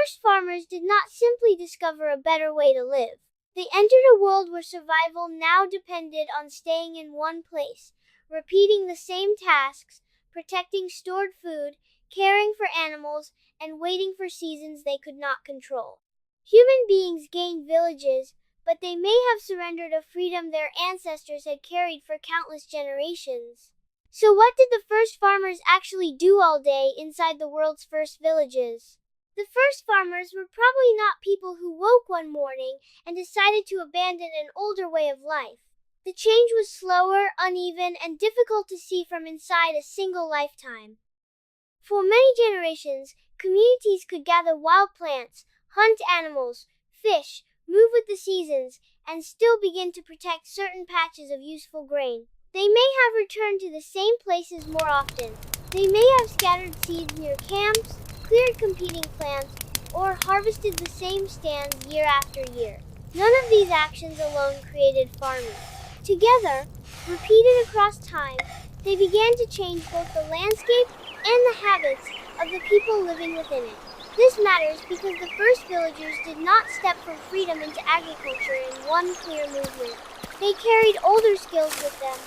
first farmers did not simply discover a better way to live. They entered a world where survival now depended on staying in one place, repeating the same tasks, protecting stored food, caring for animals, and waiting for seasons they could not control. Human beings gained villages, but they may have surrendered a freedom their ancestors had carried for countless generations. So what did the first farmers actually do all day inside the world's first villages? The first farmers were probably not people who woke one morning and decided to abandon an older way of life. The change was slower, uneven, and difficult to see from inside a single lifetime. For many generations, communities could gather wild plants, hunt animals, fish, move with the seasons, and still begin to protect certain patches of useful grain. They may have returned to the same places more often. They may have scattered seeds near camps, cleared competing plants, or harvested the same stands year after year. None of these actions alone created farming. Together, repeated across time, they began to change both the landscape and the habits of the people living within it. This matters because the first villagers did not step from freedom into agriculture in one clear movement. They carried older skills with them.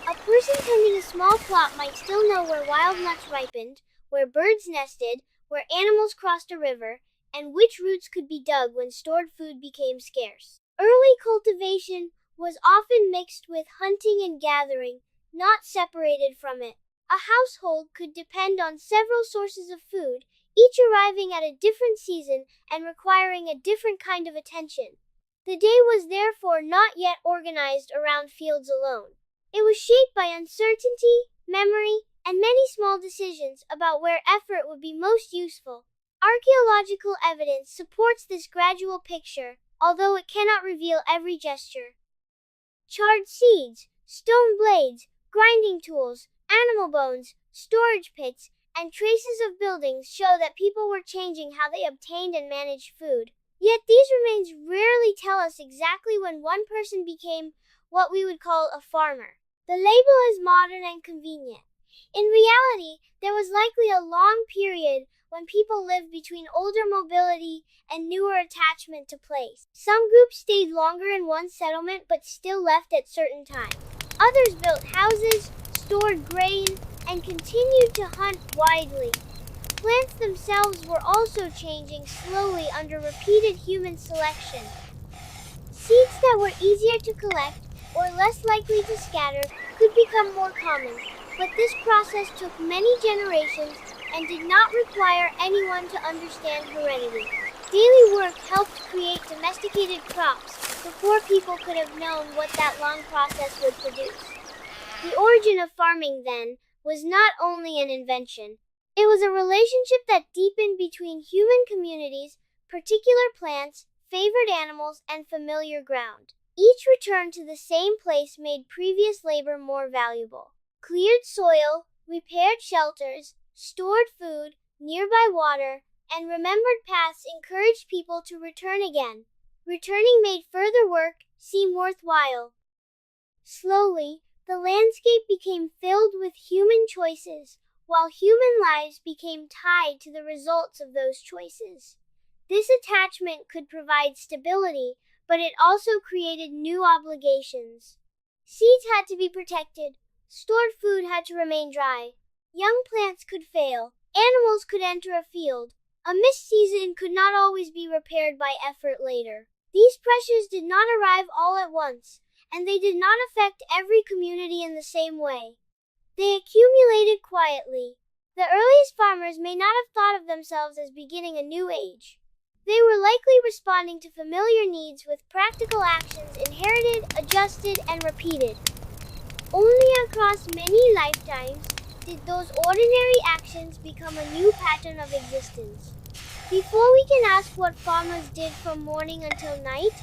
A person tending a small plot might still know where wild nuts ripened, where birds nested, where animals crossed a river, and which roots could be dug when stored food became scarce. Early cultivation was often mixed with hunting and gathering, not separated from it. A household could depend on several sources of food, each arriving at a different season and requiring a different kind of attention. The day was therefore not yet organized around fields alone. It was shaped by uncertainty, memory, and many small decisions about where effort would be most useful. Archaeological evidence supports this gradual picture, although it cannot reveal every gesture. Charred seeds, stone blades, grinding tools, animal bones, storage pits, and traces of buildings show that people were changing how they obtained and managed food. Yet these remains rarely tell us exactly when one person became what we would call a farmer. The label is modern and convenient. In reality, there was likely a long period when people lived between older mobility and newer attachment to place. Some groups stayed longer in one settlement but still left at certain times. Others built houses, stored grain, and continued to hunt widely. Plants themselves were also changing slowly under repeated human selection. Seeds that were easier to collect or less likely to scatter could become more common, but this process took many generations and did not require anyone to understand heredity. Daily work helped create domesticated crops before people could have known what that long process would produce. The origin of farming, then, was not only an invention. It was a relationship that deepened between human communities, particular plants, favored animals, and familiar ground. Each return to the same place made previous labor more valuable. Cleared soil, repaired shelters, stored food, nearby water, and remembered paths encouraged people to return again. Returning made further work seem worthwhile. Slowly, the landscape became filled with human choices, while human lives became tied to the results of those choices. This attachment could provide stability, but it also created new obligations. Seeds had to be protected, stored food had to remain dry, young plants could fail, animals could enter a field. A missed season could not always be repaired by effort later. These pressures did not arrive all at once, and they did not affect every community in the same way. They accumulated quietly. The earliest farmers may not have thought of themselves as beginning a new age. They were likely responding to familiar needs with practical actions inherited, adjusted, and repeated. Only across many lifetimes did those ordinary actions become a new pattern of existence. Before we can ask what farmers did from morning until night,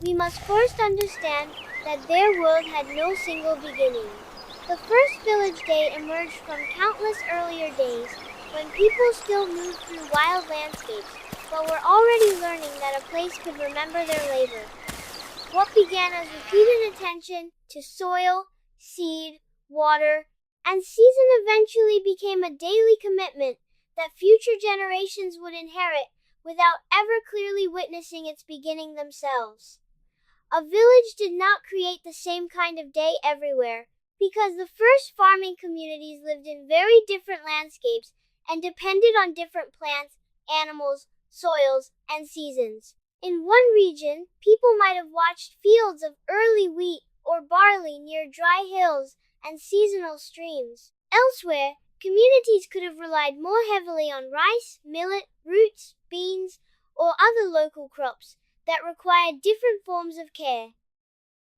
we must first understand that their world had no single beginning. The first village day emerged from countless earlier days, when people still moved through wild landscapes, but were already learning that a place could remember their labor. What began as repeated attention to soil, seed, water, and season eventually became a daily commitment that future generations would inherit without ever clearly witnessing its beginning themselves. A village did not create the same kind of day everywhere, because the first farming communities lived in very different landscapes and depended on different plants, animals, soils, and seasons. In one region, people might have watched fields of early wheat or barley near dry hills and seasonal streams. Elsewhere, communities could have relied more heavily on rice, millet, roots, beans, or other local crops that required different forms of care.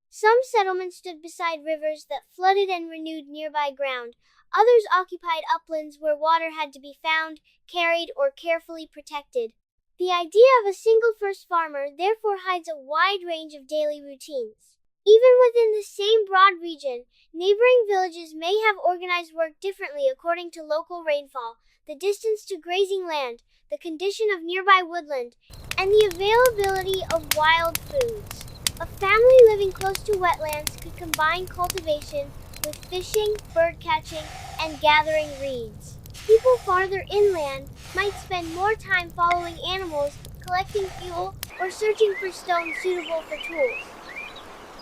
Some settlements stood beside rivers that flooded and renewed nearby ground. Others occupied uplands where water had to be found, carried, or carefully protected. The idea of a single first farmer therefore hides a wide range of daily routines. Even within the same broad region, neighboring villages may have organized work differently according to local rainfall, the distance to grazing land, the condition of nearby woodland, and the availability of wild foods. A family living close to wetlands could combine cultivation with fishing, bird catching, and gathering reeds. People farther inland might spend more time following animals, collecting fuel, or searching for stones suitable for tools.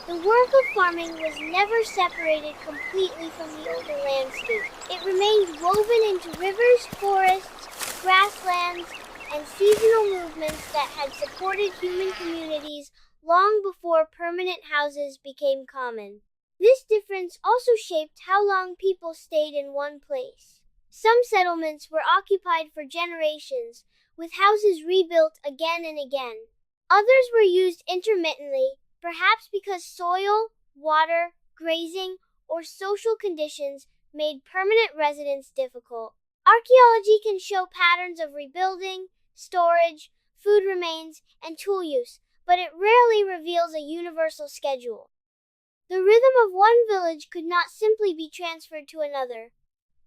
The work of farming was never separated completely from the older landscape. It remained woven into rivers, forests, grasslands, and seasonal movements that had supported human communities long before permanent houses became common. This difference also shaped how long people stayed in one place. Some settlements were occupied for generations, with houses rebuilt again and again. Others were used intermittently, perhaps because soil, water, grazing, or social conditions made permanent residence difficult. Archaeology can show patterns of rebuilding, storage, food remains, and tool use, but it rarely reveals a universal schedule. The rhythm of one village could not simply be transferred to another.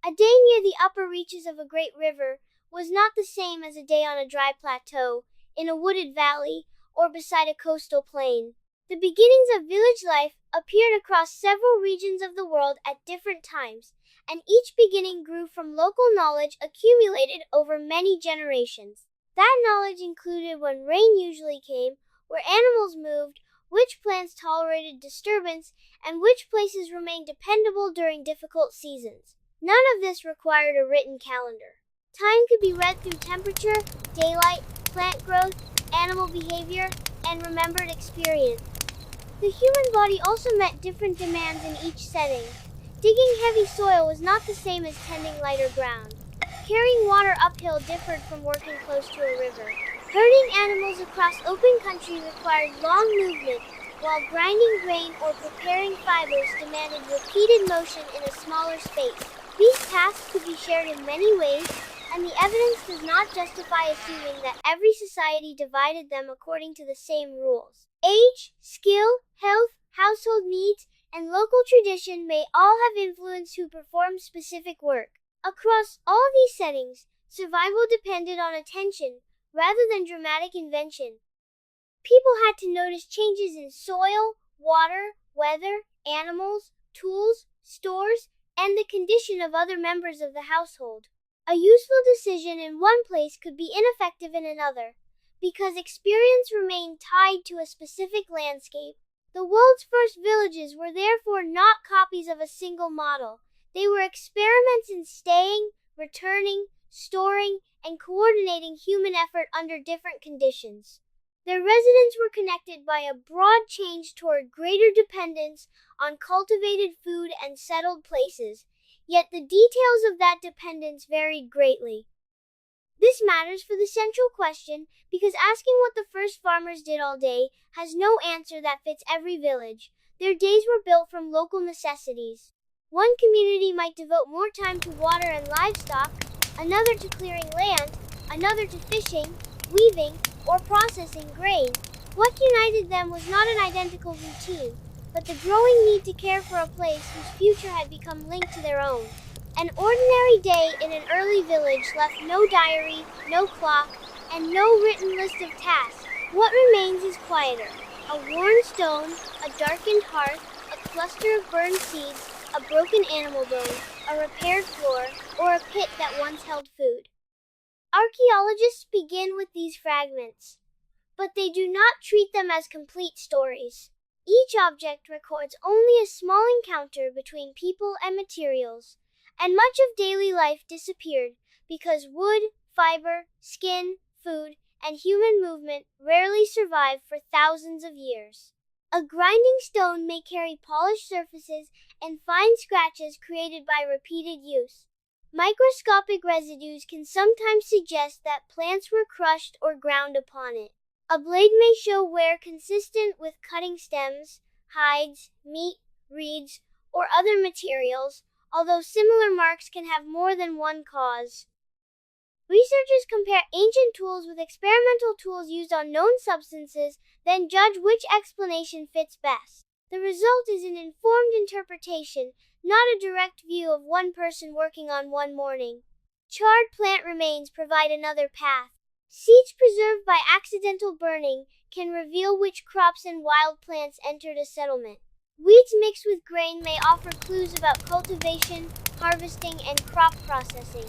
A day near the upper reaches of a great river was not the same as a day on a dry plateau, in a wooded valley, or beside a coastal plain. The beginnings of village life appeared across several regions of the world at different times, and each beginning grew from local knowledge accumulated over many generations. That knowledge included when rain usually came, where animals moved, which plants tolerated disturbance, and which places remained dependable during difficult seasons. None of this required a written calendar. Time could be read through temperature, daylight, plant growth, animal behavior, and remembered experience. The human body also met different demands in each setting. Digging heavy soil was not the same as tending lighter ground. Carrying water uphill differed from working close to a river. Herding animals across open country required long movement, while grinding grain or preparing fibers demanded repeated motion in a smaller space. These tasks could be shared in many ways, and the evidence does not justify assuming that every society divided them according to the same rules. Age, skill, health, household needs, and local tradition may all have influenced who performed specific work. Across all these settings, survival depended on attention rather than dramatic invention. People had to notice changes in soil, water, weather, animals, tools, stores, and the condition of other members of the household. A useful decision in one place could be ineffective in another, because experience remained tied to a specific landscape. The world's first villages were therefore not copies of a single model. They were experiments in staying, returning, storing, and coordinating human effort under different conditions. Their residents were connected by a broad change toward greater dependence on cultivated food and settled places, yet the details of that dependence varied greatly. This matters for the central question because asking what the first farmers did all day has no answer that fits every village. Their days were built from local necessities. One community might devote more time to water and livestock, another to clearing land, another to fishing, weaving, or processing grain. What united them was not an identical routine, but the growing need to care for a place whose future had become linked to their own. An ordinary day in an early village left no diary, no clock, and no written list of tasks. What remains is quieter. A worn stone, a darkened hearth, a cluster of burned seeds, a broken animal bone, a repaired floor, or a pit that once held food. Archaeologists begin with these fragments, but they do not treat them as complete stories. Each object records only a small encounter between people and materials, and much of daily life disappeared because wood, fiber, skin, food, and human movement rarely survive for thousands of years. A grinding stone may carry polished surfaces and fine scratches created by repeated use. Microscopic residues can sometimes suggest that plants were crushed or ground upon it. A blade may show wear consistent with cutting stems, hides, meat, reeds, or other materials, although similar marks can have more than one cause. Researchers compare ancient tools with experimental tools used on known substances, then judge which explanation fits best. The result is an informed interpretation, not a direct view of one person working on one morning. Charred plant remains provide another path. Seeds preserved by accidental burning can reveal which crops and wild plants entered a settlement. Weeds mixed with grain may offer clues about cultivation, harvesting, and crop processing.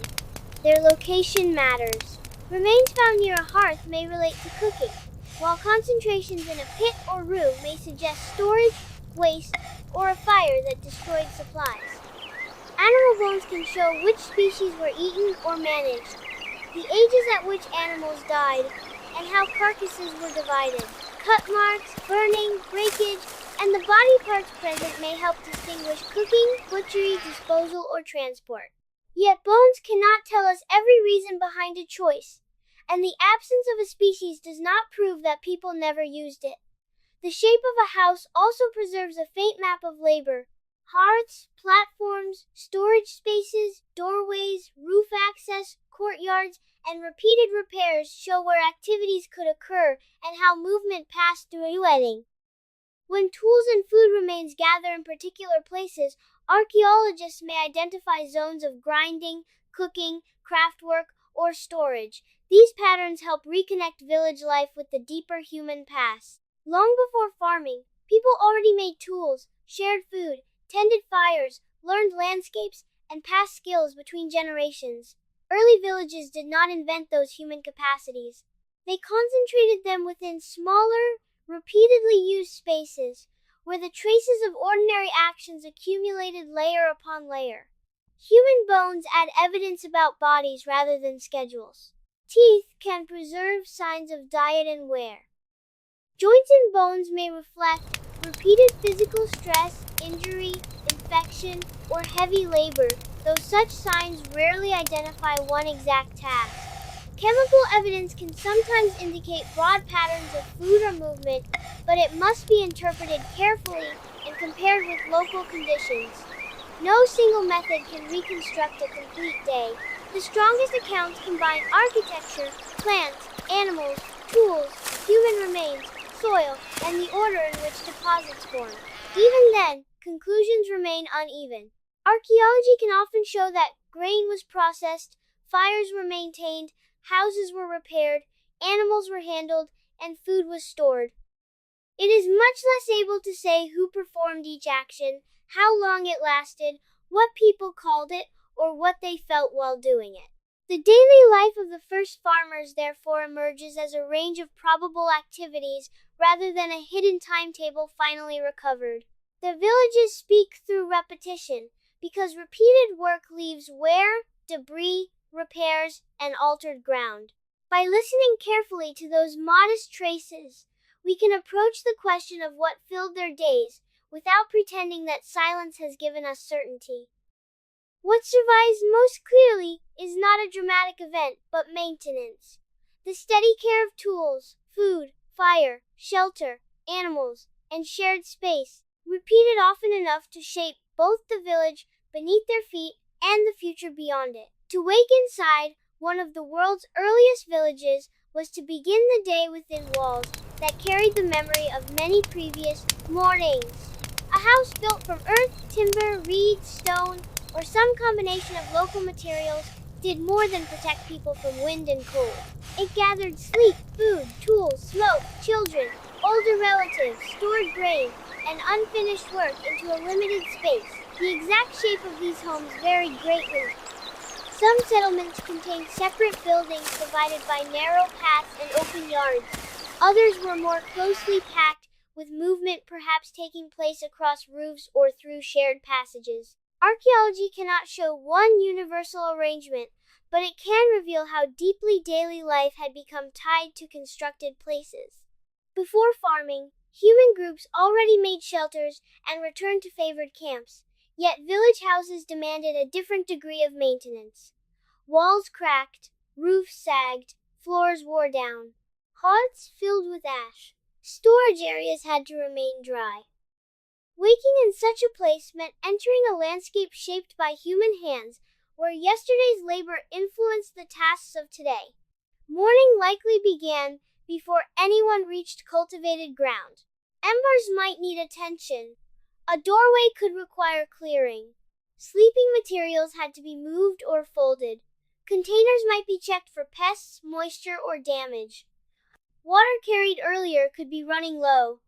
Their location matters. Remains found near a hearth may relate to cooking, while concentrations in a pit or room may suggest storage, waste, or a fire that destroyed supplies. Animal bones can show which species were eaten or managed, the ages at which animals died, and how carcasses were divided. Cut marks, burning, breakage, and the body parts present may help distinguish cooking, butchery, disposal, or transport. Yet bones cannot tell us every reason behind a choice, and the absence of a species does not prove that people never used it. The shape of a house also preserves a faint map of labor. Hearths, platforms, storage spaces, doorways, roof access, courtyards, and repeated repairs show where activities could occur and how movement passed through a wedding. When tools and food remains gather in particular places, archaeologists may identify zones of grinding, cooking, craftwork, or storage. These patterns help reconnect village life with the deeper human past. Long before farming, people already made tools, shared food, tended fires, learned landscapes, and passed skills between generations. Early villages did not invent those human capacities. They concentrated them within smaller, repeatedly used spaces, where the traces of ordinary actions accumulated layer upon layer. Human bones add evidence about bodies rather than schedules. Teeth can preserve signs of diet and wear. Joints and bones may reflect repeated physical stress, injury, infection, or heavy labor, though such signs rarely identify one exact task. Chemical evidence can sometimes indicate broad patterns of food or movement, but it must be interpreted carefully and compared with local conditions. No single method can reconstruct a complete day. The strongest accounts combine architecture, plants, animals, tools, human remains, soil, and the order in which deposits form. Even then, conclusions remain uneven. Archaeology can often show that grain was processed, fires were maintained, houses were repaired, animals were handled, and food was stored. It is much less able to say who performed each action, how long it lasted, what people called it, or what they felt while doing it. The daily life of the first farmers therefore emerges as a range of probable activities rather than a hidden timetable finally recovered. The villages speak through repetition, because repeated work leaves wear, debris, repairs, and altered ground. By listening carefully to those modest traces, we can approach the question of what filled their days, without pretending that silence has given us certainty. What survives most clearly is not a dramatic event, but maintenance. The steady care of tools, food, fire, shelter, animals, and shared space, repeated often enough to shape both the village beneath their feet and the future beyond it. To wake inside one of the world's earliest villages was to begin the day within walls that carried the memory of many previous mornings. A house built from earth, timber, reed, stone, or some combination of local materials did more than protect people from wind and cold. It gathered sleep, food, tools, smoke, children, older relatives, stored grain, and unfinished work into a limited space. The exact shape of these homes varied greatly. Some settlements contained separate buildings divided by narrow paths and open yards. Others were more closely packed, with movement perhaps taking place across roofs or through shared passages. Archaeology cannot show one universal arrangement, but it can reveal how deeply daily life had become tied to constructed places. Before farming, human groups already made shelters and returned to favored camps, yet village houses demanded a different degree of maintenance. Walls cracked, roofs sagged, floors wore down. Hearths filled with ash. Storage areas had to remain dry. Waking in such a place meant entering a landscape shaped by human hands, where yesterday's labor influenced the tasks of today. Morning likely began before anyone reached cultivated ground. Embers might need attention. A doorway could require clearing. Sleeping materials had to be moved or folded. Containers might be checked for pests, moisture, or damage. Water carried earlier could be running low.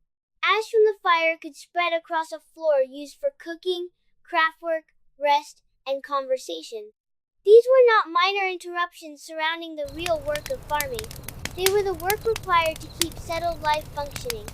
Ash from the fire could spread across a floor used for cooking, craftwork, rest, and conversation. These were not minor interruptions surrounding the real work of farming. They were the work required to keep settled life functioning.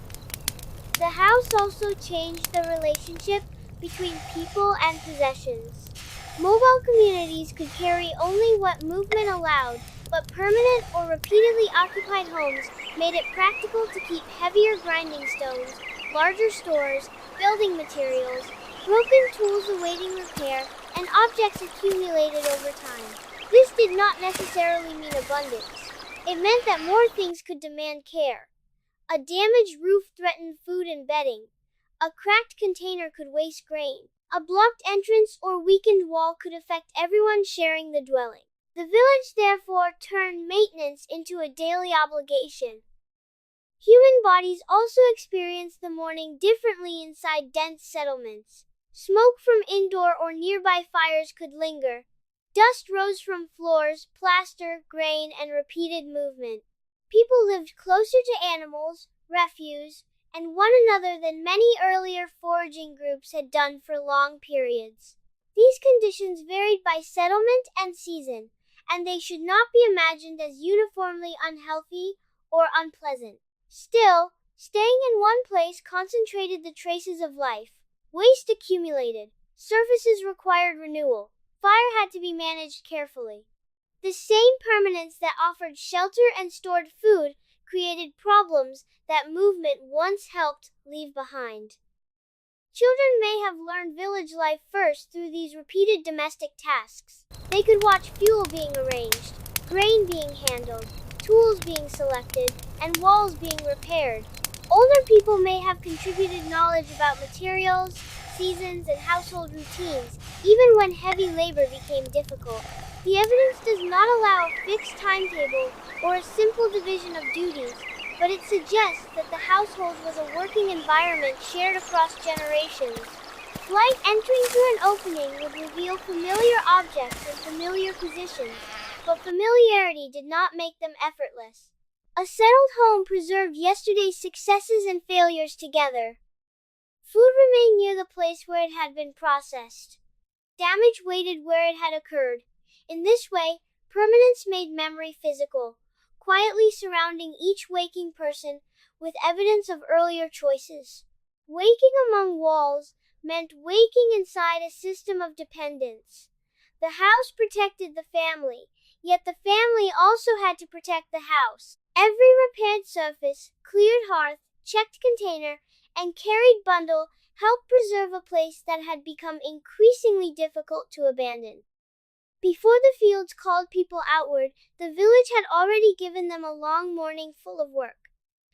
The house also changed the relationship between people and possessions. Mobile communities could carry only what movement allowed, but permanent or repeatedly occupied homes made it practical to keep heavier grinding stones, larger stores, building materials, broken tools awaiting repair, and objects accumulated over time. This did not necessarily mean abundance. It meant that more things could demand care. A damaged roof threatened food and bedding. A cracked container could waste grain. A blocked entrance or weakened wall could affect everyone sharing the dwelling. The village therefore turned maintenance into a daily obligation. Human bodies also experienced the morning differently inside dense settlements. Smoke from indoor or nearby fires could linger. Dust rose from floors, plaster, grain, and repeated movement. People lived closer to animals, refuse, and one another than many earlier foraging groups had done for long periods. These conditions varied by settlement and season, and they should not be imagined as uniformly unhealthy or unpleasant. Still, staying in one place concentrated the traces of life. Waste accumulated. Surfaces required renewal. Fire had to be managed carefully. The same permanence that offered shelter and stored food created problems that movement once helped leave behind. Children may have learned village life first through these repeated domestic tasks. They could watch fuel being arranged, grain being handled, tools being selected, and walls being repaired. Older people may have contributed knowledge about materials, seasons, and household routines, even when heavy labor became difficult. The evidence does not allow a fixed timetable or a simple division of duties, but it suggests that the household was a working environment shared across generations. Light entering through an opening would reveal familiar objects and familiar positions, but familiarity did not make them effortless. A settled home preserved yesterday's successes and failures together. Food remained near the place where it had been processed. Damage waited where it had occurred. In this way, permanence made memory physical, quietly surrounding each waking person with evidence of earlier choices. Waking among walls meant waking inside a system of dependence. The house protected the family, yet the family also had to protect the house. Every repaired surface, cleared hearth, checked container, and carried bundle helped preserve a place that had become increasingly difficult to abandon. Before the fields called people outward, the village had already given them a long morning full of work.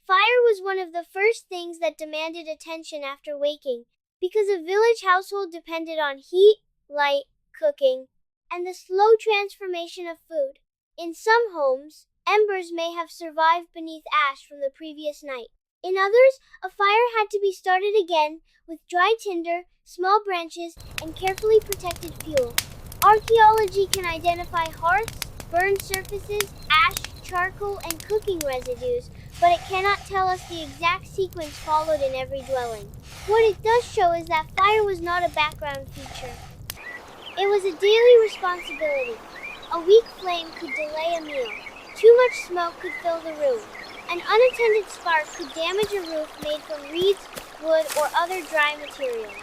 Fire was one of the first things that demanded attention after waking, because a village household depended on heat, light, cooking, and the slow transformation of food. In some homes, embers may have survived beneath ash from the previous night. In others, a fire had to be started again with dry tinder, small branches, and carefully protected fuel. Archaeology can identify hearths, burned surfaces, ash, charcoal, and cooking residues, but it cannot tell us the exact sequence followed in every dwelling. What it does show is that fire was not a background feature. It was a daily responsibility. A weak flame could delay a meal. Too much smoke could fill the room. An unattended spark could damage a roof made from reeds, wood, or other dry materials.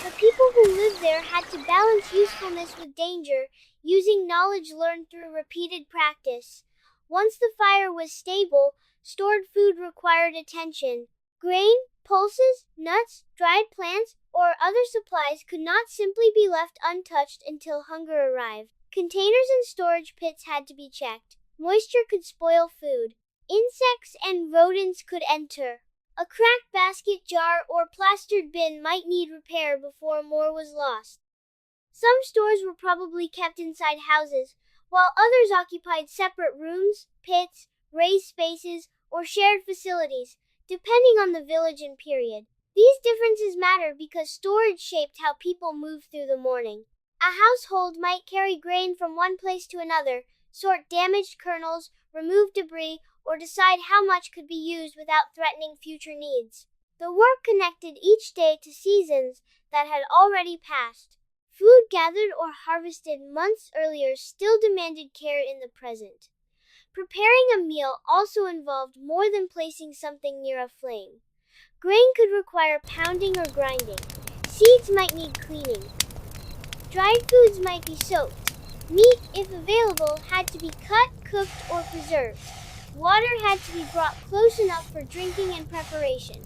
The people who lived there had to balance usefulness with danger, using knowledge learned through repeated practice. Once the fire was stable, stored food required attention. Grain, pulses, nuts, dried plants, or other supplies could not simply be left untouched until hunger arrived. Containers and storage pits had to be checked. Moisture could spoil food. Insects and rodents could enter. A cracked basket, jar, or plastered bin might need repair before more was lost. Some stores were probably kept inside houses, while others occupied separate rooms, pits, raised spaces, or shared facilities, depending on the village and period. These differences matter because storage shaped how people moved through the morning. A household might carry grain from one place to another, sort damaged kernels, remove debris, or decide how much could be used without threatening future needs. The work connected each day to seasons that had already passed. Food gathered or harvested months earlier still demanded care in the present. Preparing a meal also involved more than placing something near a flame. Grain could require pounding or grinding. Seeds might need cleaning. Dried foods might be soaked. Meat, if available, had to be cut, cooked, or preserved. Water had to be brought close enough for drinking and preparation.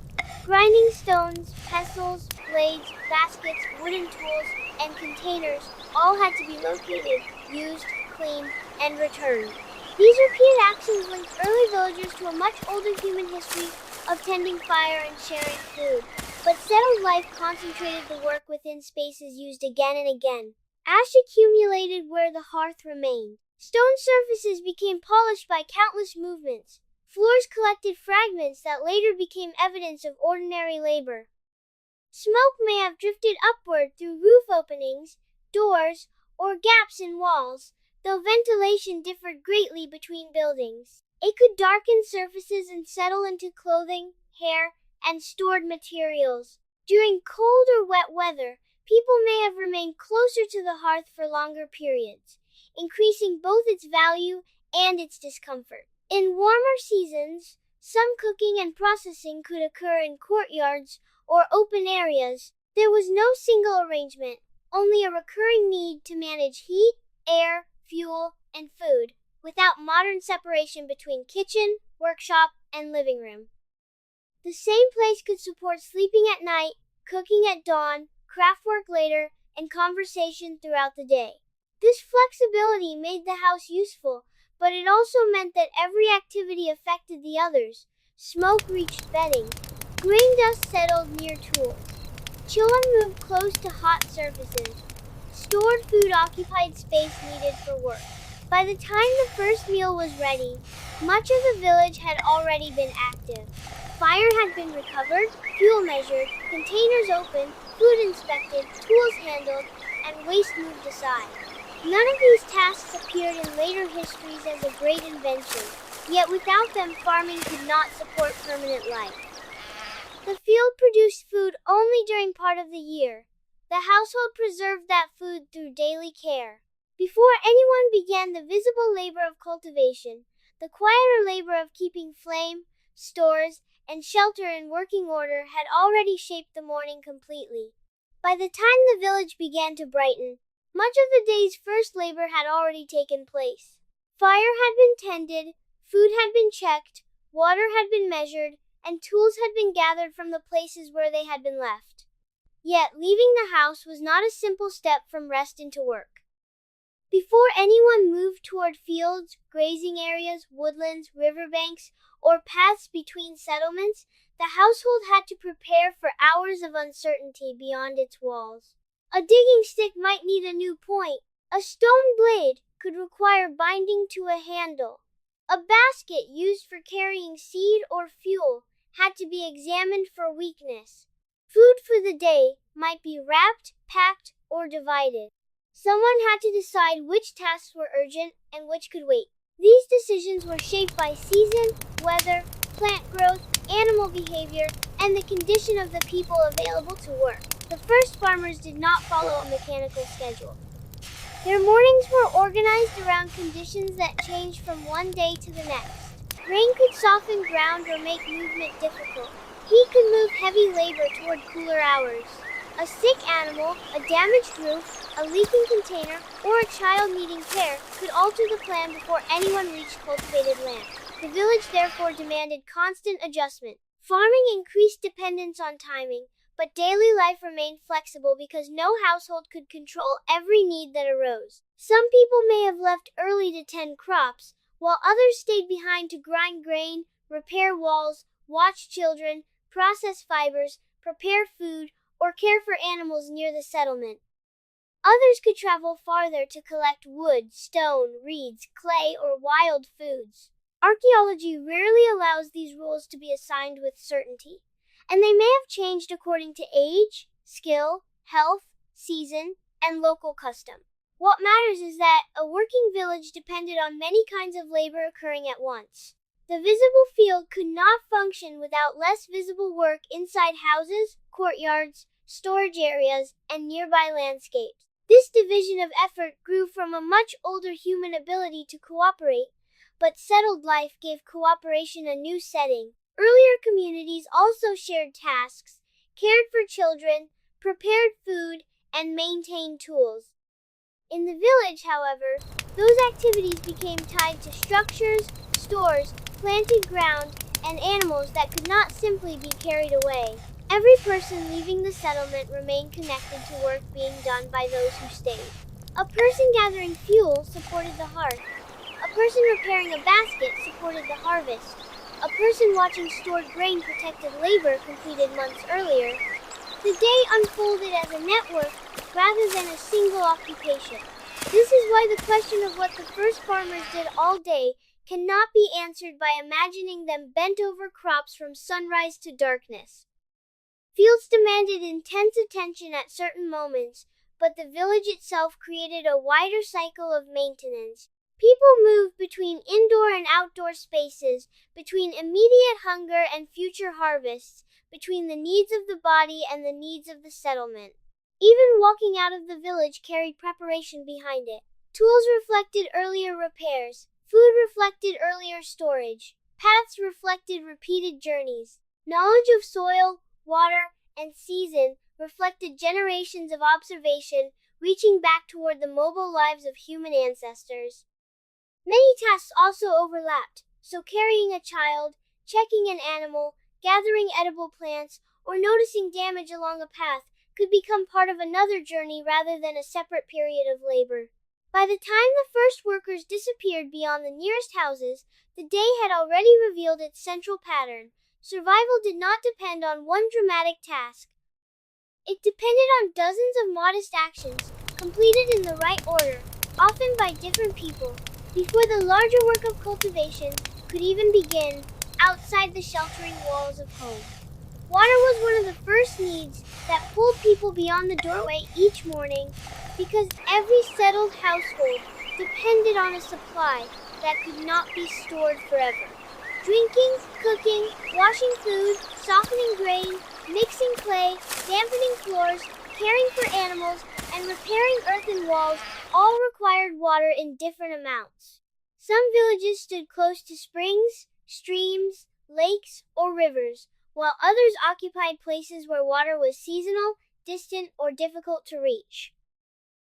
Grinding stones, pestles, blades, baskets, wooden tools, and containers all had to be located, used, cleaned, and returned. These repeated actions linked early villagers to a much older human history of tending fire and sharing food. But settled life concentrated the work within spaces used again and again. Ash accumulated where the hearth remained. Stone surfaces became polished by countless movements. Floors collected fragments that later became evidence of ordinary labor. Smoke may have drifted upward through roof openings, doors, or gaps in walls, though ventilation differed greatly between buildings. It could darken surfaces and settle into clothing, hair, and stored materials. During cold or wet weather, people may have remained closer to the hearth for longer periods, increasing both its value and its discomfort. In warmer seasons, some cooking and processing could occur in courtyards or open areas. There was no single arrangement, only a recurring need to manage heat, air, fuel, and food, without modern separation between kitchen, workshop, and living room. The same place could support sleeping at night, cooking at dawn, craftwork later, and conversation throughout the day. This flexibility made the house useful, but it also meant that every activity affected the others. Smoke reached bedding. Grain dust settled near tools. Children moved close to hot surfaces. Stored food occupied space needed for work. By the time the first meal was ready, much of the village had already been active. Fire had been recovered, fuel measured, containers opened, food inspected, tools handled, and waste moved aside. None of these tasks appeared in later histories as a great invention, yet without them farming could not support permanent life. The field produced food only during part of the year. The household preserved that food through daily care. Before anyone began the visible labor of cultivation, the quieter labor of keeping flame, stores, and shelter in working order had already shaped the morning completely. By the time the village began to brighten, much of the day's first labor had already taken place. Fire had been tended, food had been checked, water had been measured, and tools had been gathered from the places where they had been left. Yet, leaving the house was not a simple step from rest into work. Before anyone moved toward fields, grazing areas, woodlands, riverbanks, or paths between settlements, the household had to prepare for hours of uncertainty beyond its walls. A digging stick might need a new point. A stone blade could require binding to a handle. A basket used for carrying seed or fuel had to be examined for weakness. Food for the day might be wrapped, packed, or divided. Someone had to decide which tasks were urgent and which could wait. These decisions were shaped by season, weather, plant growth, animal behavior, and the condition of the people available to work. The first farmers did not follow a mechanical schedule. Their mornings were organized around conditions that changed from one day to the next. Rain could soften ground or make movement difficult. Heat could move heavy labor toward cooler hours. A sick animal, a damaged roof, a leaking container, or a child needing care could alter the plan before anyone reached cultivated land. The village therefore demanded constant adjustment. Farming increased dependence on timing, but daily life remained flexible because no household could control every need that arose. Some people may have left early to tend crops, while others stayed behind to grind grain, repair walls, watch children, process fibers, prepare food, or care for animals near the settlement. Others could travel farther to collect wood, stone, reeds, clay, or wild foods. Archaeology rarely allows these rules to be assigned with certainty, and they may have changed according to age, skill, health, season, and local custom. What matters is that a working village depended on many kinds of labor occurring at once. The visible field could not function without less visible work inside houses, courtyards, storage areas, and nearby landscapes. This division of effort grew from a much older human ability to cooperate, but settled life gave cooperation a new setting. Earlier communities also shared tasks, cared for children, prepared food, and maintained tools. In the village, however, those activities became tied to structures, stores, planted ground, and animals that could not simply be carried away. Every person leaving the settlement remained connected to work being done by those who stayed. A person gathering fuel supported the hearth. A person repairing a basket supported the harvest. A person watching stored grain protected labor completed months earlier. The day unfolded as a network rather than a single occupation. This is why the question of what the first farmers did all day cannot be answered by imagining them bent over crops from sunrise to darkness. Fields demanded intense attention at certain moments, but the village itself created a wider cycle of maintenance. People moved between indoor and outdoor spaces, between immediate hunger and future harvests, between the needs of the body and the needs of the settlement. Even walking out of the village carried preparation behind it. Tools reflected earlier repairs. Food reflected earlier storage. Paths reflected repeated journeys. Knowledge of soil, water, and season reflected generations of observation, reaching back toward the mobile lives of human ancestors. Many tasks also overlapped, so carrying a child, checking an animal, gathering edible plants, or noticing damage along a path could become part of another journey rather than a separate period of labor. By the time the first workers disappeared beyond the nearest houses, the day had already revealed its central pattern. Survival did not depend on one dramatic task. It depended on dozens of modest actions, completed in the right order, often by different people, before the larger work of cultivation could even begin outside the sheltering walls of home. Water was one of the first needs that pulled people beyond the doorway each morning, because every settled household depended on a supply that could not be stored forever. Drinking, cooking, washing food, softening grain, mixing clay, dampening floors, caring for animals, and repairing earthen walls all required water in different amounts. Some villages stood close to springs, streams, lakes, or rivers, while others occupied places where water was seasonal, distant, or difficult to reach.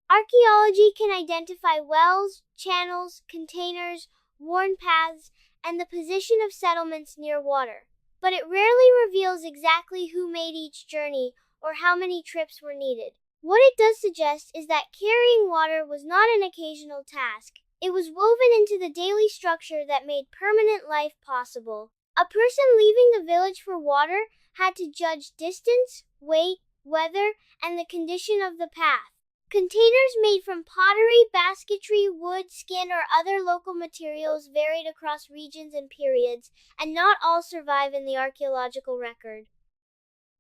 Archaeology can identify wells, channels, containers, worn paths, and the position of settlements near water. But it rarely reveals exactly who made each journey or how many trips were needed. What it does suggest is that carrying water was not an occasional task. It was woven into the daily structure that made permanent life possible. A person leaving the village for water had to judge distance, weight, weather, and the condition of the path. Containers made from pottery, basketry, wood, skin, or other local materials varied across regions and periods, and not all survive in the archaeological record.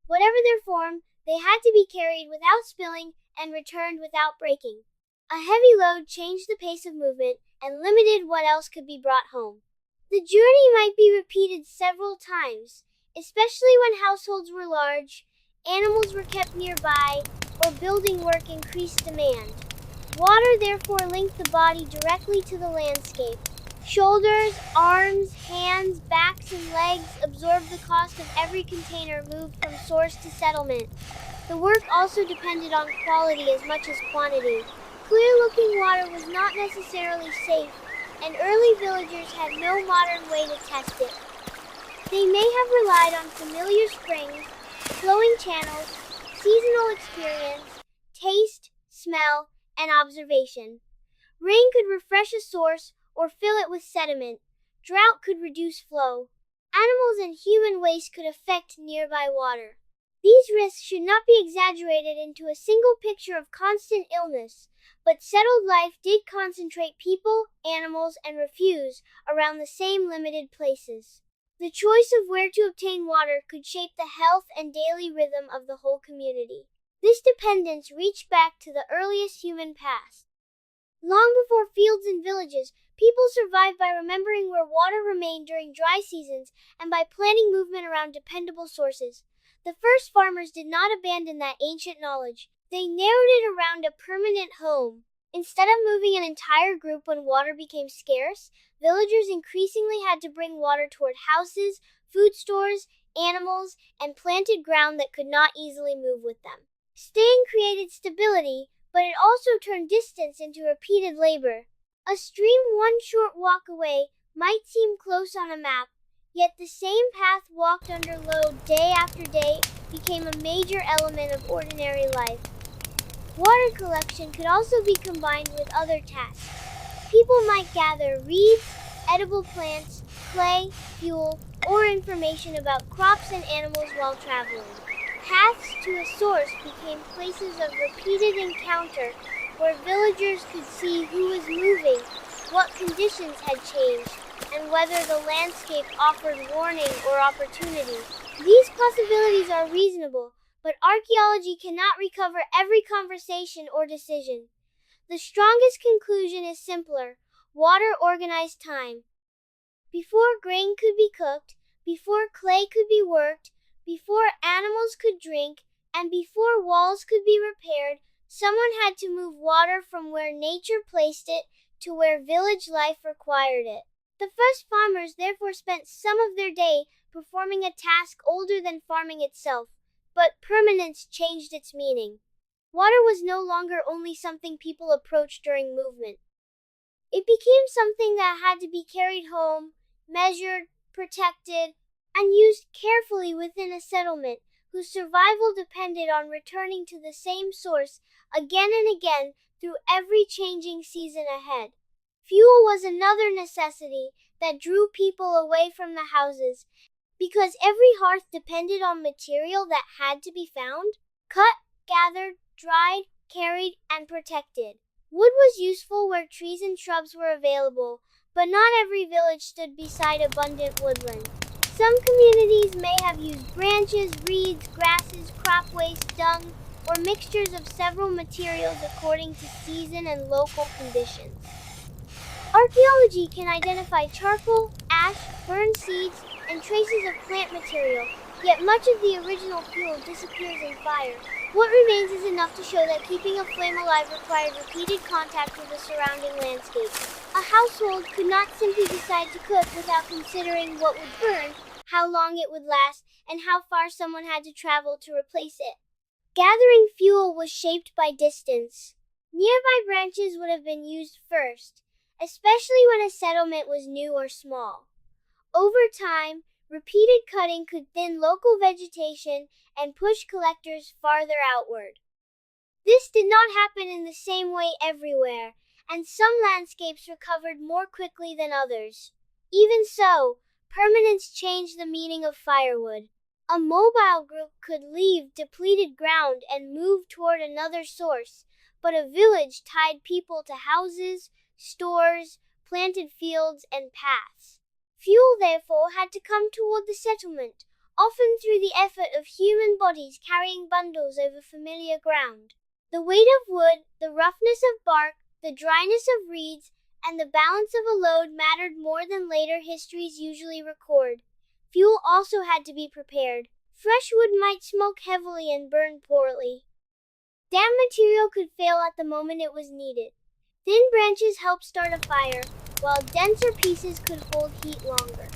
Whatever their form, they had to be carried without spilling and returned without breaking. A heavy load changed the pace of movement and limited what else could be brought home. The journey might be repeated several times, especially when households were large, animals were kept nearby, or building work increased demand. Water therefore linked the body directly to the landscape. Shoulders, arms, hands, backs, and legs absorbed the cost of every container moved from source to settlement. The work also depended on quality as much as quantity. Clear-looking water was not necessarily safe, and early villagers had no modern way to test it. They may have relied on familiar springs, flowing channels, seasonal experience, taste, smell, and observation. Rain could refresh a source or fill it with sediment. Drought could reduce flow. Animals and human waste could affect nearby water. These risks should not be exaggerated into a single picture of constant illness, but settled life did concentrate people, animals, and refuse around the same limited places. The choice of where to obtain water could shape the health and daily rhythm of the whole community. This dependence reached back to the earliest human past. Long before fields and villages, people survived by remembering where water remained during dry seasons and by planning movement around dependable sources. The first farmers did not abandon that ancient knowledge. They narrowed it around a permanent home. Instead of moving an entire group when water became scarce, villagers increasingly had to bring water toward houses, food stores, animals, and planted ground that could not easily move with them. Staying created stability, but it also turned distance into repeated labor. A stream one short walk away might seem close on a map, yet the same path walked under load day after day became a major element of ordinary life. Water collection could also be combined with other tasks. People might gather reeds, edible plants, clay, fuel, or information about crops and animals while traveling. Paths to a source became places of repeated encounter where villagers could see who was moving, what conditions had changed, and whether the landscape offered warning or opportunity. These possibilities are reasonable, but archaeology cannot recover every conversation or decision. The strongest conclusion is simpler: water organized time. Before grain could be cooked, before clay could be worked, before animals could drink, and before walls could be repaired, someone had to move water from where nature placed it to where village life required it. The first farmers therefore spent some of their day performing a task older than farming itself, but permanence changed its meaning. Water was no longer only something people approached during movement. It became something that had to be carried home, measured, protected, and used carefully within a settlement whose survival depended on returning to the same source again and again through every changing season ahead. Fuel was another necessity that drew people away from the houses, because every hearth depended on material that had to be found, cut, gathered, dried, carried, and protected. Wood was useful where trees and shrubs were available, but not every village stood beside abundant woodland. Some communities may have used branches, reeds, grasses, crop waste, dung, or mixtures of several materials according to season and local conditions. Archaeology can identify charcoal, ash, burned seeds, and traces of plant material, yet much of the original fuel disappears in fire. What remains is enough to show that keeping a flame alive required repeated contact with the surrounding landscape. A household could not simply decide to cook without considering what would burn, how long it would last, and how far someone had to travel to replace it. Gathering fuel was shaped by distance. Nearby branches would have been used first, especially when a settlement was new or small. Over time, repeated cutting could thin local vegetation and push collectors farther outward. This did not happen in the same way everywhere, and some landscapes recovered more quickly than others. Even so, permanence changed the meaning of firewood. A mobile group could leave depleted ground and move toward another source, but a village tied people to houses, stores, planted fields, and paths. Fuel, therefore, had to come toward the settlement, often through the effort of human bodies carrying bundles over familiar ground. The weight of wood, the roughness of bark, the dryness of reeds, and the balance of a load mattered more than later histories usually record. Fuel also had to be prepared. Fresh wood might smoke heavily and burn poorly. Damp material could fail at the moment it was needed. Thin branches helped start a fire, while denser pieces could hold heat longer.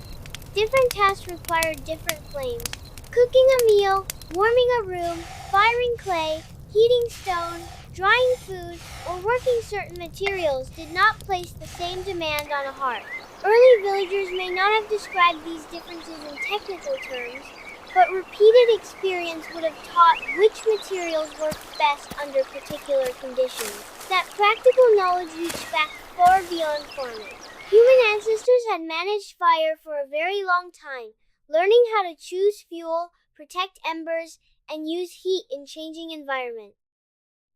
Different tasks required different flames. Cooking a meal, warming a room, firing clay, heating stone, drying food, or working certain materials did not place the same demand on a hearth. Early villagers may not have described these differences in technical terms, but repeated experience would have taught which materials worked best under particular conditions. That practical knowledge reached back far beyond farming. Human ancestors had managed fire for a very long time, learning how to choose fuel, protect embers, and use heat in changing environments.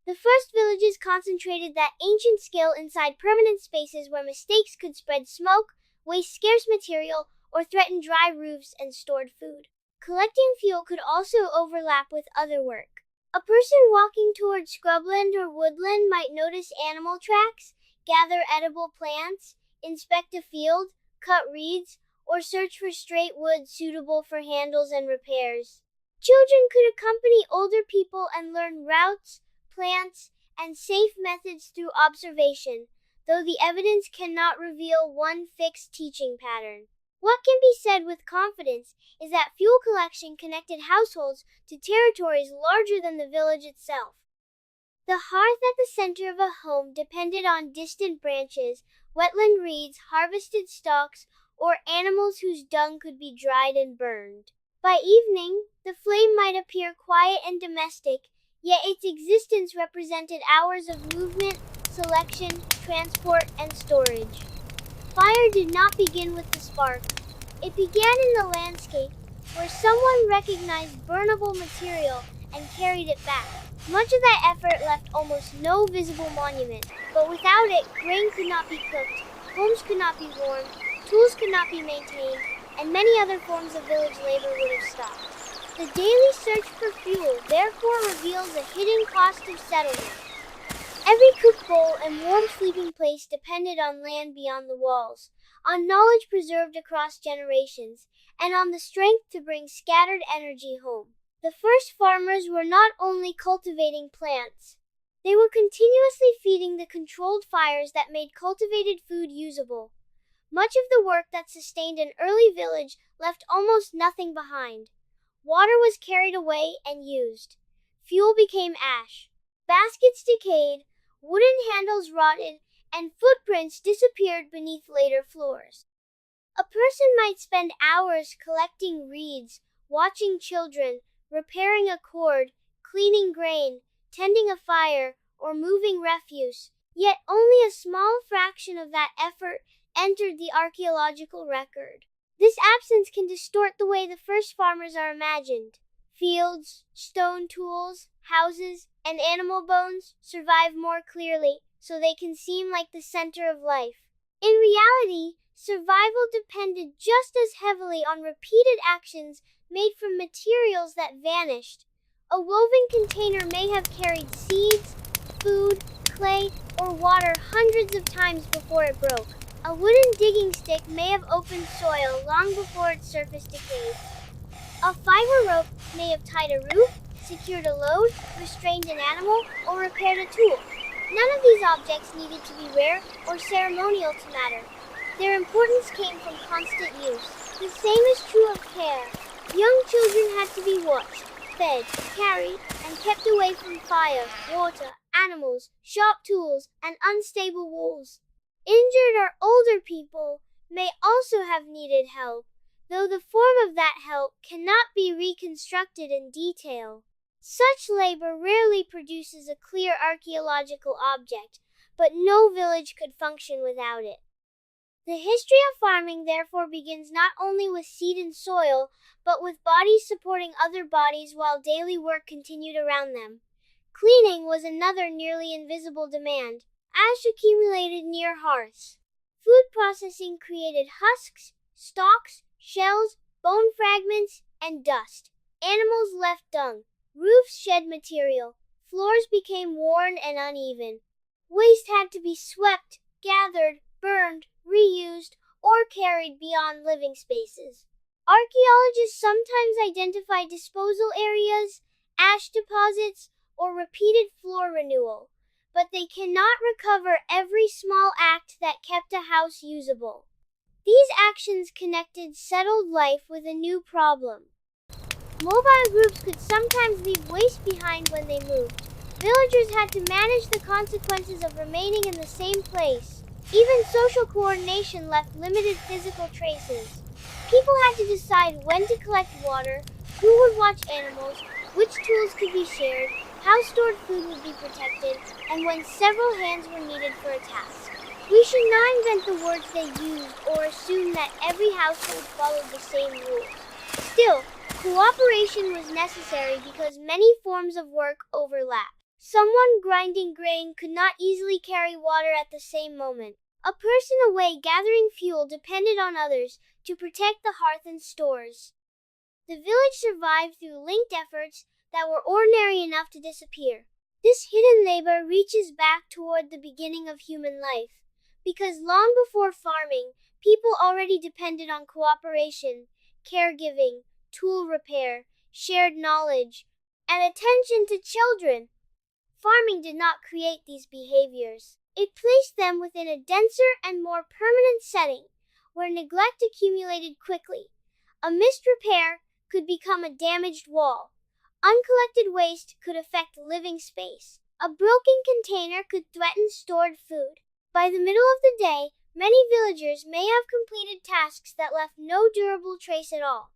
The first villages concentrated that ancient skill inside permanent spaces where mistakes could spread smoke, waste scarce material, or threaten dry roofs and stored food. Collecting fuel could also overlap with other work. A person walking toward scrubland or woodland might notice animal tracks, gather edible plants, inspect a field, cut reeds, or search for straight wood suitable for handles and repairs. Children could accompany older people and learn routes, plants, and safe methods through observation, though the evidence cannot reveal one fixed teaching pattern. What can be said with confidence is that fuel collection connected households to territories larger than the village itself. The hearth at the center of a home depended on distant branches, wetland reeds, harvested stalks, or animals whose dung could be dried and burned. By evening, the flame might appear quiet and domestic, yet its existence represented hours of movement, selection, transport, and storage. Fire did not begin with the spark. It began in the landscape, where someone recognized burnable material and carried it back. Much of that effort left almost no visible monument, but without it, grain could not be cooked, homes could not be warmed, tools could not be maintained, and many other forms of village labor would have stopped. The daily search for fuel therefore reveals a hidden cost of settlement. Every cooked bowl and warm sleeping place depended on land beyond the walls, on knowledge preserved across generations, and on the strength to bring scattered energy home. The first farmers were not only cultivating plants, they were continuously feeding the controlled fires that made cultivated food usable. Much of the work that sustained an early village left almost nothing behind. Water was carried away and used. Fuel became ash. Baskets decayed, wooden handles rotted, and footprints disappeared beneath later floors. A person might spend hours collecting reeds, watching children, repairing a cord, cleaning grain, tending a fire, or moving refuse, yet only a small fraction of that effort entered the archaeological record. This absence can distort the way the first farmers are imagined. Fields, stone tools, houses, and animal bones survive more clearly, so they can seem like the center of life. In reality, survival depended just as heavily on repeated actions made from materials that vanished. A woven container may have carried seeds, food, clay, or water hundreds of times before it broke. A wooden digging stick may have opened soil long before its surface decayed. A fiber rope may have tied a roof, secured a load, restrained an animal, or repaired a tool. None of these objects needed to be rare or ceremonial to matter. Their importance came from constant use. The same is true of care. Young children had to be watched, fed, carried, and kept away from fire, water, animals, sharp tools, and unstable walls. Injured or older people may also have needed help, though the form of that help cannot be reconstructed in detail. Such labor rarely produces a clear archaeological object, but no village could function without it. The history of farming therefore begins not only with seed and soil, but with bodies supporting other bodies while daily work continued around them. Cleaning was another nearly invisible demand. Ash accumulated near hearths. Food processing created husks, stalks, shells, bone fragments, and dust. Animals left dung. Roofs shed material. Floors became worn and uneven. Waste had to be swept, gathered, burned, reused, or carried beyond living spaces. Archaeologists sometimes identify disposal areas, ash deposits, or repeated floor renewal, but they cannot recover every small act that kept a house usable. These actions connected settled life with a new problem. Mobile groups could sometimes leave waste behind when they moved. Villagers had to manage the consequences of remaining in the same place. Even social coordination left limited physical traces. People had to decide when to collect water, who would watch animals, which tools could be shared, how stored food would be protected, and when several hands were needed for a task. We should not invent the words they used or assume that every household followed the same rules. Still, cooperation was necessary because many forms of work overlap. Someone grinding grain could not easily carry water at the same moment. A person away gathering fuel depended on others to protect the hearth and stores. The village survived through linked efforts that were ordinary enough to disappear. This hidden labor reaches back toward the beginning of human life, because long before farming, people already depended on cooperation, caregiving, tool repair, shared knowledge, and attention to children. Farming did not create these behaviors. It placed them within a denser and more permanent setting, where neglect accumulated quickly. A missed repair could become a damaged wall. Uncollected waste could affect living space. A broken container could threaten stored food. By the middle of the day, many villagers may have completed tasks that left no durable trace at all.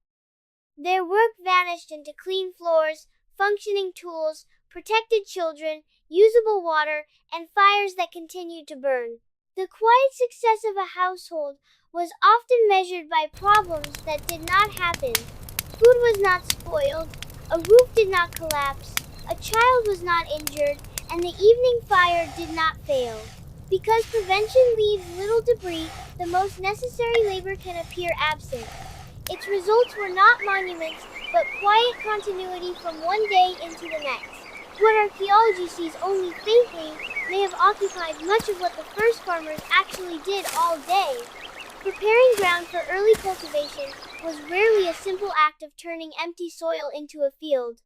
Their work vanished into clean floors, functioning tools, protected children, usable water, and fires that continued to burn. The quiet success of a household was often measured by problems that did not happen. Food was not spoiled, a roof did not collapse, a child was not injured, and the evening fire did not fail. Because prevention leaves little debris, the most necessary labor can appear absent. Its results were not monuments, but quiet continuity from one day into the next. What archaeology sees only faintly may have occupied much of what the first farmers actually did all day. Preparing ground for early cultivation was rarely a simple act of turning empty soil into a field.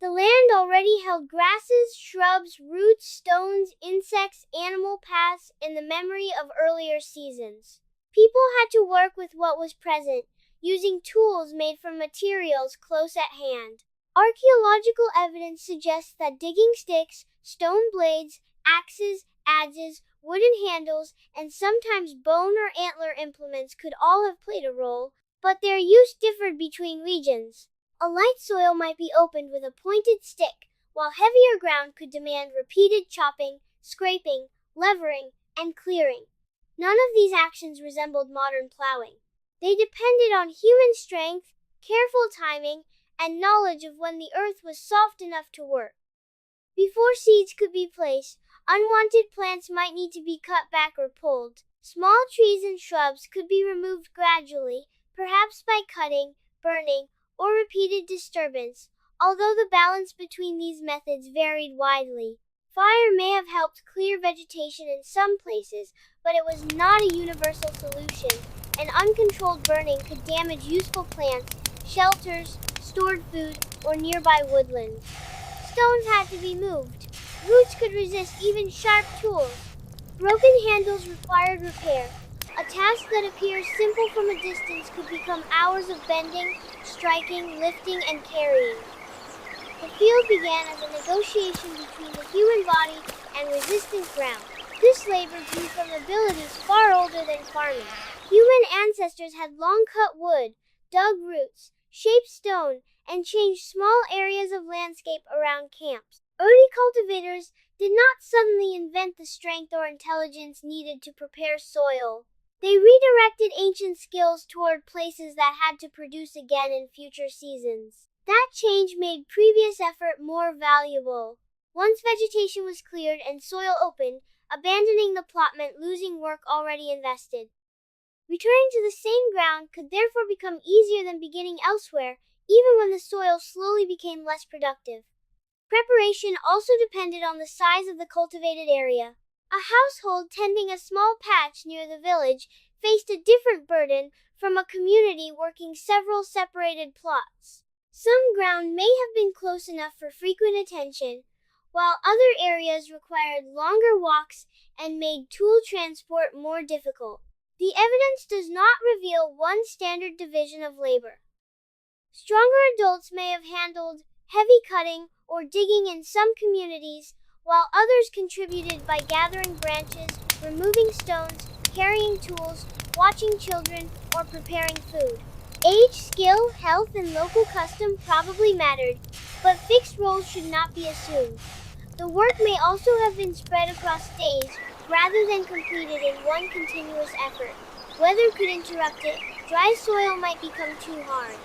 The land already held grasses, shrubs, roots, stones, insects, animal paths in the memory of earlier seasons. People had to work with what was present, using tools made from materials close at hand. Archaeological evidence suggests that digging sticks, stone blades, axes, adzes, wooden handles, and sometimes bone or antler implements could all have played a role, but their use differed between regions. A light soil might be opened with a pointed stick, while heavier ground could demand repeated chopping, scraping, levering, and clearing. None of these actions resembled modern plowing. They depended on human strength, careful timing, and knowledge of when the earth was soft enough to work. Before seeds could be placed, unwanted plants might need to be cut back or pulled. Small trees and shrubs could be removed gradually, perhaps by cutting, burning, or repeated disturbance, although the balance between these methods varied widely. Fire may have helped clear vegetation in some places, but it was not a universal solution, and uncontrolled burning could damage useful plants, shelters, stored food, or nearby woodlands. Stones had to be moved. Roots could resist even sharp tools. Broken handles required repair. A task that appears simple from a distance could become hours of bending, striking, lifting, and carrying. The field began as a negotiation between the human body and resistant ground. This labor grew from abilities far older than farming. Human ancestors had long cut wood, dug roots, shaped stone, and changed small areas of landscape around camps. Early cultivators did not suddenly invent the strength or intelligence needed to prepare soil. They redirected ancient skills toward places that had to produce again in future seasons. That change made previous effort more valuable. Once vegetation was cleared and soil opened, abandoning the plot meant losing work already invested. Returning to the same ground could therefore become easier than beginning elsewhere, even when the soil slowly became less productive. Preparation also depended on the size of the cultivated area. A household tending a small patch near the village faced a different burden from a community working several separated plots. Some ground may have been close enough for frequent attention, while other areas required longer walks and made tool transport more difficult. The evidence does not reveal one standard division of labor. Stronger adults may have handled heavy cutting or digging in some communities, while others contributed by gathering branches, removing stones, carrying tools, watching children, or preparing food. Age, skill, health, and local custom probably mattered, but fixed roles should not be assumed. The work may also have been spread across days, rather than completed in one continuous effort. Weather could interrupt it, dry soil might become too hard.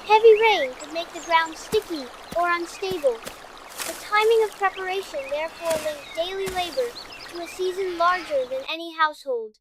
Heavy rain could make the ground sticky or unstable. The timing of preparation therefore linked daily labor to a season larger than any household.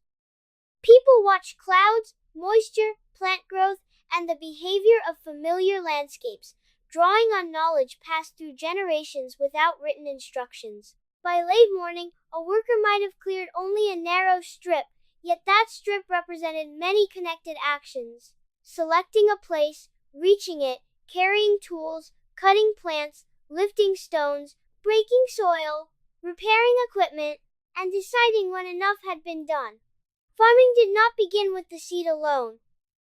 People watched clouds, moisture, plant growth, and the behavior of familiar landscapes, drawing on knowledge passed through generations without written instructions. By late morning, a worker might have cleared only a narrow strip, yet that strip represented many connected actions. Selecting a place, reaching it, carrying tools, cutting plants, lifting stones, breaking soil, repairing equipment, and deciding when enough had been done. Farming did not begin with the seed alone.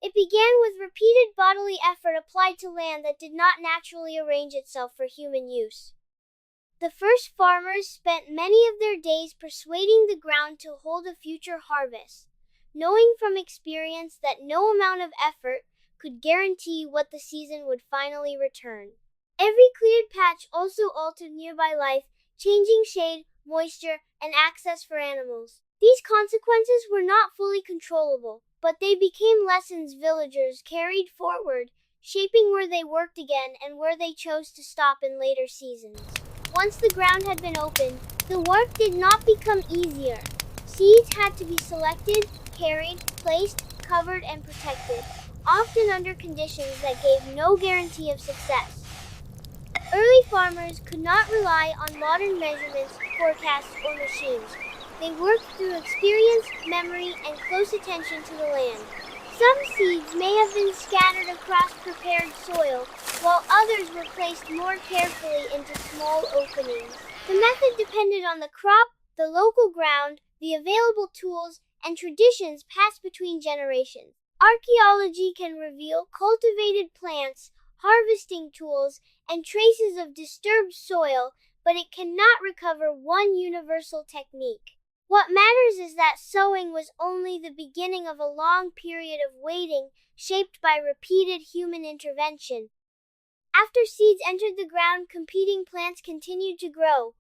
It began with repeated bodily effort applied to land that did not naturally arrange itself for human use. The first farmers spent many of their days persuading the ground to hold a future harvest, knowing from experience that no amount of effort could guarantee what the season would finally return. Every cleared patch also altered nearby life, changing shade, moisture, and access for animals. These consequences were not fully controllable, but they became lessons villagers carried forward, shaping where they worked again and where they chose to stop in later seasons. Once the ground had been opened, the work did not become easier. Seeds had to be selected, carried, placed, covered, and protected, often under conditions that gave no guarantee of success. Early farmers could not rely on modern measurements, forecasts, or machines. They worked through experience, memory, and close attention to the land. Some seeds may have been scattered across prepared soil, while others were placed more carefully into small openings. The method depended on the crop, the local ground, the available tools, and traditions passed between generations. Archaeology can reveal cultivated plants, harvesting tools, and traces of disturbed soil, but it cannot recover one universal technique. What matters is that sowing was only the beginning of a long period of waiting, shaped by repeated human intervention. After seeds entered the ground, competing plants continued to grow.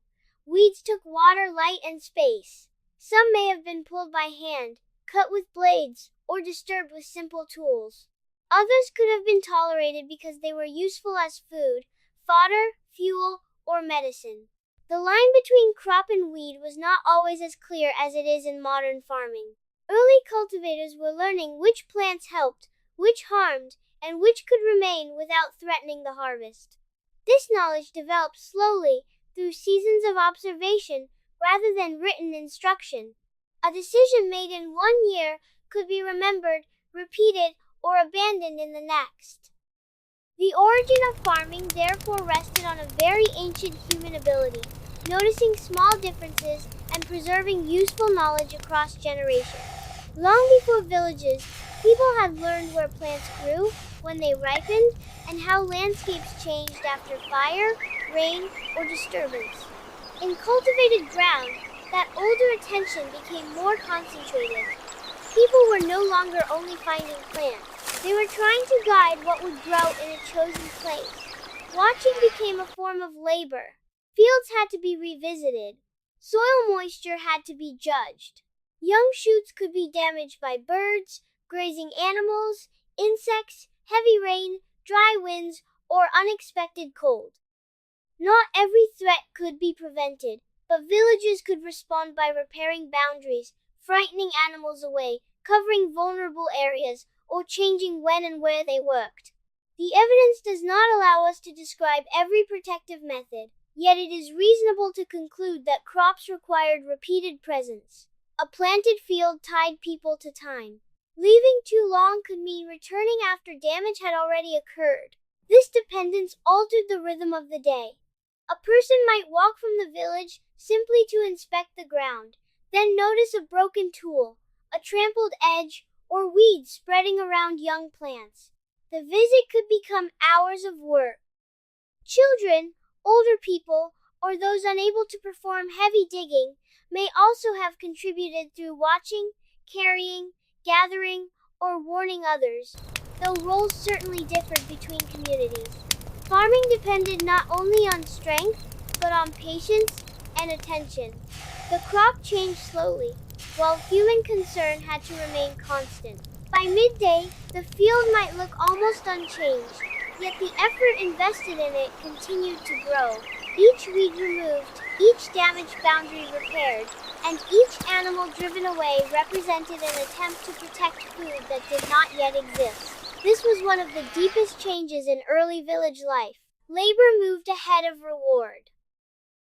Weeds took water, light, and space. Some may have been pulled by hand, cut with blades, or disturbed with simple tools. Others could have been tolerated because they were useful as food, fodder, fuel, or medicine. The line between crop and weed was not always as clear as it is in modern farming. Early cultivators were learning which plants helped, which harmed, and which could remain without threatening the harvest. This knowledge developed slowly through seasons of observation rather than written instruction. A decision made in one year could be remembered, repeated, or abandoned in the next. The origin of farming therefore rested on a very ancient human ability, noticing small differences and preserving useful knowledge across generations. Long before villages, people had learned where plants grew, when they ripened, and how landscapes changed after fire, rain, or disturbance. In cultivated ground, that older attention became more concentrated. People were no longer only finding plants. They were trying to guide what would grow in a chosen place. Watching became a form of labor. Fields had to be revisited. Soil moisture had to be judged. Young shoots could be damaged by birds, grazing animals, insects, heavy rain, dry winds, or unexpected cold. Not every threat could be prevented, but villages could respond by repairing boundaries, frightening animals away, covering vulnerable areas, or changing when and where they worked. The evidence does not allow us to describe every protective method, yet it is reasonable to conclude that crops required repeated presence. A planted field tied people to time. Leaving too long could mean returning after damage had already occurred. This dependence altered the rhythm of the day. A person might walk from the village simply to inspect the ground, then notice a broken tool, a trampled edge, or weeds spreading around young plants. The visit could become hours of work. Children, older people, or those unable to perform heavy digging may also have contributed through watching, carrying, gathering, or warning others, though roles certainly differed between communities. Farming depended not only on strength, but on patience and attention. The crop changed slowly, while human concern had to remain constant. By midday, the field might look almost unchanged, yet the effort invested in it continued to grow. Each weed removed, each damaged boundary repaired, and each animal driven away represented an attempt to protect food that did not yet exist. This was one of the deepest changes in early village life. Labor moved ahead of reward.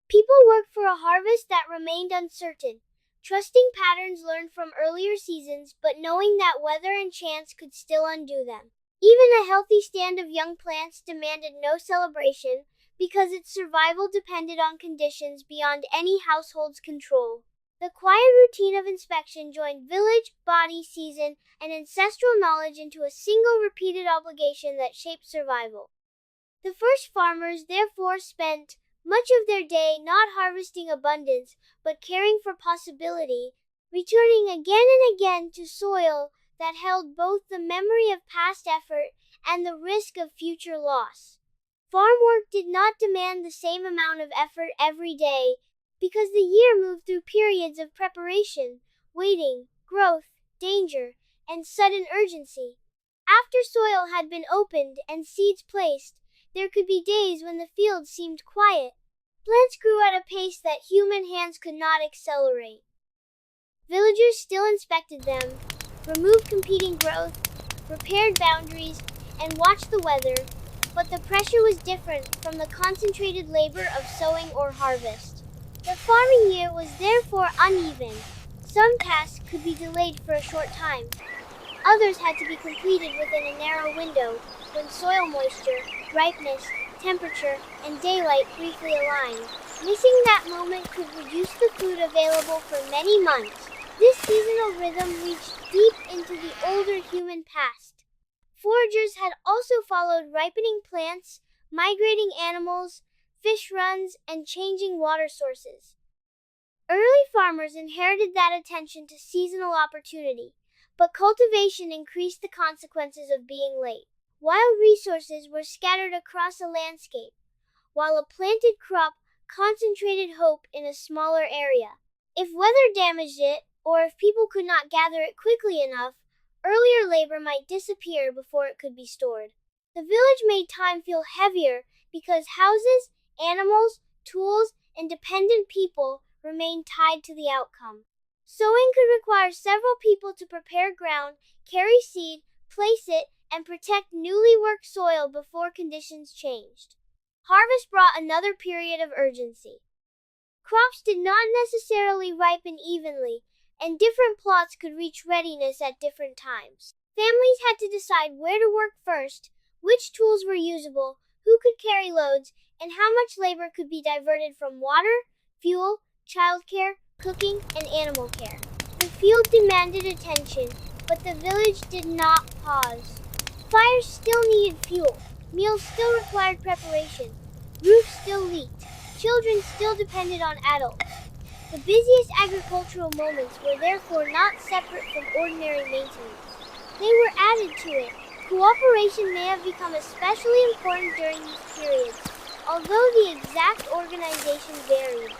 People worked for a harvest that remained uncertain, trusting patterns learned from earlier seasons, but knowing that weather and chance could still undo them. Even a healthy stand of young plants demanded no celebration, because its survival depended on conditions beyond any household's control. The quiet routine of inspection joined village, body, season, and ancestral knowledge into a single repeated obligation that shaped survival. The first farmers therefore spent much of their day not harvesting abundance, but caring for possibility, returning again and again to soil that held both the memory of past effort and the risk of future loss. Farm work did not demand the same amount of effort every day, because the year moved through periods of preparation, waiting, growth, danger, and sudden urgency. After soil had been opened and seeds placed, there could be days when the field seemed quiet. Plants grew at a pace that human hands could not accelerate. Villagers still inspected them, removed competing growth, repaired boundaries, and watched the weather, but the pressure was different from the concentrated labor of sowing or harvest. The farming year was therefore uneven. Some tasks could be delayed for a short time. Others had to be completed within a narrow window, when soil moisture, ripeness, temperature, and daylight briefly aligned. Missing that moment could reduce the food available for many months. This seasonal rhythm reached deep into the older human past. Foragers had also followed ripening plants, migrating animals, fish runs, and changing water sources. Early farmers inherited that attention to seasonal opportunity, but cultivation increased the consequences of being late. Wild resources were scattered across a landscape, while a planted crop concentrated hope in a smaller area. If weather damaged it, or if people could not gather it quickly enough, earlier labor might disappear before it could be stored. The village made time feel heavier because houses, animals, tools, and dependent people remained tied to the outcome. Sowing could require several people to prepare ground, carry seed, place it, and protect newly worked soil before conditions changed. Harvest brought another period of urgency. Crops did not necessarily ripen evenly, and different plots could reach readiness at different times. Families had to decide where to work first, which tools were usable, who could carry loads, and how much labor could be diverted from water, fuel, childcare, cooking, and animal care. The field demanded attention, but the village did not pause. Fires still needed fuel, meals still required preparation, roofs still leaked, children still depended on adults. The busiest agricultural moments were therefore not separate from ordinary maintenance. They were added to it. Cooperation may have become especially important during these periods, although the exact organization varied.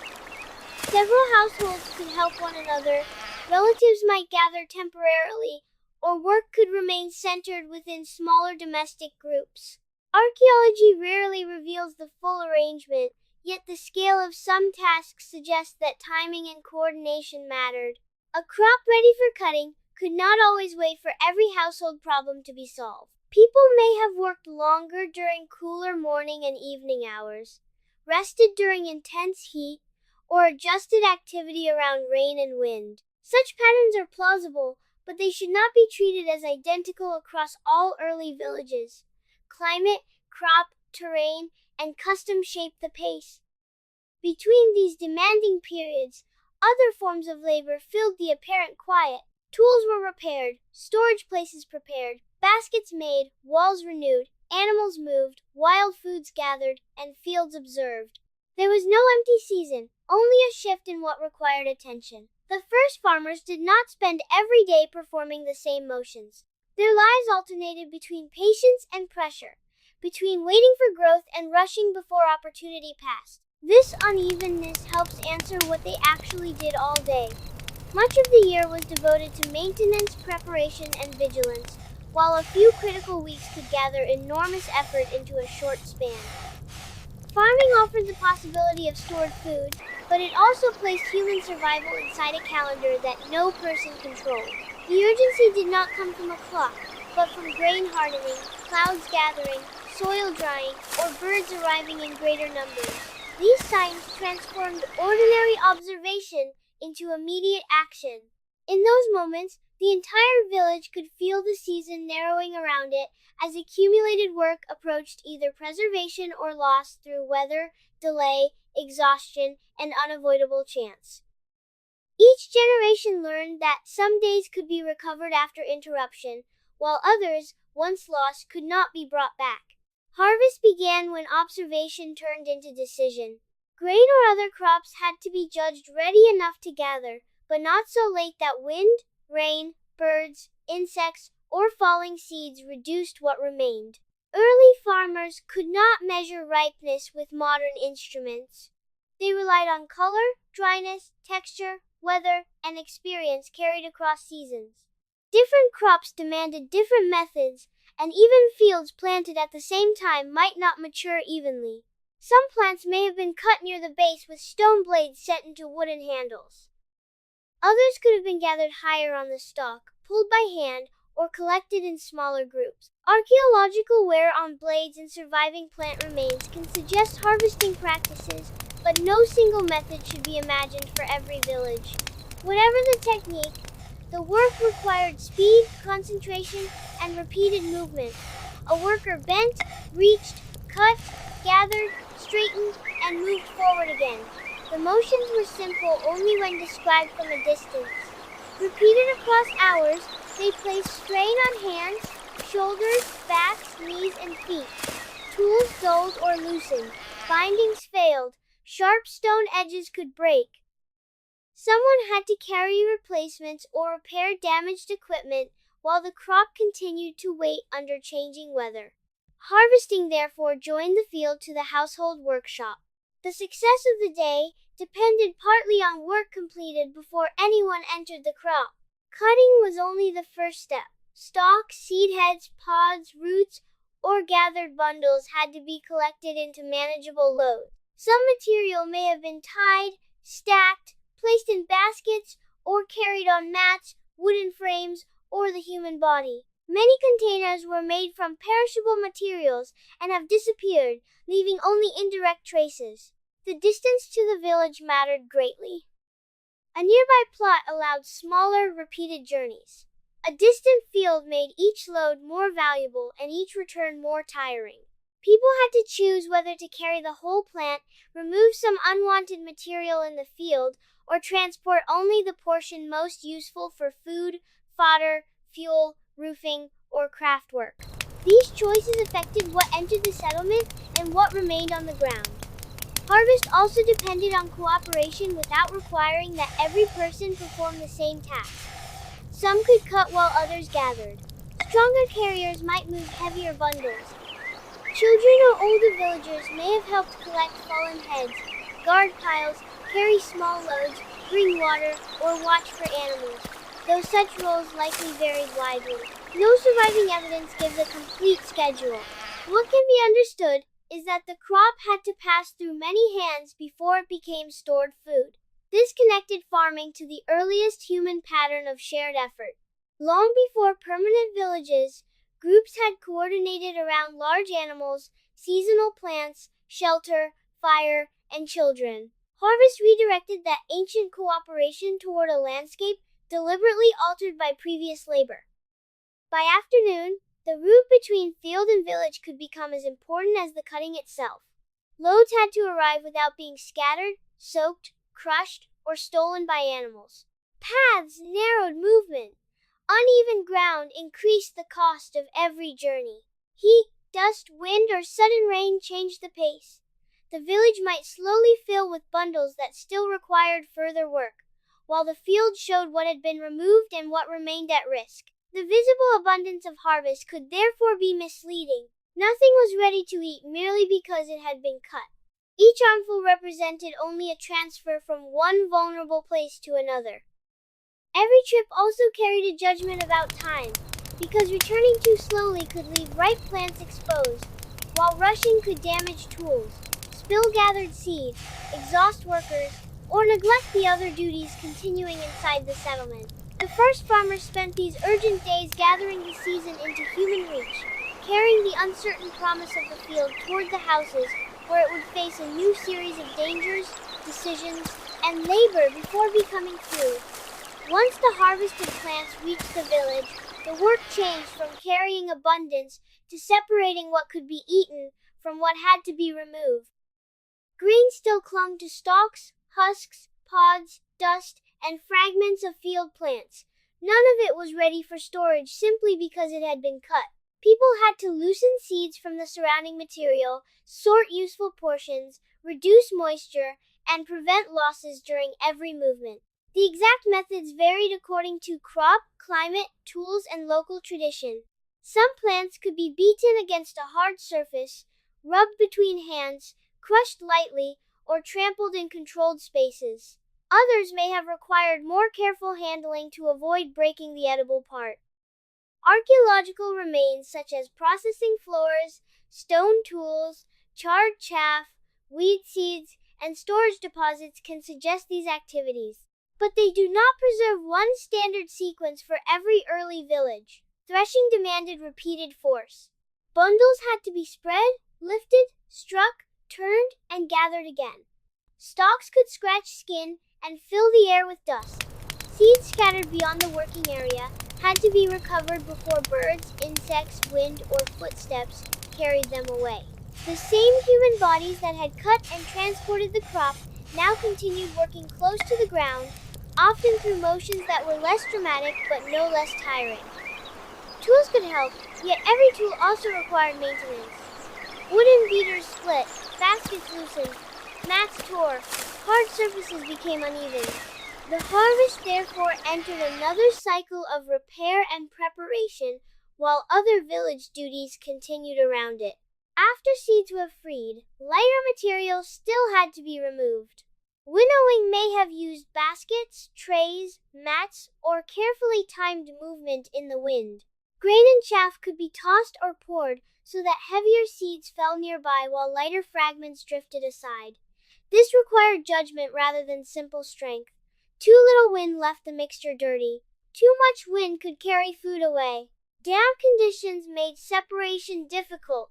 Several households could help one another, relatives might gather temporarily, or work could remain centered within smaller domestic groups. Archaeology rarely reveals the full arrangement, yet the scale of some tasks suggests that timing and coordination mattered. A crop ready for cutting could not always wait for every household problem to be solved. People may have worked longer during cooler morning and evening hours, rested during intense heat, or adjusted activity around rain and wind. Such patterns are plausible, but they should not be treated as identical across all early villages. Climate, crop, terrain, and custom shaped the pace. Between these demanding periods, other forms of labor filled the apparent quiet. Tools were repaired, storage places prepared, baskets made, walls renewed, animals moved, wild foods gathered, and fields observed. There was no empty season, only a shift in what required attention. The first farmers did not spend every day performing the same motions. Their lives alternated between patience and pressure, between waiting for growth and rushing before opportunity passed. This unevenness helps answer what they actually did all day. Much of the year was devoted to maintenance, preparation, and vigilance, while a few critical weeks could gather enormous effort into a short span. Farming offered the possibility of stored food, but it also placed human survival inside a calendar that no person controlled. The urgency did not come from a clock, but from grain hardening, clouds gathering, soil drying, or birds arriving in greater numbers. These signs transformed ordinary observation into immediate action. In those moments, the entire village could feel the season narrowing around it as accumulated work approached either preservation or loss through weather, delay, exhaustion, and unavoidable chance. Each generation learned that some days could be recovered after interruption, while others, once lost, could not be brought back. Harvest began when observation turned into decision. Grain or other crops had to be judged ready enough to gather, but not so late that wind, rain, birds, insects, or falling seeds reduced what remained. Early farmers could not measure ripeness with modern instruments. They relied on color, dryness, texture, weather, and experience carried across seasons. Different crops demanded different methods, and even fields planted at the same time might not mature evenly. Some plants may have been cut near the base with stone blades set into wooden handles. Others could have been gathered higher on the stalk, pulled by hand, or collected in smaller groups. Archaeological wear on blades and surviving plant remains can suggest harvesting practices, but no single method should be imagined for every village. Whatever the technique, the work required speed, concentration, and repeated movement. A worker bent, reached, cut, gathered, straightened, and moved forward again. The motions were simple only when described from a distance. Repeated across hours, they placed strain on hands, shoulders, backs, knees, and feet. Tools dulled or loosened. Bindings failed. Sharp stone edges could break. Someone had to carry replacements or repair damaged equipment while the crop continued to wait under changing weather. Harvesting therefore joined the field to the household workshop. The success of the day depended partly on work completed before anyone entered the crop. Cutting was only the first step. Stalks, seed heads, pods, roots, or gathered bundles had to be collected into manageable loads. Some material may have been tied, stacked, placed in baskets, or carried on mats, wooden frames, or the human body. Many containers were made from perishable materials and have disappeared, leaving only indirect traces. The distance to the village mattered greatly. A nearby plot allowed smaller, repeated journeys. A distant field made each load more valuable and each return more tiring. People had to choose whether to carry the whole plant, remove some unwanted material in the field, or transport only the portion most useful for food, fodder, fuel, roofing, or craftwork. These choices affected what entered the settlement and what remained on the ground. Harvest also depended on cooperation without requiring that every person perform the same task. Some could cut while others gathered. Stronger carriers might move heavier bundles. Children or older villagers may have helped collect fallen heads, guard piles, carry small loads, bring water, or watch for animals, though such roles likely varied widely. No surviving evidence gives a complete schedule. What can be understood is that the crop had to pass through many hands before it became stored food. This connected farming to the earliest human pattern of shared effort. Long before permanent villages, groups had coordinated around large animals, seasonal plants, shelter, fire, and children. Harvest redirected that ancient cooperation toward a landscape deliberately altered by previous labor. By afternoon, The route between field and village could become as important as the cutting itself. Loads had to arrive without being scattered, soaked, crushed, or stolen by animals. Paths narrowed movement. Uneven ground increased the cost of every journey. Heat, dust, wind, or sudden rain changed the pace. The village might slowly fill with bundles that still required further work, while the field showed what had been removed and what remained at risk. The visible abundance of harvest could therefore be misleading. Nothing was ready to eat merely because it had been cut. Each armful represented only a transfer from one vulnerable place to another. Every trip also carried a judgment about time, because returning too slowly could leave ripe plants exposed, while rushing could damage tools, spill gathered seed, exhaust workers, or neglect the other duties continuing inside the settlement. The first farmers spent these urgent days gathering the season into human reach, carrying the uncertain promise of the field toward the houses where it would face a new series of dangers, decisions, and labor before becoming food. Once the harvested plants reached the village, the work changed from carrying abundance to separating what could be eaten from what had to be removed. Grain still clung to stalks, husks, pods, dust, and fragments of field plants. None of it was ready for storage simply because it had been cut. People had to loosen seeds from the surrounding material, sort useful portions, reduce moisture, and prevent losses during every movement. The exact methods varied according to crop, climate, tools, and local tradition. Some plants could be beaten against a hard surface, rubbed between hands, crushed lightly, or trampled in controlled spaces. Others may have required more careful handling to avoid breaking the edible part. Archaeological remains such as processing floors, stone tools, charred chaff, weed seeds, and storage deposits can suggest these activities. But they do not preserve one standard sequence for every early village. Threshing demanded repeated force. Bundles had to be spread, lifted, struck, turned, and gathered again. Stalks could scratch skin and fill the air with dust. Seeds scattered beyond the working area had to be recovered before birds, insects, wind, or footsteps carried them away. The same human bodies that had cut and transported the crop now continued working close to the ground, often through motions that were less dramatic but no less tiring. Tools could help, yet every tool also required maintenance. Wooden beaters split, baskets loosened, mats tore, hard surfaces became uneven. The harvest therefore entered another cycle of repair and preparation, while other village duties continued around it. After seeds were freed, lighter materials still had to be removed. Winnowing may have used baskets, trays, mats, or carefully timed movement in the wind. Grain and chaff could be tossed or poured so that heavier seeds fell nearby while lighter fragments drifted aside. This required judgment rather than simple strength. Too little wind left the mixture dirty. Too much wind could carry food away. Damp conditions made separation difficult.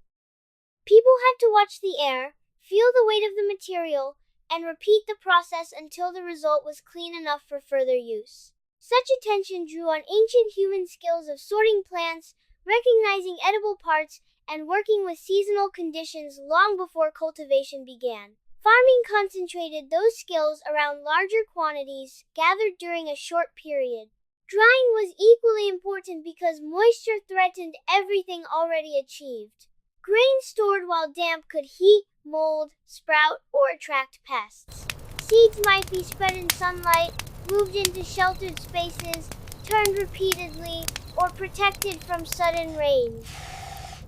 People had to watch the air, feel the weight of the material, and repeat the process until the result was clean enough for further use. Such attention drew on ancient human skills of sorting plants, recognizing edible parts, and working with seasonal conditions long before cultivation began. Farming concentrated those skills around larger quantities gathered during a short period. Drying was equally important because moisture threatened everything already achieved. Grain stored while damp could heat, mold, sprout, or attract pests. Seeds might be spread in sunlight, moved into sheltered spaces, turned repeatedly, or protected from sudden rain.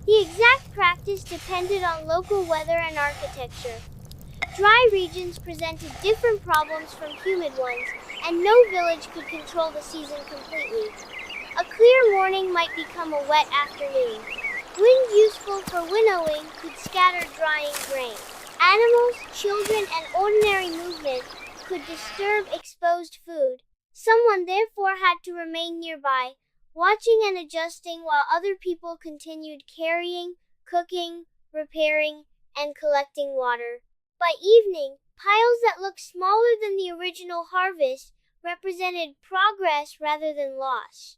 The exact practice depended on local weather and architecture. Dry regions presented different problems from humid ones, and no village could control the season completely. A clear morning might become a wet afternoon. Wind useful for winnowing could scatter drying grain. Animals, children, and ordinary movement could disturb exposed food. Someone therefore had to remain nearby, watching and adjusting while other people continued carrying, cooking, repairing, and collecting water. By evening, piles that looked smaller than the original harvest represented progress rather than loss.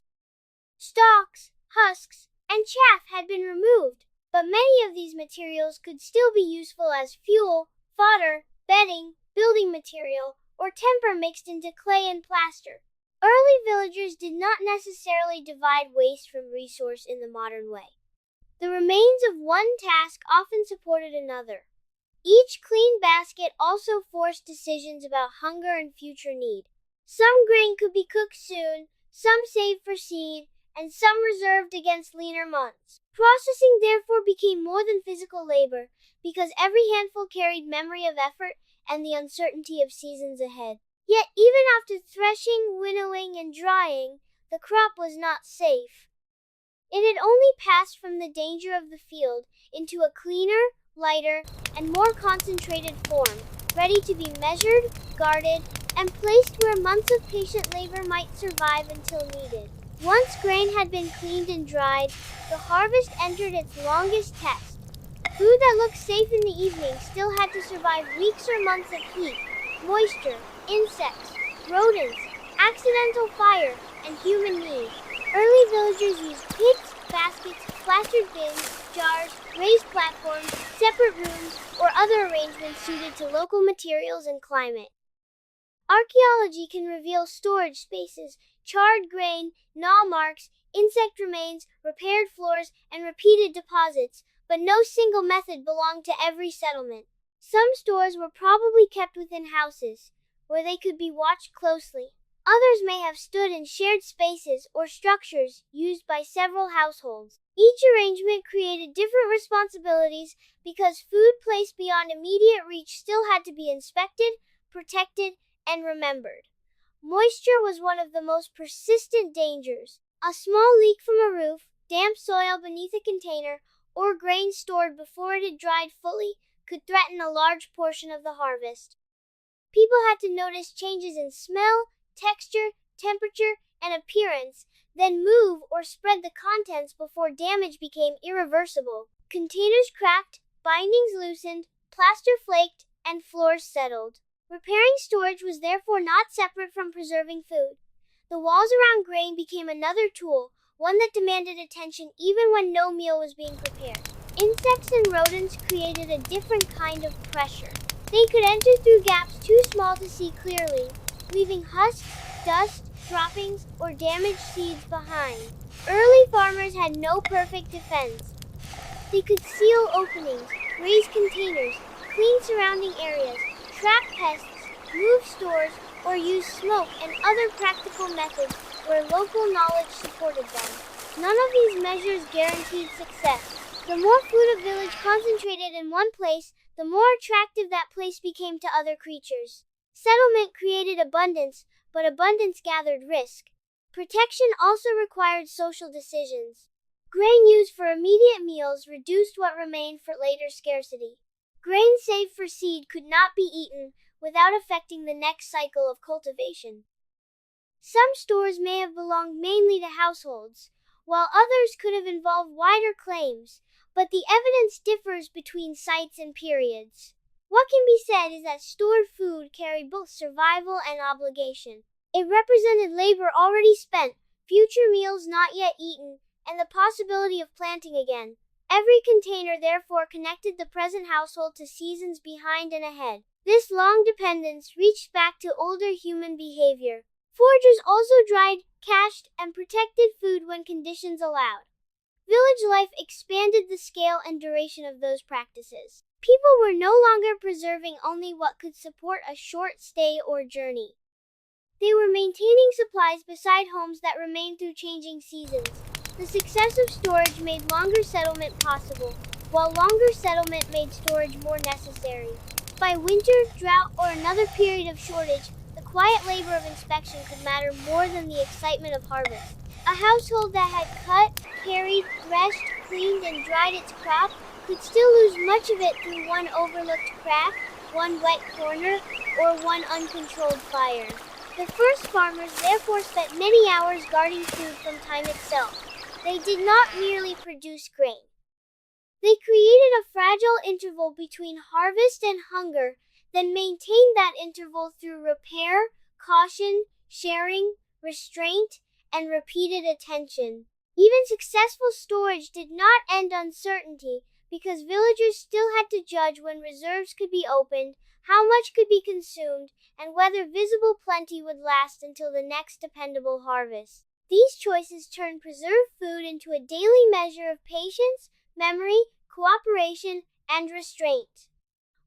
Stalks, husks, and chaff had been removed, but many of these materials could still be useful as fuel, fodder, bedding, building material, or timber mixed into clay and plaster. Early villagers did not necessarily divide waste from resource in the modern way. The remains of one task often supported another. Each clean basket also forced decisions about hunger and future need. Some grain could be cooked soon, some saved for seed, and some reserved against leaner months. Processing therefore became more than physical labor, because every handful carried memory of effort and the uncertainty of seasons ahead. Yet even after threshing, winnowing, and drying, the crop was not safe. It had only passed from the danger of the field into a cleaner, lighter, and more concentrated form, ready to be measured, guarded, and placed where months of patient labor might survive until needed. Once grain had been cleaned and dried, the harvest entered its longest test. Food that looked safe in the evening still had to survive weeks or months of heat, moisture, insects, rodents, accidental fire, and human need. Early villagers used pits, baskets, plastered bins, jars, raised platforms, separate rooms, or other arrangements suited to local materials and climate. Archaeology can reveal storage spaces, charred grain, gnaw marks, insect remains, repaired floors, and repeated deposits, but no single method belonged to every settlement. Some stores were probably kept within houses, where they could be watched closely. Others may have stood in shared spaces or structures used by several households. Each arrangement created different responsibilities because food placed beyond immediate reach still had to be inspected, protected, and remembered. Moisture was one of the most persistent dangers. A small leak from a roof, damp soil beneath a container, or grain stored before it had dried fully could threaten a large portion of the harvest. People had to notice changes in smell, texture, temperature, and appearance, then move or spread the contents before damage became irreversible. Containers cracked, bindings loosened, plaster flaked, and floors settled. Repairing storage was therefore not separate from preserving food. The walls around grain became another tool, one that demanded attention even when no meal was being prepared. Insects and rodents created a different kind of pressure. They could enter through gaps too small to see clearly, leaving husks, dust, droppings, or damaged seeds behind. Early farmers had no perfect defense. They could seal openings, raise containers, clean surrounding areas, trap pests, move stores, or use smoke and other practical methods where local knowledge supported them. None of these measures guaranteed success. The more food a village concentrated in one place, the more attractive that place became to other creatures. Settlement created abundance, but abundance gathered risk. Protection also required social decisions. Grain used for immediate meals reduced what remained for later scarcity. Grain saved for seed could not be eaten without affecting the next cycle of cultivation. Some stores may have belonged mainly to households, while others could have involved wider claims, but the evidence differs between sites and periods. What can be said is that stored food carried both survival and obligation. It represented labor already spent, future meals not yet eaten, and the possibility of planting again. Every container therefore connected the present household to seasons behind and ahead. This long dependence reached back to older human behavior. Foragers also dried, cached, and protected food when conditions allowed. Village life expanded the scale and duration of those practices. People were no longer preserving only what could support a short stay or journey. They were maintaining supplies beside homes that remained through changing seasons. The success of storage made longer settlement possible, while longer settlement made storage more necessary. By winter, drought, or another period of shortage, the quiet labor of inspection could matter more than the excitement of harvest. A household that had cut, carried, threshed, cleaned, and dried its crop could still lose much of it through one overlooked crack, one wet corner, or one uncontrolled fire. The first farmers therefore spent many hours guarding food from time itself. They did not merely produce grain. They created a fragile interval between harvest and hunger, then maintained that interval through repair, caution, sharing, restraint, and repeated attention. Even successful storage did not end uncertainty, because villagers still had to judge when reserves could be opened, how much could be consumed, and whether visible plenty would last until the next dependable harvest. These choices turned preserved food into a daily measure of patience, memory, cooperation, and restraint.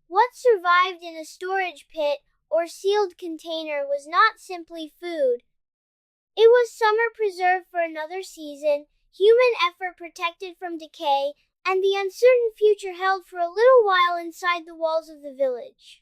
What survived in a storage pit or sealed container was not simply food. It was summer preserved for another season, human effort protected from decay, and the uncertain future held for a little while inside the walls of the village.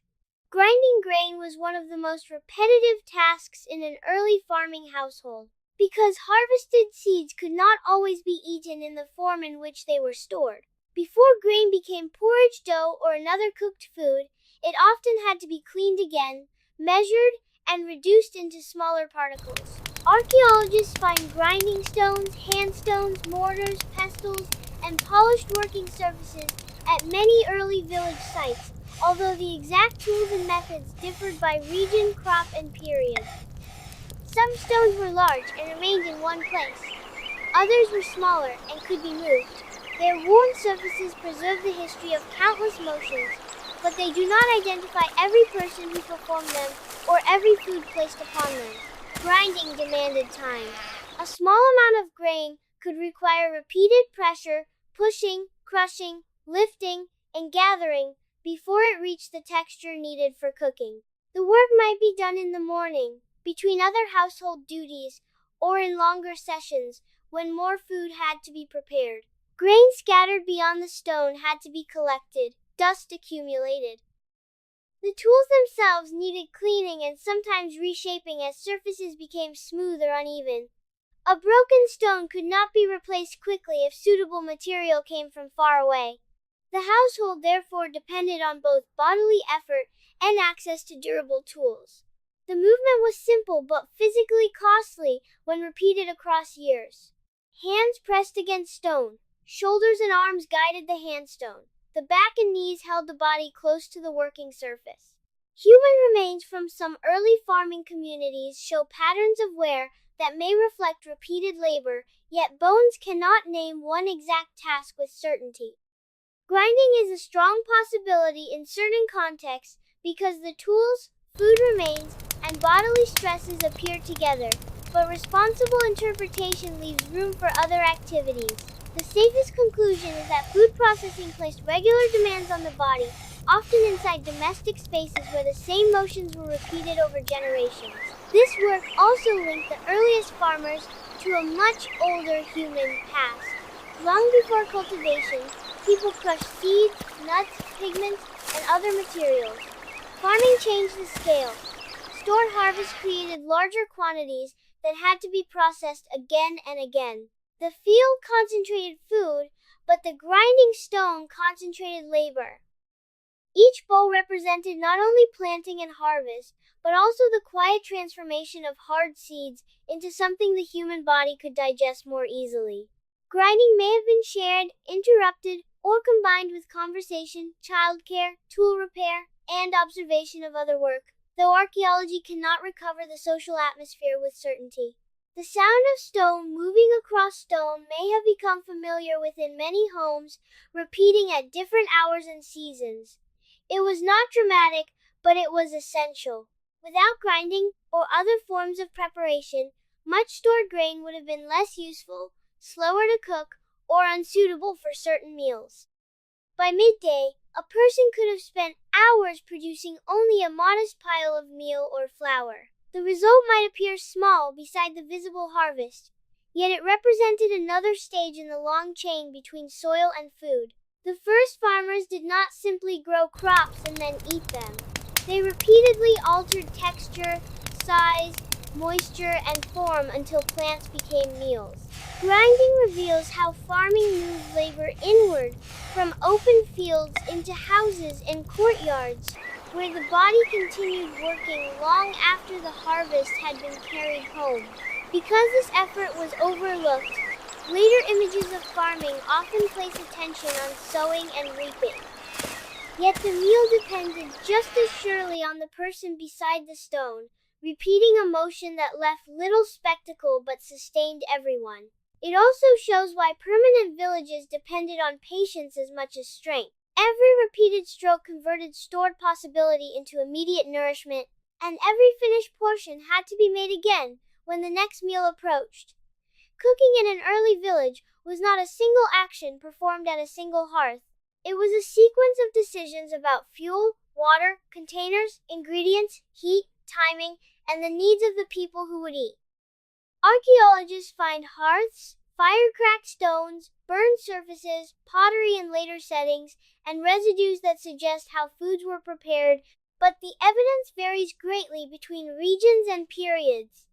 Grinding grain was one of the most repetitive tasks in an early farming household, because harvested seeds could not always be eaten in the form in which they were stored. Before grain became porridge dough or another cooked food, it often had to be cleaned again, measured, and reduced into smaller particles. Archaeologists find grinding stones, handstones, mortars, pestles, and polished working surfaces at many early village sites, although the exact tools and methods differed by region, crop, and period. Some stones were large and remained in one place. Others were smaller and could be moved. Their worn surfaces preserve the history of countless motions, but they do not identify every person who performed them or every food placed upon them. Grinding demanded time. A small amount of grain could require repeated pressure, pushing, crushing, lifting, and gathering before it reached the texture needed for cooking. The work might be done in the morning, between other household duties, or in longer sessions when more food had to be prepared. Grain scattered beyond the stone had to be collected, dust accumulated. The tools themselves needed cleaning and sometimes reshaping as surfaces became smooth or uneven. A broken stone could not be replaced quickly if suitable material came from far away. The household therefore depended on both bodily effort and access to durable tools. The movement was simple but physically costly when repeated across years. Hands pressed against stone. Shoulders and arms guided the handstone. The back and knees held the body close to the working surface. Human remains from some early farming communities show patterns of wear that may reflect repeated labor, yet bones cannot name one exact task with certainty. Grinding is a strong possibility in certain contexts because the tools, food remains, and bodily stresses appear together, but responsible interpretation leaves room for other activities. The safest conclusion is that food processing placed regular demands on the body, often inside domestic spaces where the same motions were repeated over generations. This work also linked the earliest farmers to a much older human past. Long before cultivation, people crushed seeds, nuts, pigments, and other materials. Farming changed the scale. Stored harvests created larger quantities that had to be processed again and again. The field concentrated food, but the grinding stone concentrated labor. Each bowl represented not only planting and harvest, but also the quiet transformation of hard seeds into something the human body could digest more easily. Grinding may have been shared, interrupted, or combined with conversation, childcare, tool repair, and observation of other work, though archaeology cannot recover the social atmosphere with certainty. The sound of stone moving across stone may have become familiar within many homes, repeating at different hours and seasons. It was not dramatic, but it was essential. Without grinding, or other forms of preparation, much stored grain would have been less useful, slower to cook, or unsuitable for certain meals. By midday, a person could have spent hours producing only a modest pile of meal or flour. The result might appear small beside the visible harvest, yet it represented another stage in the long chain between soil and food. The first farmers did not simply grow crops and then eat them. They repeatedly altered texture, size, moisture, and form until plants became meals. Grinding reveals how farming moved labor inward, from open fields into houses and courtyards, where the body continued working long after the harvest had been carried home. Because this effort was overlooked, later images of farming often place attention on sowing and reaping. Yet the meal depended just as surely on the person beside the stone, repeating a motion that left little spectacle but sustained everyone. It also shows why permanent villages depended on patience as much as strength. Every repeated stroke converted stored possibility into immediate nourishment, and every finished portion had to be made again when the next meal approached. Cooking in an early village was not a single action performed at a single hearth. It was a sequence of decisions about fuel, water, containers, ingredients, heat, timing, and the needs of the people who would eat. Archaeologists find hearths, fire-cracked stones, burned surfaces, pottery in later settings, and residues that suggest how foods were prepared, but the evidence varies greatly between regions and periods.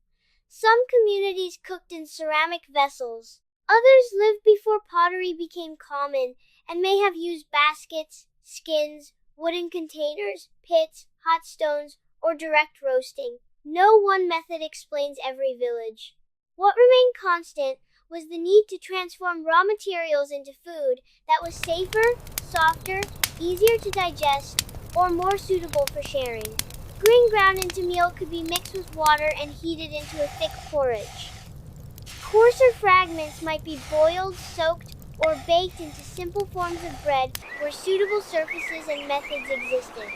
Some communities cooked in ceramic vessels. Others lived before pottery became common and may have used baskets, skins, wooden containers, pits, hot stones, or direct roasting. No one method explains every village. What remained constant was the need to transform raw materials into food that was safer, softer, easier to digest, or more suitable for sharing. Grain ground into meal could be mixed with water and heated into a thick porridge. Coarser fragments might be boiled, soaked, or baked into simple forms of bread where suitable surfaces and methods existed.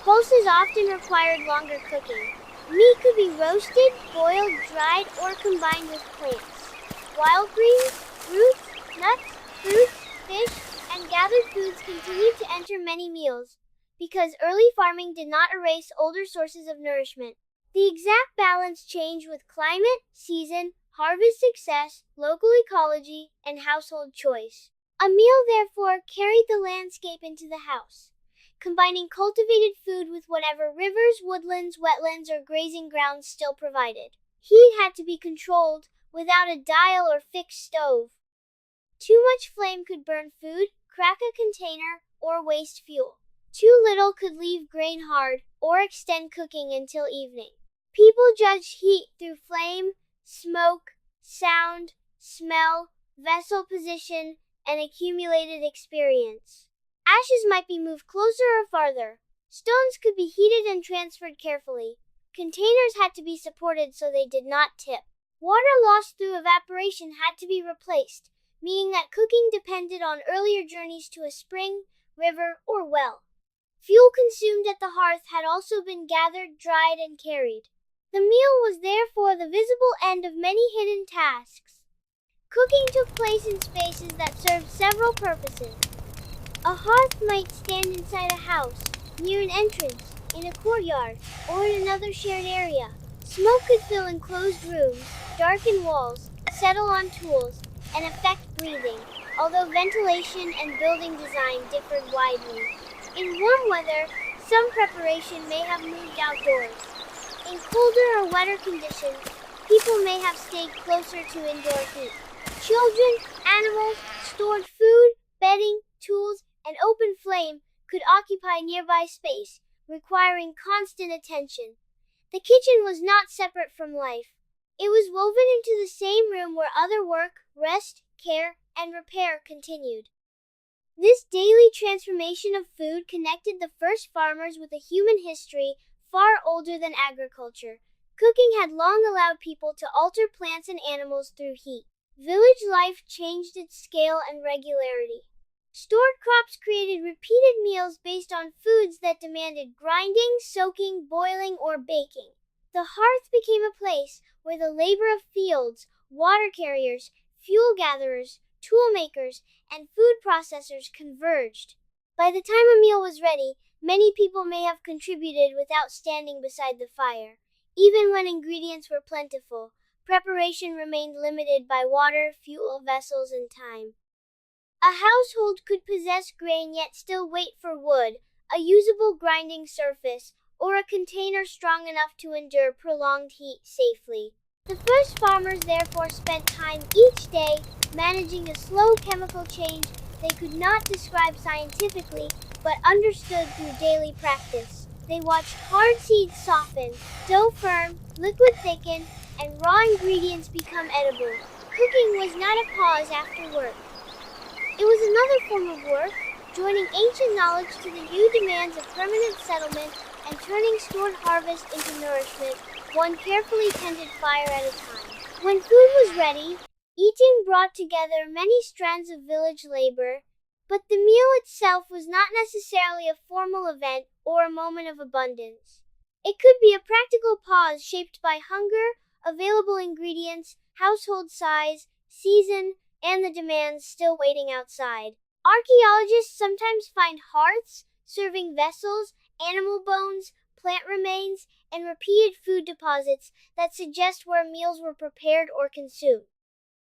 Pulses often required longer cooking. Meat could be roasted, boiled, dried, or combined with plants. Wild greens, roots, nuts, fruits, fish, and gathered foods continued to enter many meals because early farming did not erase older sources of nourishment. The exact balance changed with climate, season, harvest success, local ecology, and household choice. A meal, therefore, carried the landscape into the house, combining cultivated food with whatever rivers, woodlands, wetlands, or grazing grounds still provided. Heat had to be controlled without a dial or fixed stove. Too much flame could burn food, crack a container, or waste fuel. Too little could leave grain hard or extend cooking until evening. People judged heat through flame, smoke, sound, smell, vessel position, and accumulated experience. Ashes might be moved closer or farther. Stones could be heated and transferred carefully. Containers had to be supported so they did not tip. Water lost through evaporation had to be replaced, meaning that cooking depended on earlier journeys to a spring, river, or well. Fuel consumed at the hearth had also been gathered, dried, and carried. The meal was therefore the visible end of many hidden tasks. Cooking took place in spaces that served several purposes. A hearth might stand inside a house, near an entrance, in a courtyard, or in another shared area. Smoke could fill enclosed rooms, darken walls, settle on tools, and affect breathing, although ventilation and building design differed widely. In warm weather, some preparation may have moved outdoors. In colder or wetter conditions, people may have stayed closer to indoor heat. Children, animals, stored food, bedding, tools, and open flame could occupy nearby space, requiring constant attention. The kitchen was not separate from life. It was woven into the same room where other work, rest, care, and repair continued. This daily transformation of food connected the first farmers with a human history far older than agriculture. Cooking had long allowed people to alter plants and animals through heat. Village life changed its scale and regularity. Stored crops created repeated meals based on foods that demanded grinding, soaking, boiling, or baking. The hearth became a place where the labor of fields, water carriers, fuel gatherers, tool makers, and food processors converged. By the time a meal was ready, many people may have contributed without standing beside the fire. Even when ingredients were plentiful, preparation remained limited by water, fuel, vessels, and time. A household could possess grain yet still wait for wood, a usable grinding surface, or a container strong enough to endure prolonged heat safely. The first farmers therefore spent time each day managing a slow chemical change they could not describe scientifically, but understood through daily practice. They watched hard seeds soften, dough firm, liquid thicken, and raw ingredients become edible. Cooking was not a pause after work. It was another form of work, joining ancient knowledge to the new demands of permanent settlement and turning stored harvest into nourishment, one carefully tended fire at a time. When food was ready, Eating brought together many strands of village labor, but the meal itself was not necessarily a formal event or a moment of abundance. It could be a practical pause shaped by hunger, available ingredients, household size, season, and the demands still waiting outside. Archaeologists sometimes find hearths, serving vessels, animal bones, plant remains, and repeated food deposits that suggest where meals were prepared or consumed.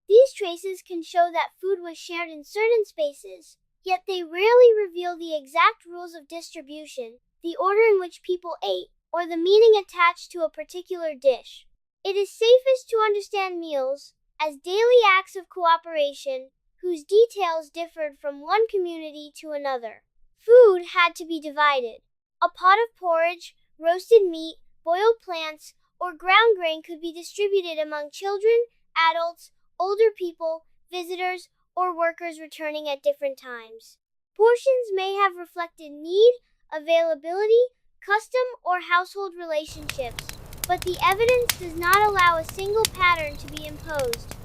These traces can show that food was shared in certain spaces, yet they rarely reveal the exact rules of distribution, the order in which people ate, or the meaning attached to a particular dish. It is safest to understand meals as daily acts of cooperation, whose details differed from one community to another. Food had to be divided. A pot of porridge, roasted meat, boiled plants, or ground grain could be distributed among children, adults, older people, visitors, or workers returning at different times. Portions may have reflected need, availability, custom, or household relationships, but the evidence does not allow a single pattern to be imposed.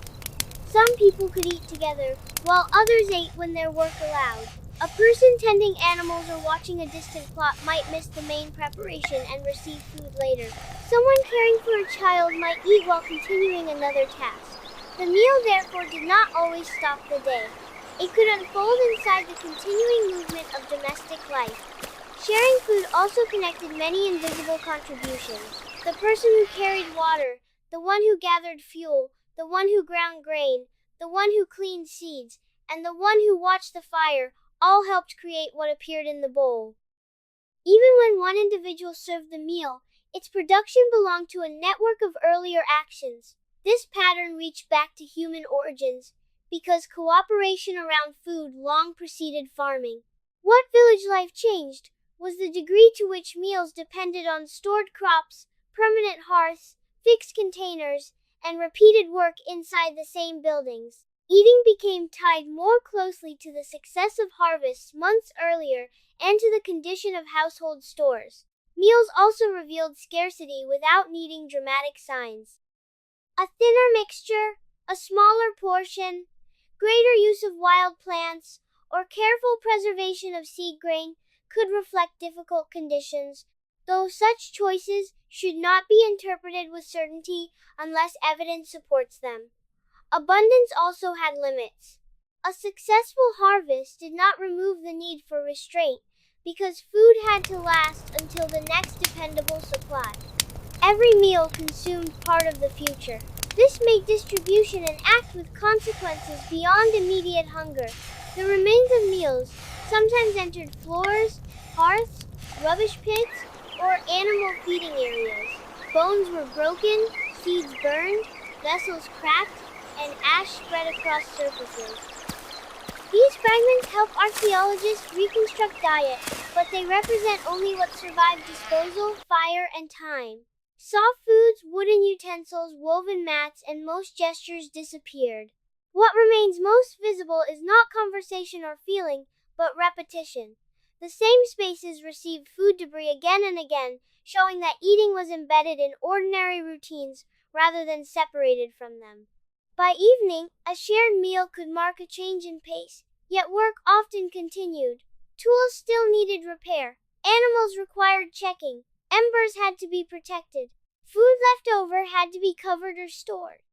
Some people could eat together, while others ate when their work allowed. A person tending animals or watching a distant plot might miss the main preparation and receive food later. Someone caring for a child might eat while continuing another task. The meal therefore did not always stop the day. It could unfold inside the continuing movement of domestic life. Sharing food also connected many invisible contributions. The person who carried water, the one who gathered fuel, the one who ground grain, the one who cleaned seeds, and the one who watched the fire, all helped create what appeared in the bowl. Even when one individual served the meal, its production belonged to a network of earlier actions. This pattern reached back to human origins, because cooperation around food long preceded farming. What village life changed was the degree to which meals depended on stored crops, permanent hearths, fixed containers, and repeated work inside the same buildings. Eating became tied more closely to the success of harvests months earlier and to the condition of household stores. Meals also revealed scarcity without needing dramatic signs. A thinner mixture, a smaller portion, greater use of wild plants, or careful preservation of seed grain could reflect difficult conditions, though such choices should not be interpreted with certainty unless evidence supports them. Abundance also had limits. A successful harvest did not remove the need for restraint, because food had to last until the next dependable supply. Every meal consumed part of the future. This made distribution an act with consequences beyond immediate hunger. The remains of meals sometimes entered floors, hearths, rubbish pits, or animal feeding areas. Bones were broken, seeds burned, vessels cracked, and ash spread across surfaces. These fragments help archaeologists reconstruct diet, but they represent only what survived disposal, fire, and time. Soft foods, wooden utensils, woven mats, and most gestures disappeared. What remains most visible is not conversation or feeling, but repetition. The same spaces received food debris again and again, showing that eating was embedded in ordinary routines rather than separated from them. By evening, a shared meal could mark a change in pace, yet work often continued. Tools still needed repair. Animals required checking. Embers had to be protected. Food left over had to be covered or stored.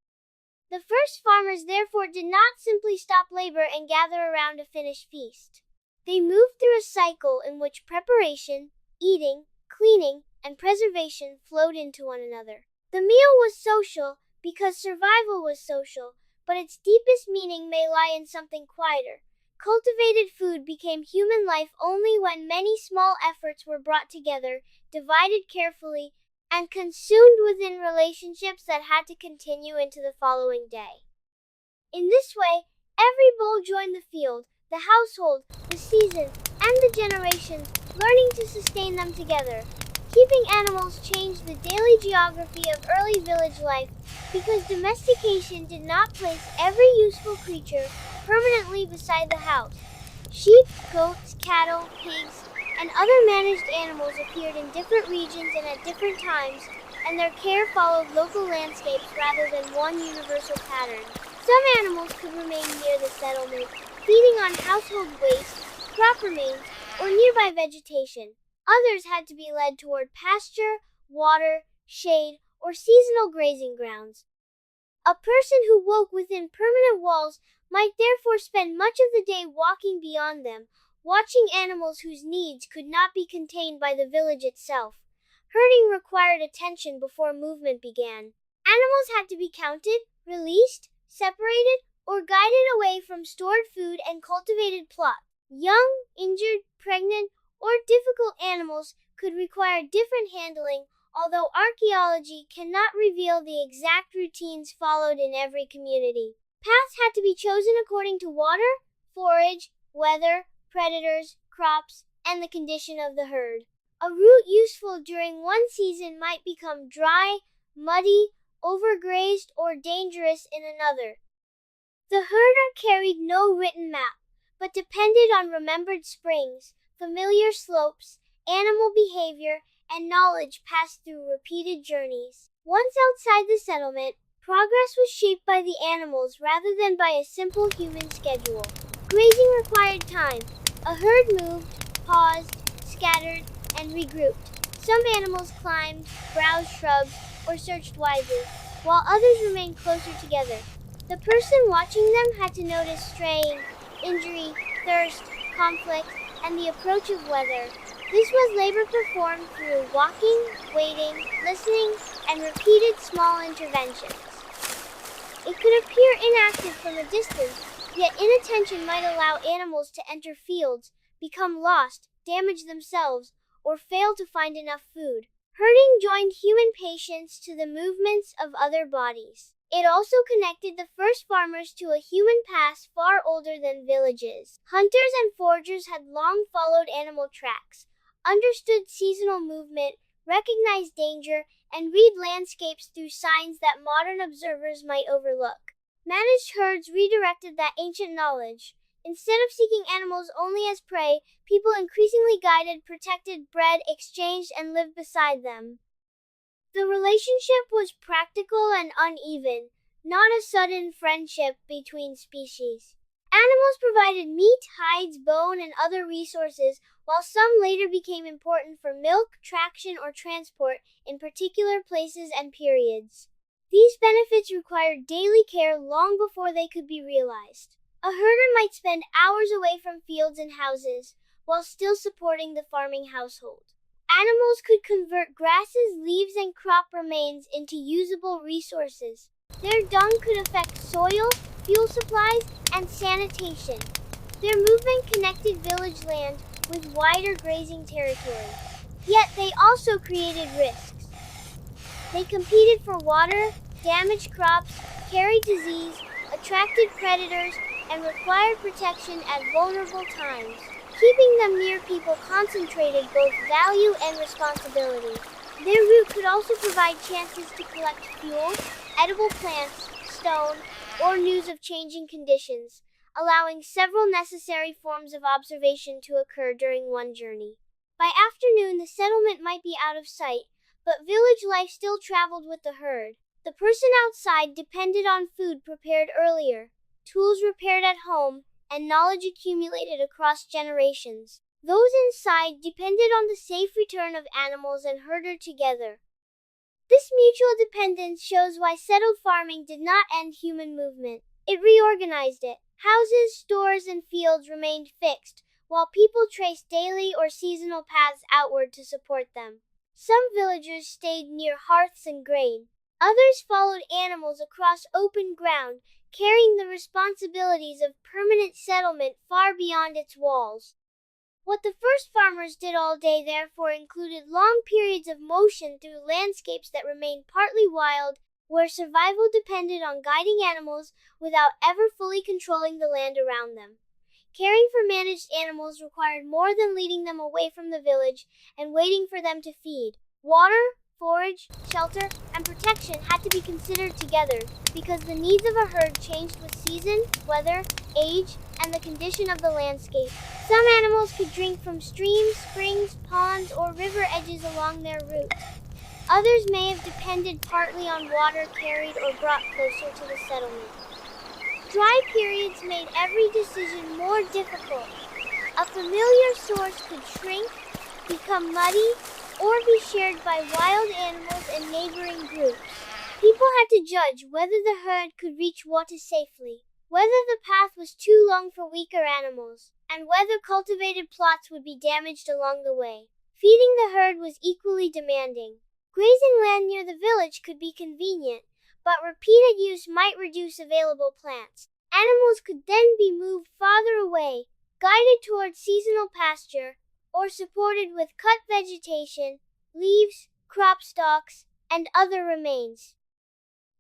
The first farmers therefore did not simply stop labor and gather around a finished feast. They moved through a cycle in which preparation, eating, cleaning, and preservation flowed into one another. The meal was social because survival was social, but its deepest meaning may lie in something quieter. Cultivated food became human life only when many small efforts were brought together, divided carefully, and consumed within relationships that had to continue into the following day. In this way, every bowl joined the field, the household, the season, and the generations, learning to sustain them together. Keeping animals changed the daily geography of early village life because domestication did not place every useful creature permanently beside the house. Sheep, goats, cattle, pigs, and other managed animals appeared in different regions and at different times, and their care followed local landscapes rather than one universal pattern. Some animals could remain near the settlement, feeding on household waste, crop remains, or nearby vegetation. Others had to be led toward pasture, water, shade, or seasonal grazing grounds. A person who woke within permanent walls might therefore spend much of the day walking beyond them, watching animals whose needs could not be contained by the village itself. Herding required attention before movement began. Animals had to be counted, released, separated, or guided away from stored food and cultivated plots. Young, injured, pregnant, or difficult animals could require different handling, although archaeology cannot reveal the exact routines followed in every community. Paths had to be chosen according to water, forage, weather, predators, crops, and the condition of the herd. A route useful during one season might become dry, muddy, overgrazed, or dangerous in another. The herder carried no written map, but depended on remembered springs, familiar slopes, animal behavior, and knowledge passed through repeated journeys. Once outside the settlement, progress was shaped by the animals rather than by a simple human schedule. Grazing required time. A herd moved, paused, scattered, and regrouped. Some animals climbed, browsed shrubs, or searched wisely, while others remained closer together. The person watching them had to notice straying, injury, thirst, conflict, and the approach of weather. This was labor performed through walking, waiting, listening, and repeated small interventions. It could appear inactive from a distance, yet inattention might allow animals to enter fields, become lost, damage themselves, or fail to find enough food. Herding joined human patience to the movements of other bodies. It also connected the first farmers to a human past far older than villages. Hunters and foragers had long followed animal tracks, understood seasonal movement, recognized danger, and read landscapes through signs that modern observers might overlook. Managed herds redirected that ancient knowledge. Instead of seeking animals only as prey, people increasingly guided, protected, bred, exchanged, and lived beside them. The relationship was practical and uneven, not a sudden friendship between species. Animals provided meat, hides, bone, and other resources, while some later became important for milk, traction, or transport in particular places and periods. These benefits required daily care long before they could be realized. A herder might spend hours away from fields and houses, while still supporting the farming household. Animals could convert grasses, leaves, and crop remains into usable resources. Their dung could affect soil, fuel supplies, and sanitation. Their movement connected village land with wider grazing territory. Yet they also created risks. They competed for water, damaged crops, carried disease, attracted predators, and required protection at vulnerable times. Keeping them near people concentrated both value and responsibility. Their route could also provide chances to collect fuel, edible plants, stone, or news of changing conditions, allowing several necessary forms of observation to occur during one journey. By afternoon, the settlement might be out of sight, but village life still traveled with the herd. The person outside depended on food prepared earlier, tools repaired at home, and knowledge accumulated across generations. Those inside depended on the safe return of animals and herder together. This mutual dependence shows why settled farming did not end human movement. It reorganized it. Houses, stores, and fields remained fixed, while people traced daily or seasonal paths outward to support them. Some villagers stayed near hearths and grain. Others followed animals across open ground, carrying the responsibilities of permanent settlement far beyond its walls. What the first farmers did all day therefore included long periods of motion through landscapes that remained partly wild, where survival depended on guiding animals without ever fully controlling the land around them. Caring for managed animals required more than leading them away from the village and waiting for them to feed. Water, forage, shelter, and protection had to be considered together because the needs of a herd changed with season, weather, age, and the condition of the landscape. Some animals could drink from streams, springs, ponds, or river edges along their route. Others may have depended partly on water carried or brought closer to the settlement. Dry periods made every decision more difficult. A familiar source could shrink, become muddy, or be shared by wild animals and neighboring groups. People had to judge whether the herd could reach water safely, whether the path was too long for weaker animals, and whether cultivated plots would be damaged along the way. Feeding the herd was equally demanding. Grazing land near the village could be convenient, but repeated use might reduce available plants. Animals could then be moved farther away, guided toward seasonal pasture, or supported with cut vegetation, leaves, crop stalks, and other remains.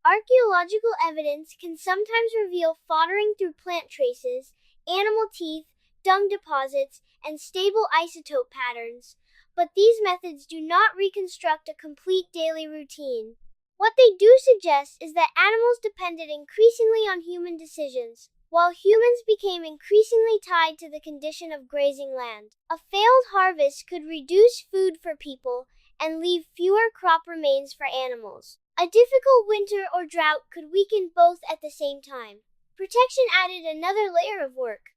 Archaeological evidence can sometimes reveal foddering through plant traces, animal teeth, dung deposits, and stable isotope patterns, but these methods do not reconstruct a complete daily routine. What they do suggest is that animals depended increasingly on human decisions, while humans became increasingly tied to the condition of grazing land. A failed harvest could reduce food for people and leave fewer crop remains for animals. A difficult winter or drought could weaken both at the same time. Protection added another layer of work.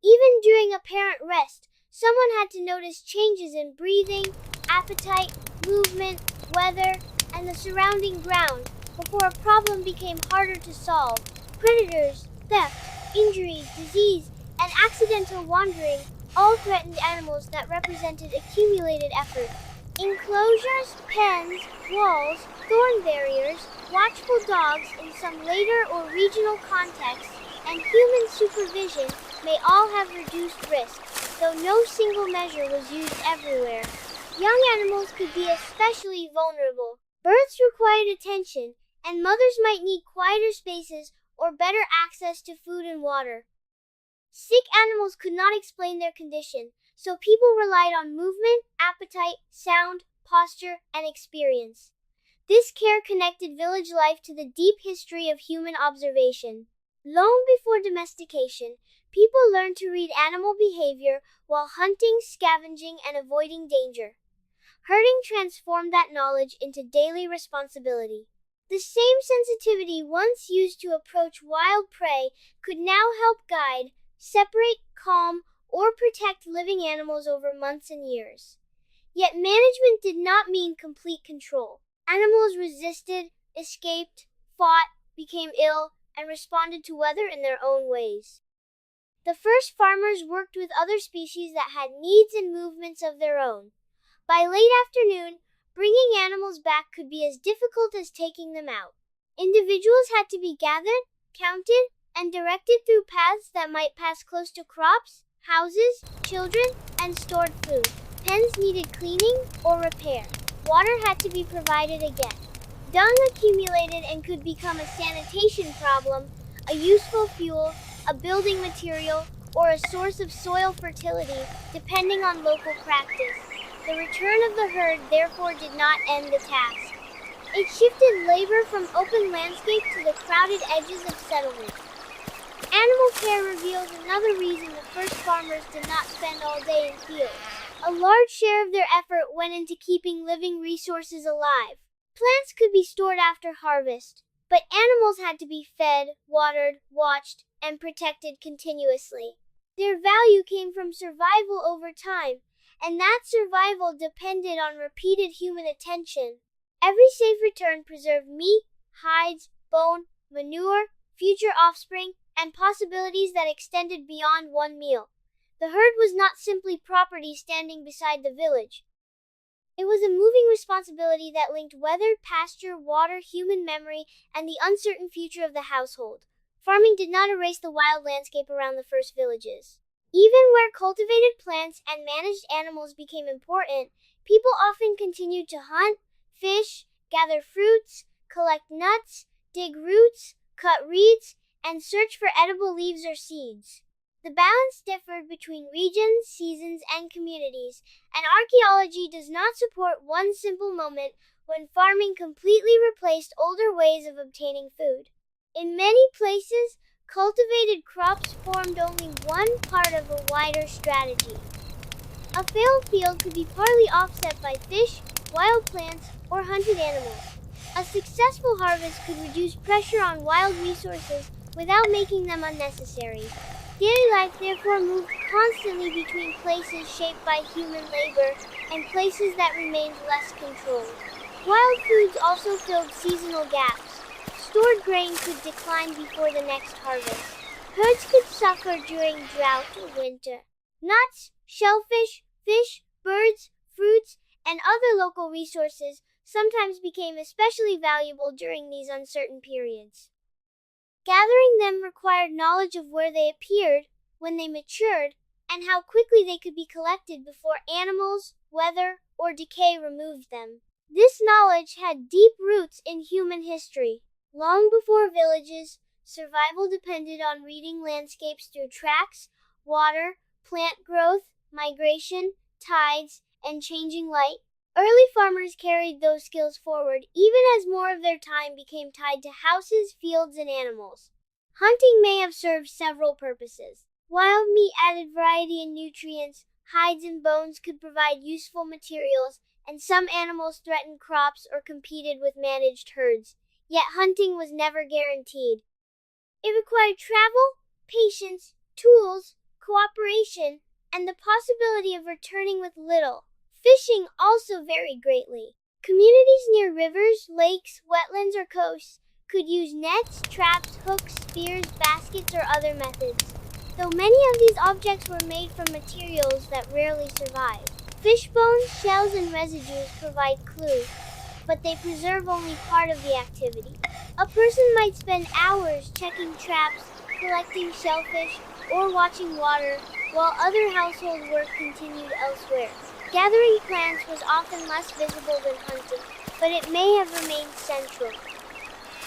Even during apparent rest, someone had to notice changes in breathing, appetite, movement, weather, and the surrounding ground before a problem became harder to solve. Predators, theft, injury, disease, and accidental wandering all threatened animals that represented accumulated effort. Enclosures, pens, walls, thorn barriers, watchful dogs in some later or regional contexts, and human supervision may all have reduced risk, though no single measure was used everywhere. Young animals could be especially vulnerable. Births required attention, and mothers might need quieter spaces or better access to food and water. Sick animals could not explain their condition, so people relied on movement, appetite, sound, posture, and experience. This care connected village life to the deep history of human observation. Long before domestication, people learned to read animal behavior while hunting, scavenging, and avoiding danger. Herding transformed that knowledge into daily responsibility. The same sensitivity once used to approach wild prey could now help guide, separate, calm, or protect living animals over months and years. Yet management did not mean complete control. Animals resisted, escaped, fought, became ill, and responded to weather in their own ways. The first farmers worked with other species that had needs and movements of their own. By late afternoon, bringing animals back could be as difficult as taking them out. Individuals had to be gathered, counted, and directed through paths that might pass close to crops, houses, children, and stored food. Pens needed cleaning or repair. Water had to be provided again. Dung accumulated and could become a sanitation problem, a useful fuel, a building material, or a source of soil fertility, depending on local practice. The return of the herd therefore did not end the task. It shifted labor from open landscape to the crowded edges of settlement. Animal care reveals another reason the first farmers did not spend all day in fields. A large share of their effort went into keeping living resources alive. Plants could be stored after harvest, but animals had to be fed, watered, watched, and protected continuously. Their value came from survival over time, and that survival depended on repeated human attention. Every safe return preserved meat, hides, bone, manure, future offspring, and possibilities that extended beyond one meal. The herd was not simply property standing beside the village. It was a moving responsibility that linked weather, pasture, water, human memory, and the uncertain future of the household. Farming did not erase the wild landscape around the first villages. Even where cultivated plants and managed animals became important, people often continued to hunt, fish, gather fruits, collect nuts, dig roots, cut reeds, and search for edible leaves or seeds. The balance differed between regions, seasons, and communities, and archaeology does not support one simple moment when farming completely replaced older ways of obtaining food. In many places, cultivated crops formed only one part of a wider strategy. A failed field could be partly offset by fish, wild plants, or hunted animals. A successful harvest could reduce pressure on wild resources without making them unnecessary. Daily life therefore moved constantly between places shaped by human labor and places that remained less controlled. Wild foods also filled seasonal gaps. Stored grain could decline before the next harvest. Herds could suffer during drought or winter. Nuts, shellfish, fish, birds, fruits, and other local resources sometimes became especially valuable during these uncertain periods. Gathering them required knowledge of where they appeared, when they matured, and how quickly they could be collected before animals, weather, or decay removed them. This knowledge had deep roots in human history. Long before villages, survival depended on reading landscapes through tracks, water, plant growth, migration, tides, and changing light. Early farmers carried those skills forward even as more of their time became tied to houses, fields, and animals. Hunting may have served several purposes. Wild meat added variety and nutrients, hides and bones could provide useful materials, and some animals threatened crops or competed with managed herds. Yet hunting was never guaranteed. It required travel, patience, tools, cooperation, and the possibility of returning with little. Fishing also varied greatly. Communities near rivers, lakes, wetlands, or coasts could use nets, traps, hooks, spears, baskets, or other methods. Though many of these objects were made from materials that rarely survive. Fish bones, shells, and residues provide clues, but they preserve only part of the activity. A person might spend hours checking traps, collecting shellfish, or watching water, while other household work continued elsewhere. Gathering plants was often less visible than hunting, but it may have remained central.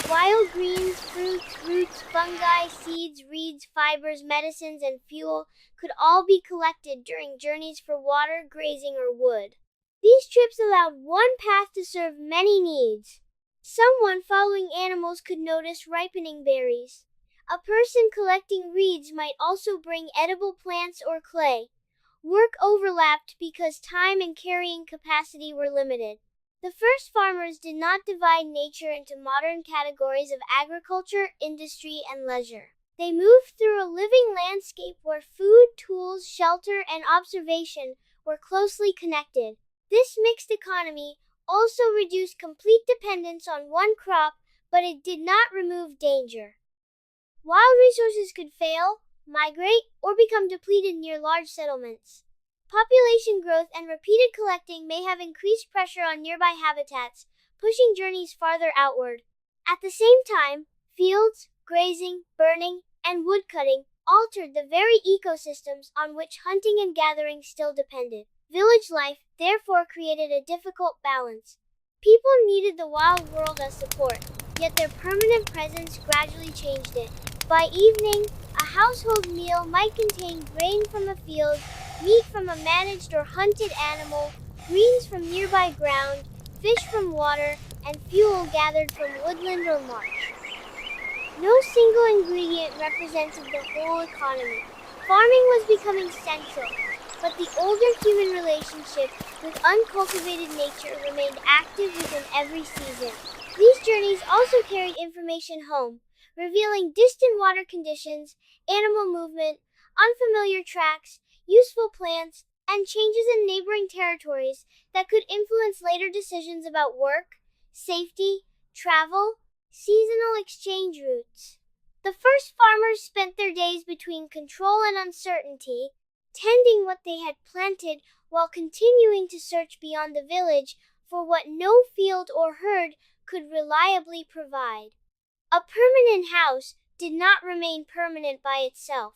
Wild greens, fruits, roots, fungi, seeds, reeds, fibers, medicines, and fuel could all be collected during journeys for water, grazing, or wood. These trips allowed one path to serve many needs. Someone following animals could notice ripening berries. A person collecting reeds might also bring edible plants or clay. Work overlapped because time and carrying capacity were limited. The first farmers did not divide nature into modern categories of agriculture, industry, and leisure. They moved through a living landscape where food, tools, shelter, and observation were closely connected. This mixed economy also reduced complete dependence on one crop, but it did not remove danger. Wild resources could fail, migrate, or become depleted near large settlements. Population growth and repeated collecting may have increased pressure on nearby habitats, pushing journeys farther outward. At the same time, fields, grazing, burning, and woodcutting altered the very ecosystems on which hunting and gathering still depended. Village life, therefore, created a difficult balance. People needed the wild world as support, yet their permanent presence gradually changed it. By evening, a household meal might contain grain from a field, meat from a managed or hunted animal, greens from nearby ground, fish from water, and fuel gathered from woodland or marsh. No single ingredient represented the whole economy. Farming was becoming central, but the older human relationship with uncultivated nature remained active within every season. These journeys also carried information home, revealing distant water conditions, animal movement, unfamiliar tracks, useful plants, and changes in neighboring territories that could influence later decisions about work, safety, travel, seasonal exchange routes. The first farmers spent their days between control and uncertainty, tending what they had planted while continuing to search beyond the village for what no field or herd could reliably provide. A permanent house did not remain permanent by itself.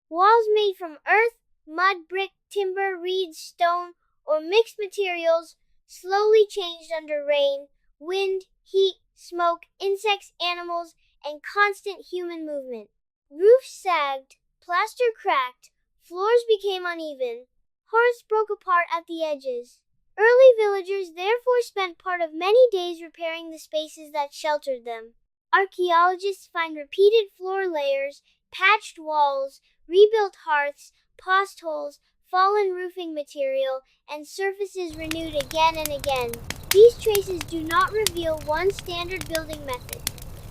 Walls made from earth, mud, brick, timber, reeds, stone, or mixed materials slowly changed under rain, wind, heat, smoke, insects, animals, and constant human movement. Roofs sagged, plaster cracked, floors became uneven, hearths broke apart at the edges. Early villagers therefore spent part of many days repairing the spaces that sheltered them. Archaeologists find repeated floor layers, patched walls, rebuilt hearths, post holes, fallen roofing material, and surfaces renewed again and again. These traces do not reveal one standard building method.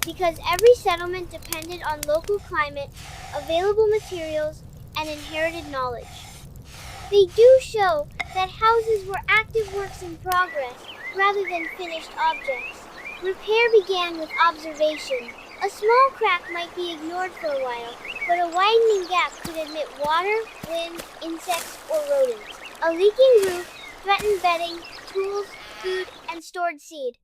because every settlement depended on local climate, available materials, and inherited knowledge. They do show that houses were active works in progress rather than finished objects. Repair began with observation. A small crack might be ignored for a while, but a widening gap could admit water, wind, insects, or rodents. A leaking roof threatened bedding, tools, food, and stored seed.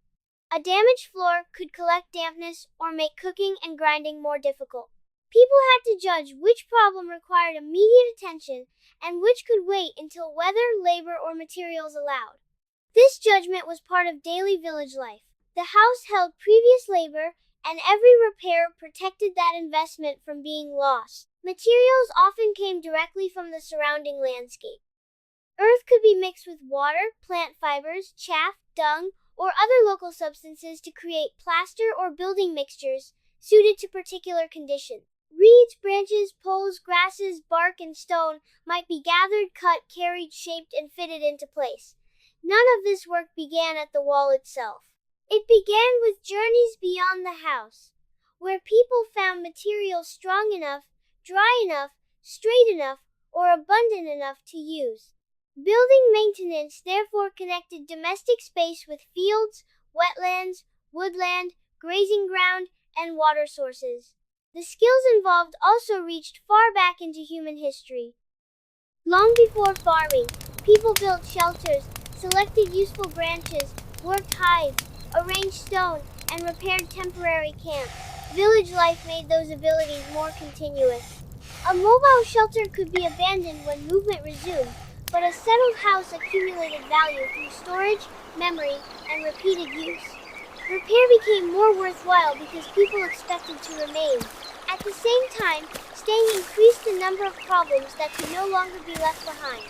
A damaged floor could collect dampness or make cooking and grinding more difficult. People had to judge which problem required immediate attention and which could wait until weather, labor, or materials allowed. This judgment was part of daily village life. The house held previous labor, and every repair protected that investment from being lost. Materials often came directly from the surrounding landscape. Earth could be mixed with water, plant fibers, chaff, dung, or other local substances to create plaster or building mixtures suited to particular conditions. Reeds, branches, poles, grasses, bark, and stone might be gathered, cut, carried, shaped, and fitted into place. None of this work began at the wall itself. It began with journeys beyond the house, where people found materials strong enough, dry enough, straight enough, or abundant enough to use. Building maintenance therefore connected domestic space with fields, wetlands, woodland, grazing ground, and water sources. The skills involved also reached far back into human history. Long before farming, people built shelters, selected useful branches, worked hides, arranged stone, and repaired temporary camps. Village life made those abilities more continuous. A mobile shelter could be abandoned when movement resumed, but a settled house accumulated value through storage, memory, and repeated use. Repair became more worthwhile because people expected to remain. At the same time, staying increased the number of problems that could no longer be left behind.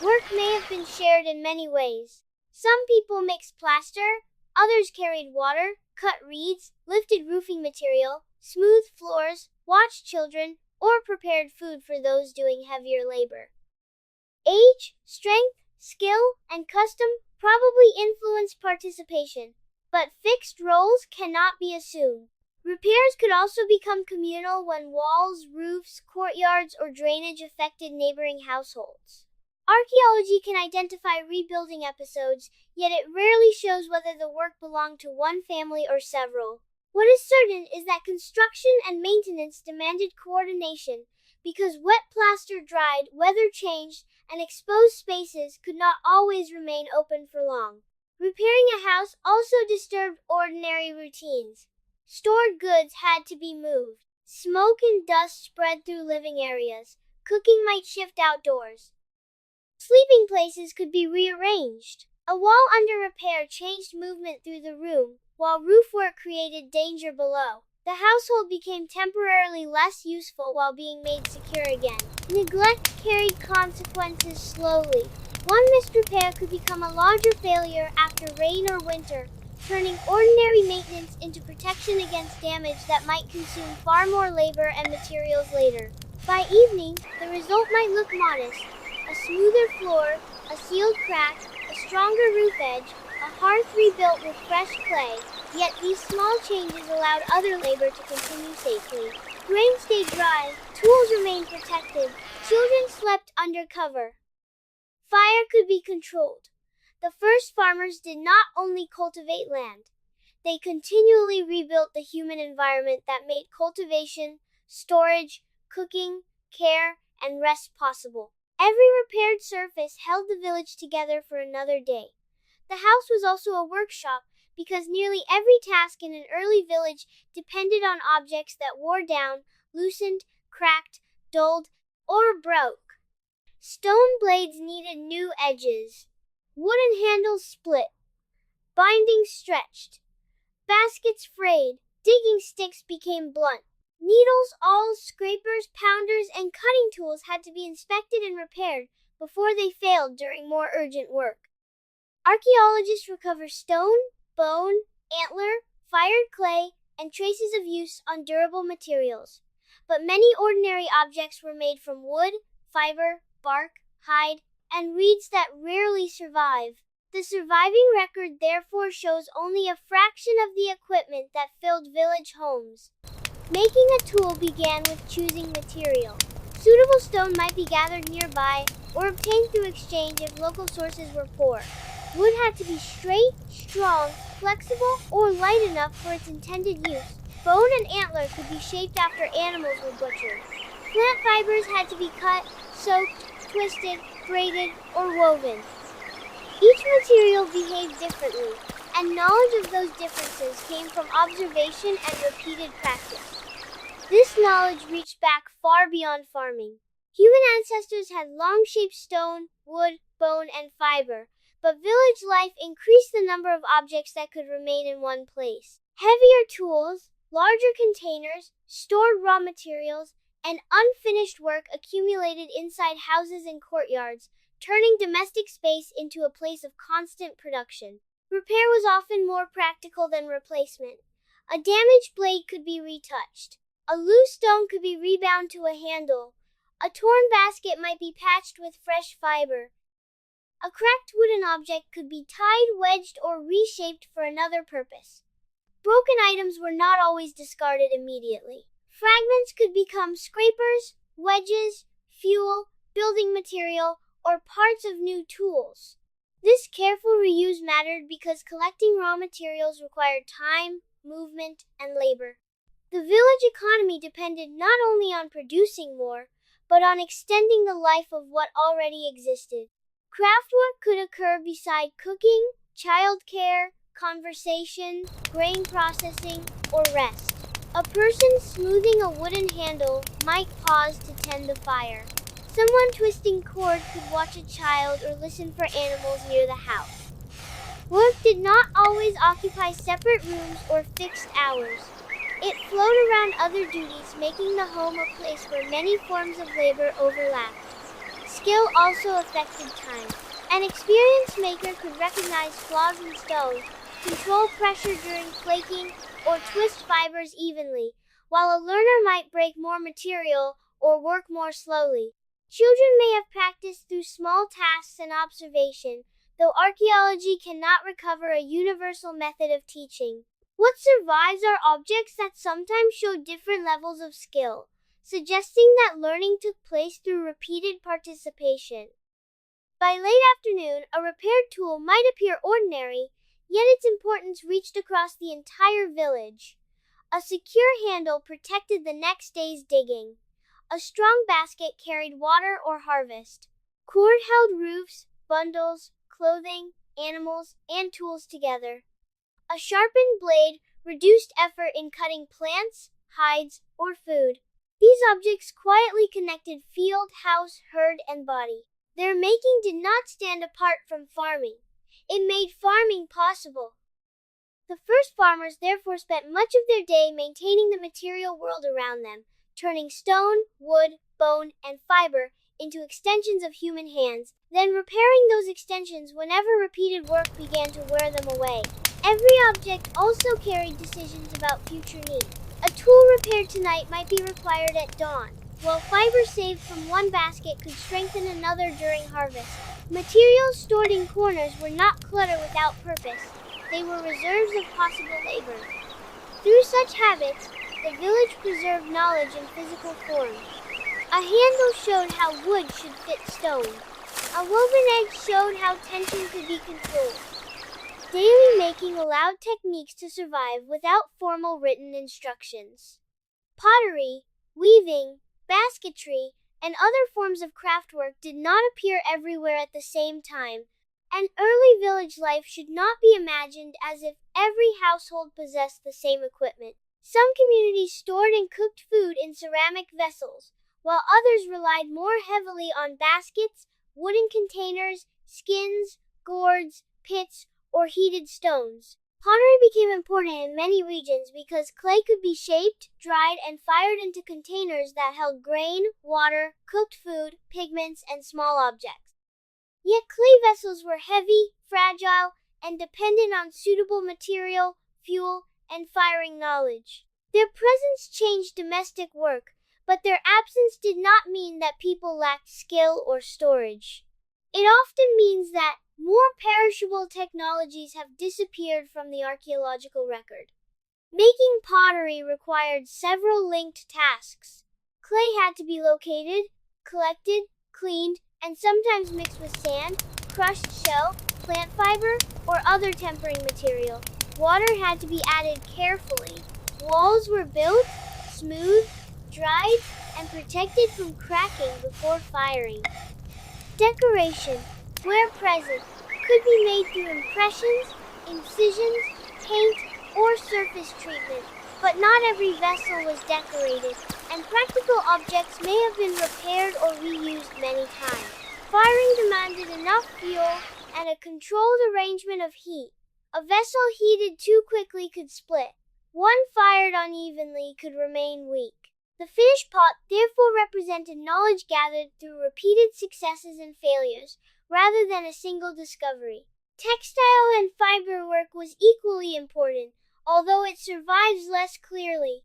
Work may have been shared in many ways. Some people mixed plaster, others carried water, cut reeds, lifted roofing material, smoothed floors, watched children, or prepared food for those doing heavier labor. Age, strength, skill, and custom probably influenced participation, but fixed roles cannot be assumed. Repairs could also become communal when walls, roofs, courtyards, or drainage affected neighboring households. Archaeology can identify rebuilding episodes, yet it rarely shows whether the work belonged to one family or several. What is certain is that construction and maintenance demanded coordination, because wet plaster dried, weather changed, and exposed spaces could not always remain open for long. Repairing a house also disturbed ordinary routines. Stored goods had to be moved. Smoke and dust spread through living areas. Cooking might shift outdoors. Sleeping places could be rearranged. A wall under repair changed movement through the room, while roof work created danger below. The household became temporarily less useful while being made secure again. Neglect carried consequences slowly. One missed repair could become a larger failure after rain or winter, turning ordinary maintenance into protection against damage that might consume far more labor and materials later. By evening, the result might look modest. A smoother floor, a sealed crack, a stronger roof edge, a hearth rebuilt with fresh clay, yet these small changes allowed other labor to continue safely. Grain stayed dry, tools remained protected, children slept under cover. Fire could be controlled. The first farmers did not only cultivate land, they continually rebuilt the human environment that made cultivation, storage, cooking, care, and rest possible. Every repaired surface held the village together for another day. The house was also a workshop because nearly every task in an early village depended on objects that wore down, loosened, cracked, dulled, or broke. Stone blades needed new edges. Wooden handles split. Bindings stretched. Baskets frayed. Digging sticks became blunt. Needles, awls, scrapers, pounders, and cutting tools had to be inspected and repaired before they failed during more urgent work. Archaeologists recover stone, bone, antler, fired clay, and traces of use on durable materials. But many ordinary objects were made from wood, fiber, bark, hide, and reeds that rarely survive. The surviving record therefore shows only a fraction of the equipment that filled village homes. Making a tool began with choosing material. Suitable stone might be gathered nearby or obtained through exchange if local sources were poor. Wood had to be straight, strong, flexible, or light enough for its intended use. Bone and antler could be shaped after animals were butchered. Plant fibers had to be cut, soaked, twisted, braided, or woven. Each material behaved differently, and knowledge of those differences came from observation and repeated practice. This knowledge reached back far beyond farming. Human ancestors had long-shaped stone, wood, bone, and fiber, but village life increased the number of objects that could remain in one place. Heavier tools, larger containers, stored raw materials, and unfinished work accumulated inside houses and courtyards, turning domestic space into a place of constant production. Repair was often more practical than replacement. A damaged blade could be retouched. A loose stone could be rebound to a handle. A torn basket might be patched with fresh fiber. A cracked wooden object could be tied, wedged, or reshaped for another purpose. Broken items were not always discarded immediately. Fragments could become scrapers, wedges, fuel, building material, or parts of new tools. This careful reuse mattered because collecting raw materials required time, movement, and labor. The village economy depended not only on producing more, but on extending the life of what already existed. Craftwork could occur beside cooking, childcare, conversation, grain processing, or rest. A person smoothing a wooden handle might pause to tend the fire. Someone twisting cord could watch a child or listen for animals near the house. Work did not always occupy separate rooms or fixed hours. It flowed around other duties, making the home a place where many forms of labor overlapped. Skill also affected time. An experienced maker could recognize flaws in stone, control pressure during flaking, or twist fibers evenly, while a learner might break more material or work more slowly. Children may have practiced through small tasks and observation, though archaeology cannot recover a universal method of teaching. What survives are objects that sometimes show different levels of skill, suggesting that learning took place through repeated participation. By late afternoon, a repaired tool might appear ordinary, yet its importance reached across the entire village. A secure handle protected the next day's digging. A strong basket carried water or harvest. Cord held roofs, bundles, clothing, animals, and tools together. A sharpened blade reduced effort in cutting plants, hides, or food. These objects quietly connected field, house, herd, and body. Their making did not stand apart from farming. It made farming possible. The first farmers therefore spent much of their day maintaining the material world around them, turning stone, wood, bone, and fiber into extensions of human hands, then repairing those extensions whenever repeated work began to wear them away. Every object also carried decisions about future needs. A tool repaired tonight might be required at dawn, while fiber saved from one basket could strengthen another during harvest. Materials stored in corners were not clutter without purpose. They were reserves of possible labor. Through such habits, the village preserved knowledge in physical form. A handle showed how wood should fit stone. A woven edge showed how tension could be controlled. Daily making allowed techniques to survive without formal written instructions. Pottery, weaving, basketry, and other forms of craftwork did not appear everywhere at the same time, and early village life should not be imagined as if every household possessed the same equipment. Some communities stored and cooked food in ceramic vessels, while others relied more heavily on baskets, wooden containers, skins, gourds, pits, or heated stones. Pottery became important in many regions because clay could be shaped, dried, and fired into containers that held grain, water, cooked food, pigments, and small objects. Yet clay vessels were heavy, fragile, and dependent on suitable material, fuel, and firing knowledge. Their presence changed domestic work, but their absence did not mean that people lacked skill or storage. It often means that More perishable technologies have disappeared from the archaeological record. Making pottery required several linked tasks. Clay had to be located, collected, cleaned, and sometimes mixed with sand, crushed shell, plant fiber, or other tempering material. Water had to be added carefully. Walls were built, smoothed, dried, and protected from cracking before firing. Decoration, where present, could be made through impressions, incisions, paint, or surface treatment, but not every vessel was decorated, and practical objects may have been repaired or reused many times. Firing demanded enough fuel and a controlled arrangement of heat. A vessel heated too quickly could split. One fired unevenly could remain weak. The finished pot therefore represented knowledge gathered through repeated successes and failures, rather than a single discovery. Textile and fiber work was equally important, although it survives less clearly.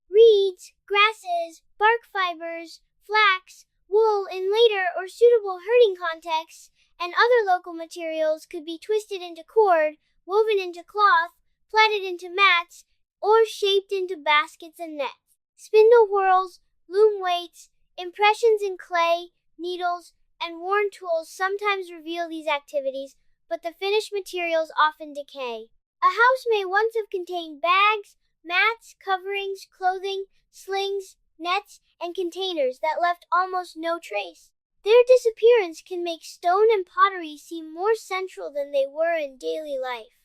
Reeds, grasses, bark fibers, flax, wool in later or suitable herding contexts, and other local materials could be twisted into cord, woven into cloth, plaited into mats, or shaped into baskets and nets. Spindle whorls, loom weights, impressions in clay, needles, and worn tools sometimes reveal these activities, but the finished materials often decay. A house may once have contained bags, mats, coverings, clothing, slings, nets, and containers that left almost no trace. Their disappearance can make stone and pottery seem more central than they were in daily life.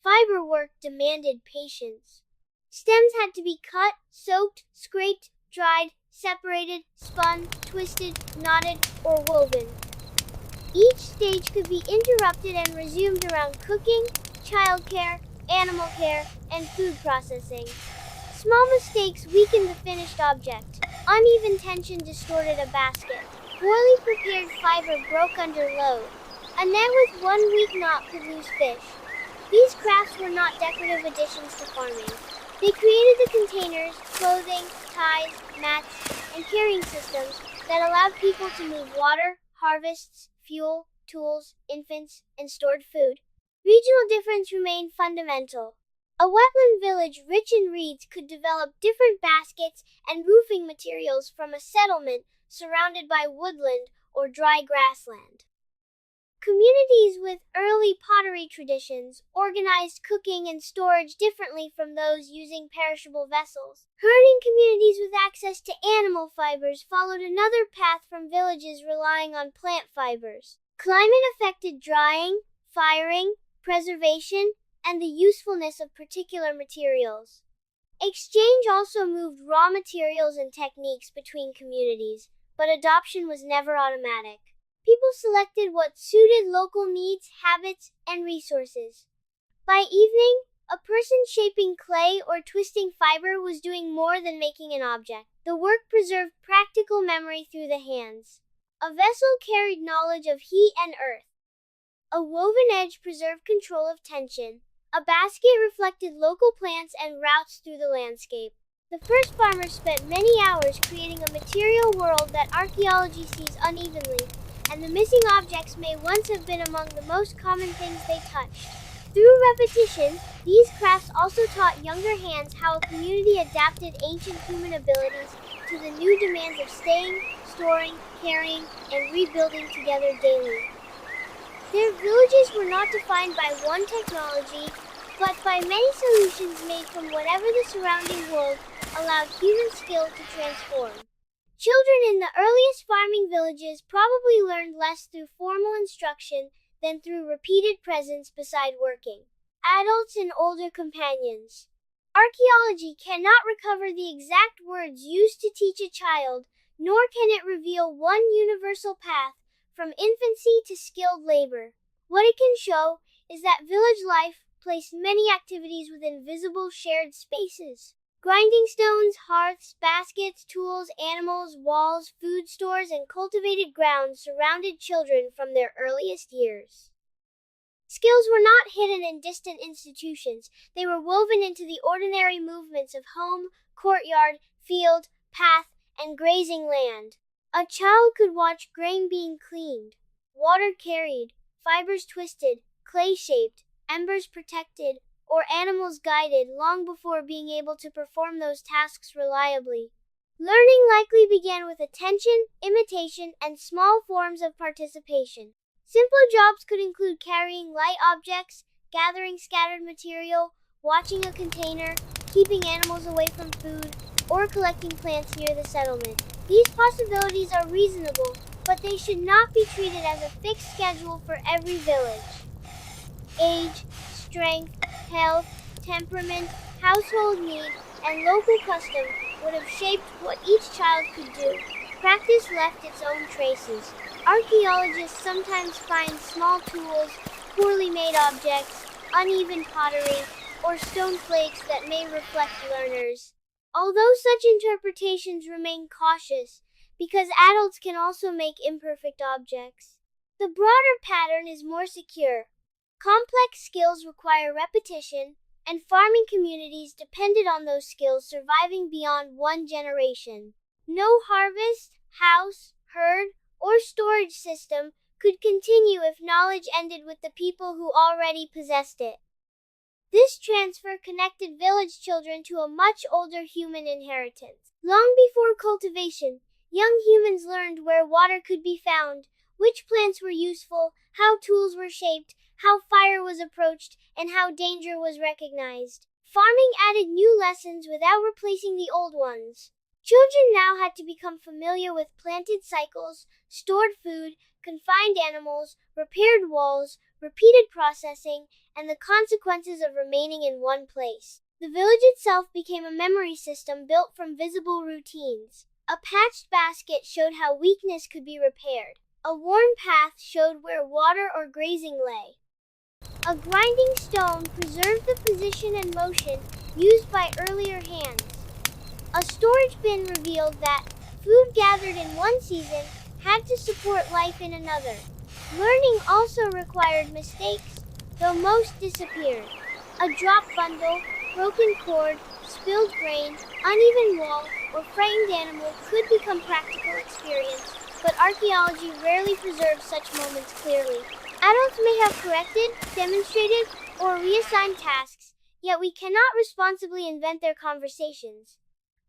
Fiber work demanded patience. Stems had to be cut, soaked, scraped, dried, separated, spun, twisted, knotted, or woven. Each stage could be interrupted and resumed around cooking, childcare, animal care, and food processing. Small mistakes weakened the finished object. Uneven tension distorted a basket. Poorly prepared fiber broke under load. A net with one weak knot could lose fish. These crafts were not decorative additions to farming. They created the containers, clothing, ties, mats, and carrying systems that allowed people to move water, harvests, fuel, tools, infants, and stored food. Regional difference remained fundamental. A wetland village rich in reeds could develop different baskets and roofing materials from a settlement surrounded by woodland or dry grassland. Communities with early pottery traditions organized cooking and storage differently from those using perishable vessels. Herding communities with access to animal fibers followed another path from villages relying on plant fibers. Climate affected drying, firing, preservation, and the usefulness of particular materials. Exchange also moved raw materials and techniques between communities, but adoption was never automatic. People selected what suited local needs, habits, and resources. By evening, a person shaping clay or twisting fiber was doing more than making an object. The work preserved practical memory through the hands. A vessel carried knowledge of heat and earth. A woven edge preserved control of tension. A basket reflected local plants and routes through the landscape. The first farmers spent many hours creating a material world that archaeology sees unevenly, and the missing objects may once have been among the most common things they touched. Through repetition, these crafts also taught younger hands how a community adapted ancient human abilities to the new demands of staying, storing, carrying, and rebuilding together daily. Their villages were not defined by one technology, but by many solutions made from whatever the surrounding world allowed human skill to transform. Children in the earliest farming villages probably learned less through formal instruction than through repeated presence beside working adults and older companions. Archaeology cannot recover the exact words used to teach a child, nor can it reveal one universal path from infancy to skilled labor. What it can show is that village life placed many activities within visible shared spaces. Grinding stones, hearths, baskets, tools, animals, walls, food stores, and cultivated ground surrounded children from their earliest years. Skills were not hidden in distant institutions. They were woven into the ordinary movements of home, courtyard, field, path, and grazing land. A child could watch grain being cleaned, water carried, fibers twisted, clay shaped, embers protected, or animals guided long before being able to perform those tasks reliably. Learning likely began with attention, imitation, and small forms of participation. Simpler jobs could include carrying light objects, gathering scattered material, watching a container, keeping animals away from food, or collecting plants near the settlement. These possibilities are reasonable, but they should not be treated as a fixed schedule for every village. Age, strength, health, temperament, household need, and local custom would have shaped what each child could do. Practice left its own traces. Archaeologists sometimes find small tools, poorly made objects, uneven pottery, or stone flakes that may reflect learners. Although such interpretations remain cautious, because adults can also make imperfect objects, the broader pattern is more secure. Complex skills require repetition, and farming communities depended on those skills surviving beyond one generation. No harvest, house, herd, or storage system could continue if knowledge ended with the people who already possessed it. This transfer connected village children to a much older human inheritance. Long before cultivation, young humans learned where water could be found, which plants were useful, how tools were shaped, how fire was approached, and how danger was recognized. Farming added new lessons without replacing the old ones. Children now had to become familiar with planted cycles, stored food, confined animals, repaired walls, repeated processing, and the consequences of remaining in one place. The village itself became a memory system built from visible routines. A patched basket showed how weakness could be repaired. A worn path showed where water or grazing lay. A grinding stone preserved the position and motion used by earlier hands. A storage bin revealed that food gathered in one season had to support life in another. Learning also required mistakes, though most disappeared. A dropped bundle, broken cord, spilled grain, uneven wall, or frightened animal could become practical experience, but archaeology rarely preserves such moments clearly. Adults may have corrected, demonstrated, or reassigned tasks, yet we cannot responsibly invent their conversations.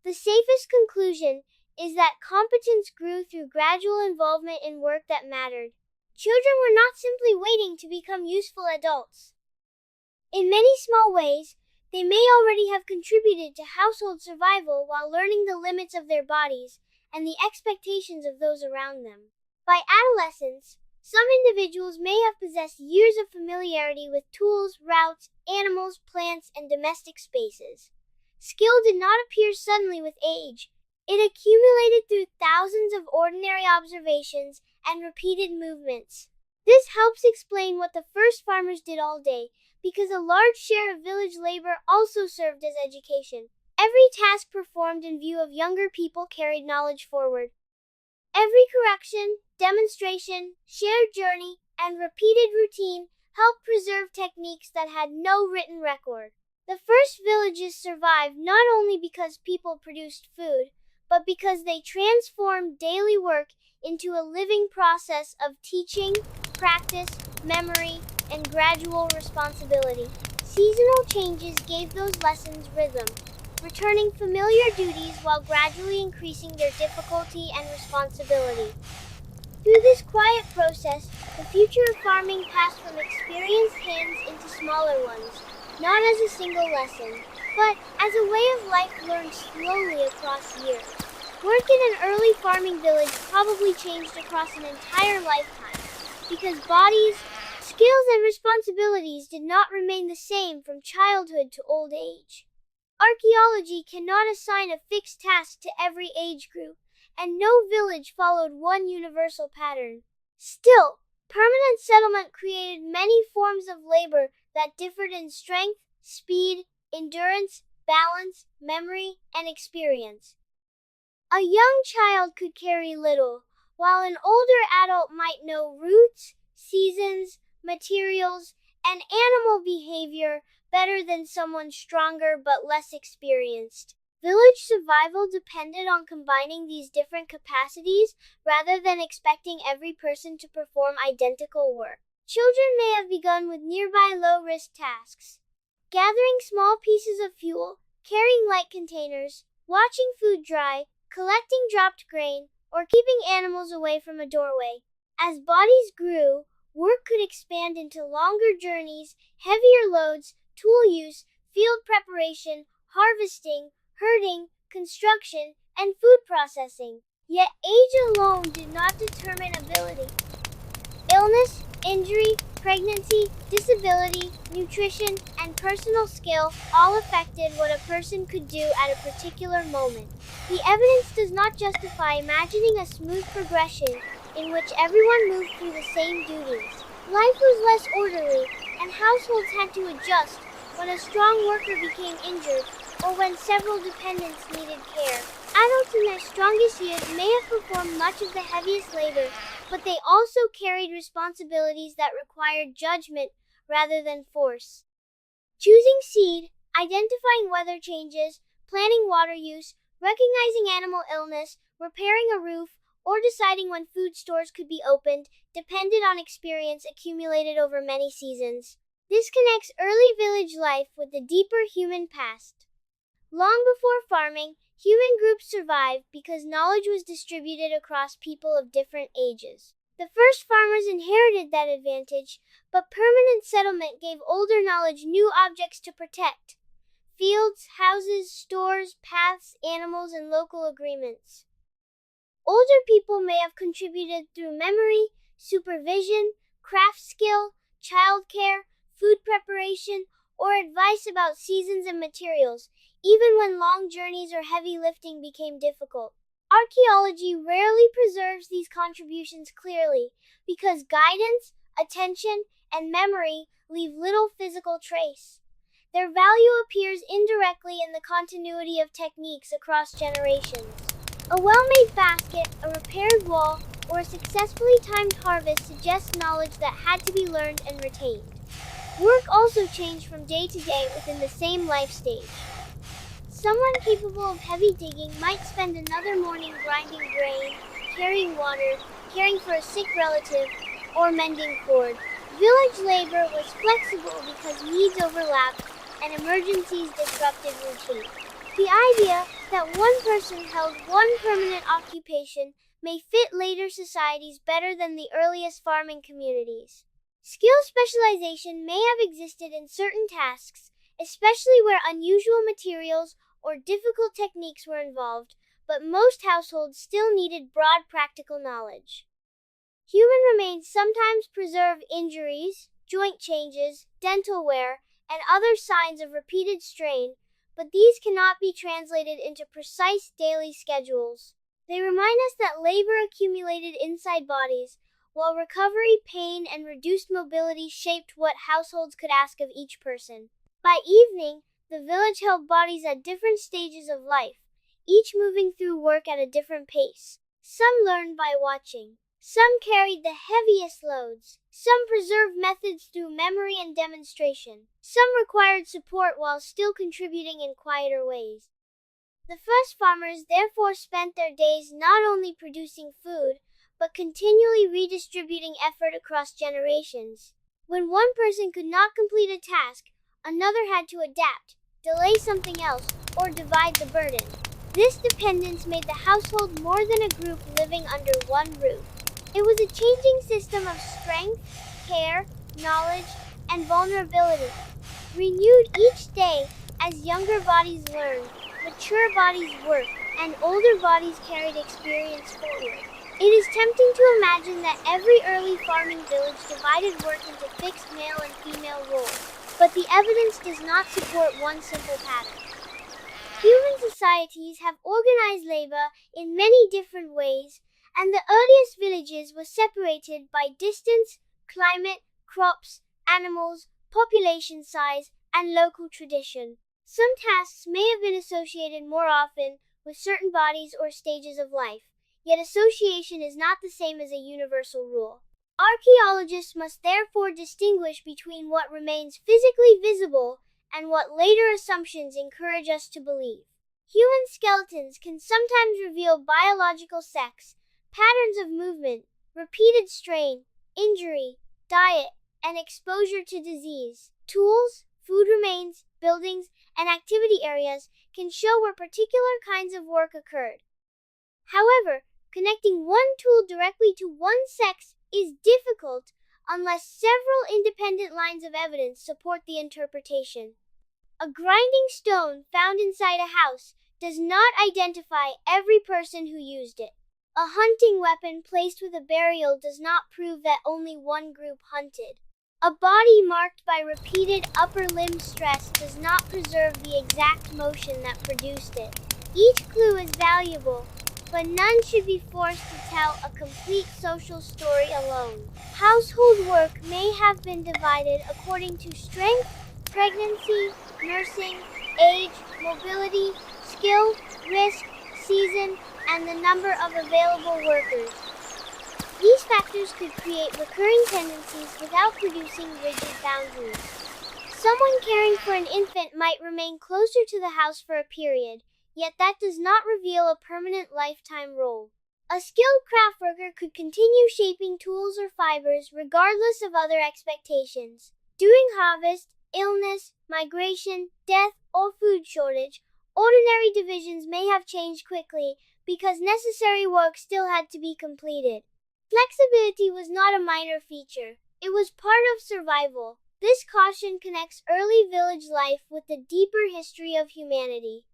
The safest conclusion is that competence grew through gradual involvement in work that mattered. Children were not simply waiting to become useful adults. In many small ways, they may already have contributed to household survival while learning the limits of their bodies and the expectations of those around them. By adolescence, some individuals may have possessed years of familiarity with tools, routes, animals, plants, and domestic spaces. Skill did not appear suddenly with age. It accumulated through thousands of ordinary observations and repeated movements. This helps explain what the first farmers did all day, because a large share of village labor also served as education. Every task performed in view of younger people carried knowledge forward. Every correction, demonstration, shared journey, and repeated routine helped preserve techniques that had no written record. The first villages survived not only because people produced food, but because they transformed daily work into a living process of teaching, practice, memory, and gradual responsibility. Seasonal changes gave those lessons rhythm, returning familiar duties while gradually increasing their difficulty and responsibility. Through this quiet process, the future of farming passed from experienced hands into smaller ones, not as a single lesson, but as a way of life learned slowly across years. Work in an early farming village probably changed across an entire lifetime, because bodies, skills, and responsibilities did not remain the same from childhood to old age. Archaeology cannot assign a fixed task to every age group, and no village followed one universal pattern. Still, permanent settlement created many forms of labor that differed in strength, speed, endurance, balance, memory, and experience. A young child could carry little, while an older adult might know roots, seasons, materials, and animal behavior better than someone stronger but less experienced. Village survival depended on combining these different capacities rather than expecting every person to perform identical work. Children may have begun with nearby low-risk tasks, gathering small pieces of fuel, carrying light containers, watching food dry, collecting dropped grain, or keeping animals away from a doorway. As bodies grew, work could expand into longer journeys, heavier loads, tool use, field preparation, harvesting, herding, construction, and food processing. Yet age alone did not determine ability. Illness, injury, pregnancy, disability, nutrition, and personal skill all affected what a person could do at a particular moment. The evidence does not justify imagining a smooth progression in which everyone moved through the same duties. Life was less orderly, and households had to adjust when a strong worker became injured or when several dependents needed care. Adults in their strongest years may have performed much of the heaviest labor, but they also carried responsibilities that required judgment rather than force. Choosing seed, identifying weather changes, planning water use, recognizing animal illness, repairing a roof, or deciding when food stores could be opened depended on experience accumulated over many seasons. This connects early village life with the deeper human past. Long before farming, human groups survived because knowledge was distributed across people of different ages. The first farmers inherited that advantage, but permanent settlement gave older knowledge new objects to protect: fields, houses, stores, paths, animals, and local agreements. Older people may have contributed through memory, supervision, craft skill, childcare, food preparation, or advice about seasons and materials, even when long journeys or heavy lifting became difficult. Archaeology rarely preserves these contributions clearly because guidance, attention, and memory leave little physical trace. Their value appears indirectly in the continuity of techniques across generations. A well-made basket, a repaired wall, or a successfully timed harvest suggests knowledge that had to be learned and retained. Work also changed from day to day within the same life stage. Someone capable of heavy digging might spend another morning grinding grain, carrying water, caring for a sick relative, or mending cord. Village labor was flexible because needs overlapped and emergencies disrupted routine. The idea that one person held one permanent occupation may fit later societies better than the earliest farming communities. Skill specialization may have existed in certain tasks, especially where unusual materials or difficult techniques were involved, but most households still needed broad practical knowledge. Human remains sometimes preserve injuries, joint changes, dental wear, and other signs of repeated strain, but these cannot be translated into precise daily schedules. They remind us that labor accumulated inside bodies, while recovery, pain, and reduced mobility shaped what households could ask of each person. By evening, the village held bodies at different stages of life, each moving through work at a different pace. Some learned by watching. Some carried the heaviest loads. Some preserved methods through memory and demonstration. Some required support while still contributing in quieter ways. The first farmers therefore spent their days not only producing food, but continually redistributing effort across generations. When one person could not complete a task, another had to adapt, delay something else, or divide the burden. This dependence made the household more than a group living under one roof. It was a changing system of strength, care, knowledge, and vulnerability, renewed each day as younger bodies learned, mature bodies worked, and older bodies carried experience forward. It is tempting to imagine that every early farming village divided work into fixed male and female roles, but the evidence does not support one simple pattern. Human societies have organized labor in many different ways, and the earliest villages were separated by distance, climate, crops, animals, population size, and local tradition. Some tasks may have been associated more often with certain bodies or stages of life, yet association is not the same as a universal rule. Archaeologists must therefore distinguish between what remains physically visible and what later assumptions encourage us to believe. Human skeletons can sometimes reveal biological sex, patterns of movement, repeated strain, injury, diet, and exposure to disease. Tools, food remains, buildings, and activity areas can show where particular kinds of work occurred. However, connecting one tool directly to one sex is difficult unless several independent lines of evidence support the interpretation. A grinding stone found inside a house does not identify every person who used it. A hunting weapon placed with a burial does not prove that only one group hunted. A body marked by repeated upper limb stress does not preserve the exact motion that produced it. Each clue is valuable, but none should be forced to tell a complete social story alone. Household work may have been divided according to strength, pregnancy, nursing, age, mobility, skill, risk, season, and the number of available workers. These factors could create recurring tendencies without producing rigid boundaries. Someone caring for an infant might remain closer to the house for a period, yet that does not reveal a permanent lifetime role. A skilled craft worker could continue shaping tools or fibers regardless of other expectations. During harvest, illness, migration, death, or food shortage, ordinary divisions may have changed quickly because necessary work still had to be completed. Flexibility was not a minor feature. It was part of survival. This caution connects early village life with the deeper history of humanity.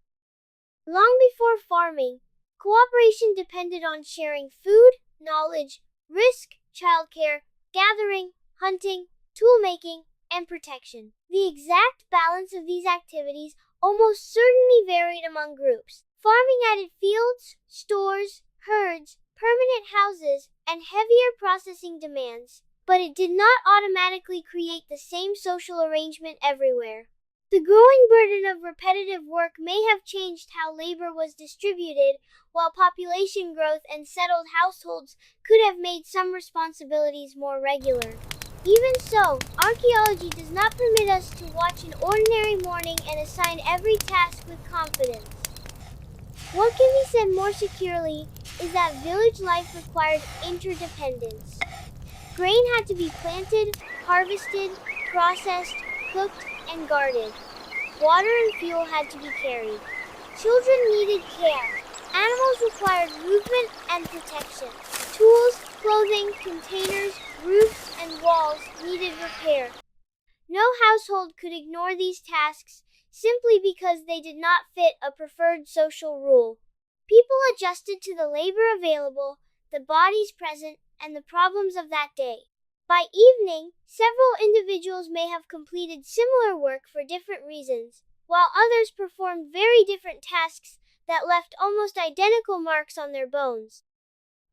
Long before farming, cooperation depended on sharing food, knowledge, risk, childcare, gathering, hunting, tool-making, and protection. The exact balance of these activities almost certainly varied among groups. Farming added fields, stores, herds, permanent houses, and heavier processing demands, but it did not automatically create the same social arrangement everywhere. The growing burden of repetitive work may have changed how labor was distributed, while population growth and settled households could have made some responsibilities more regular. Even so, archaeology does not permit us to watch an ordinary morning and assign every task with confidence. What can be said more securely is that village life required interdependence. Grain had to be planted, harvested, processed, cooked, and guarded. Water and fuel had to be carried. Children needed care. Animals required movement and protection. Tools, clothing, containers, roofs, and walls needed repair. No household could ignore these tasks simply because they did not fit a preferred social rule. People adjusted to the labor available, the bodies present, and the problems of that day. By evening, several individuals may have completed similar work for different reasons, while others performed very different tasks that left almost identical marks on their bones.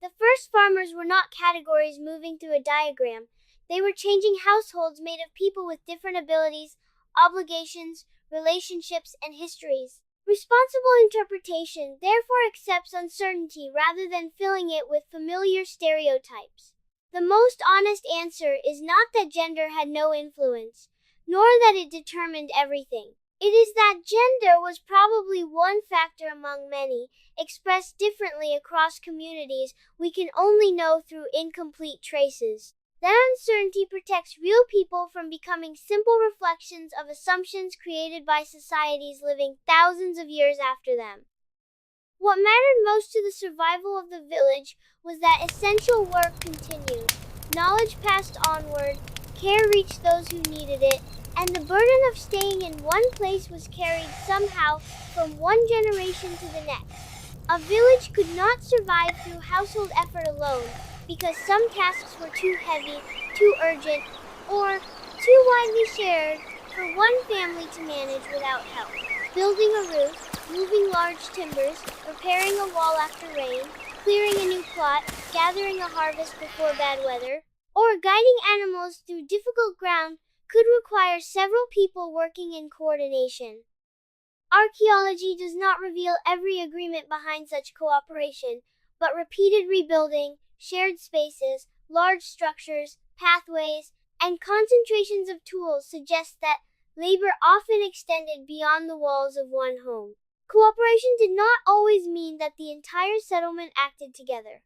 The first farmers were not categories moving through a diagram. They were changing households made of people with different abilities, obligations, relationships, and histories. Responsible interpretation therefore accepts uncertainty rather than filling it with familiar stereotypes. The most honest answer is not that gender had no influence, nor that it determined everything. It is that gender was probably one factor among many, expressed differently across communities we can only know through incomplete traces. That uncertainty protects real people from becoming simple reflections of assumptions created by societies living thousands of years after them. What mattered most to the survival of the village was that essential work continued. Knowledge passed onward, care reached those who needed it, and the burden of staying in one place was carried somehow from one generation to the next. A village could not survive through household effort alone because some tasks were too heavy, too urgent, or too widely shared for one family to manage without help. Building a roof, moving large timbers, repairing a wall after rain, clearing a new plot, gathering a harvest before bad weather, or guiding animals through difficult ground could require several people working in coordination. Archaeology does not reveal every agreement behind such cooperation, but repeated rebuilding, shared spaces, large structures, pathways, and concentrations of tools suggest that labor often extended beyond the walls of one home. Cooperation did not always mean that the entire settlement acted together.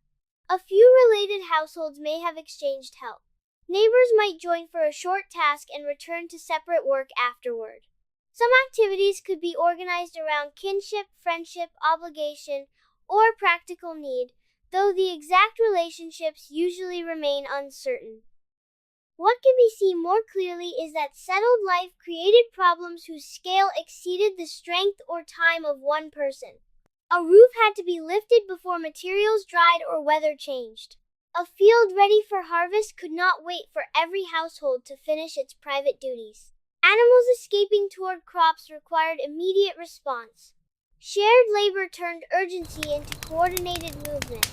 A few related households may have exchanged help. Neighbors might join for a short task and return to separate work afterward. Some activities could be organized around kinship, friendship, obligation, or practical need, though the exact relationships usually remain uncertain. What can be seen more clearly is that settled life created problems whose scale exceeded the strength or time of one person. A roof had to be lifted before materials dried or weather changed. A field ready for harvest could not wait for every household to finish its private duties. Animals escaping toward crops required immediate response. Shared labor turned urgency into coordinated movement.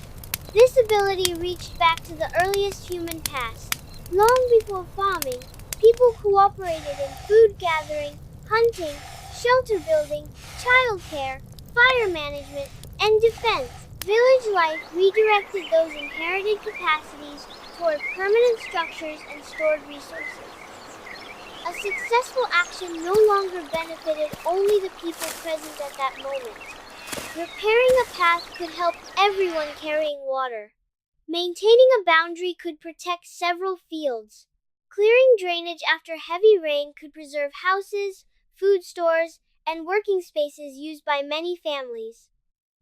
This ability reached back to the earliest human past. Long before farming, people cooperated in food gathering, hunting, shelter building, childcare, fire management, and defense. Village life redirected those inherited capacities toward permanent structures and stored resources. A successful action no longer benefited only the people present at that moment. Repairing a path could help everyone carrying water. Maintaining a boundary could protect several fields. Clearing drainage after heavy rain could preserve houses, food stores, and working spaces used by many families.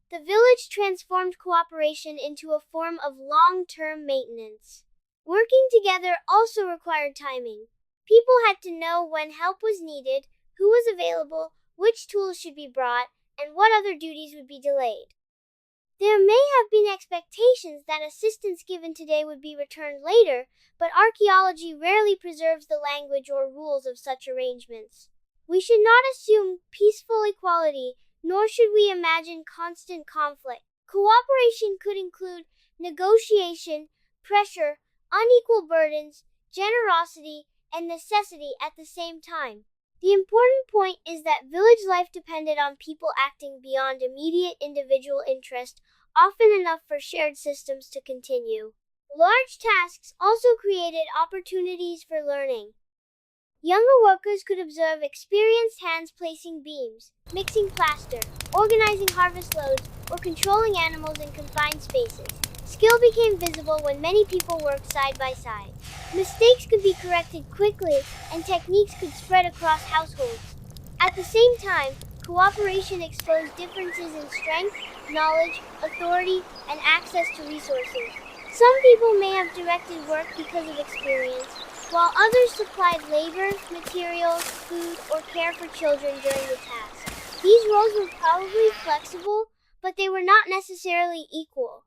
The village transformed cooperation into a form of long-term maintenance. Working together also required timing. People had to know when help was needed, who was available, which tools should be brought, and what other duties would be delayed. There may have been expectations that assistance given today would be returned later, but archaeology rarely preserves the language or rules of such arrangements. We should not assume peaceful equality, nor should we imagine constant conflict. Cooperation could include negotiation, pressure, unequal burdens, generosity, and necessity at the same time. The important point is that village life depended on people acting beyond immediate individual interest, often enough for shared systems to continue. Large tasks also created opportunities for learning. Younger workers could observe experienced hands placing beams, mixing plaster, organizing harvest loads, or controlling animals in confined spaces. Skill became visible when many people worked side by side. Mistakes could be corrected quickly, and techniques could spread across households. At the same time, cooperation exposed differences in strength, knowledge, authority, and access to resources. Some people may have directed work because of experience, while others supplied labor, materials, food, or care for children during the task. These roles were probably flexible, but they were not necessarily equal.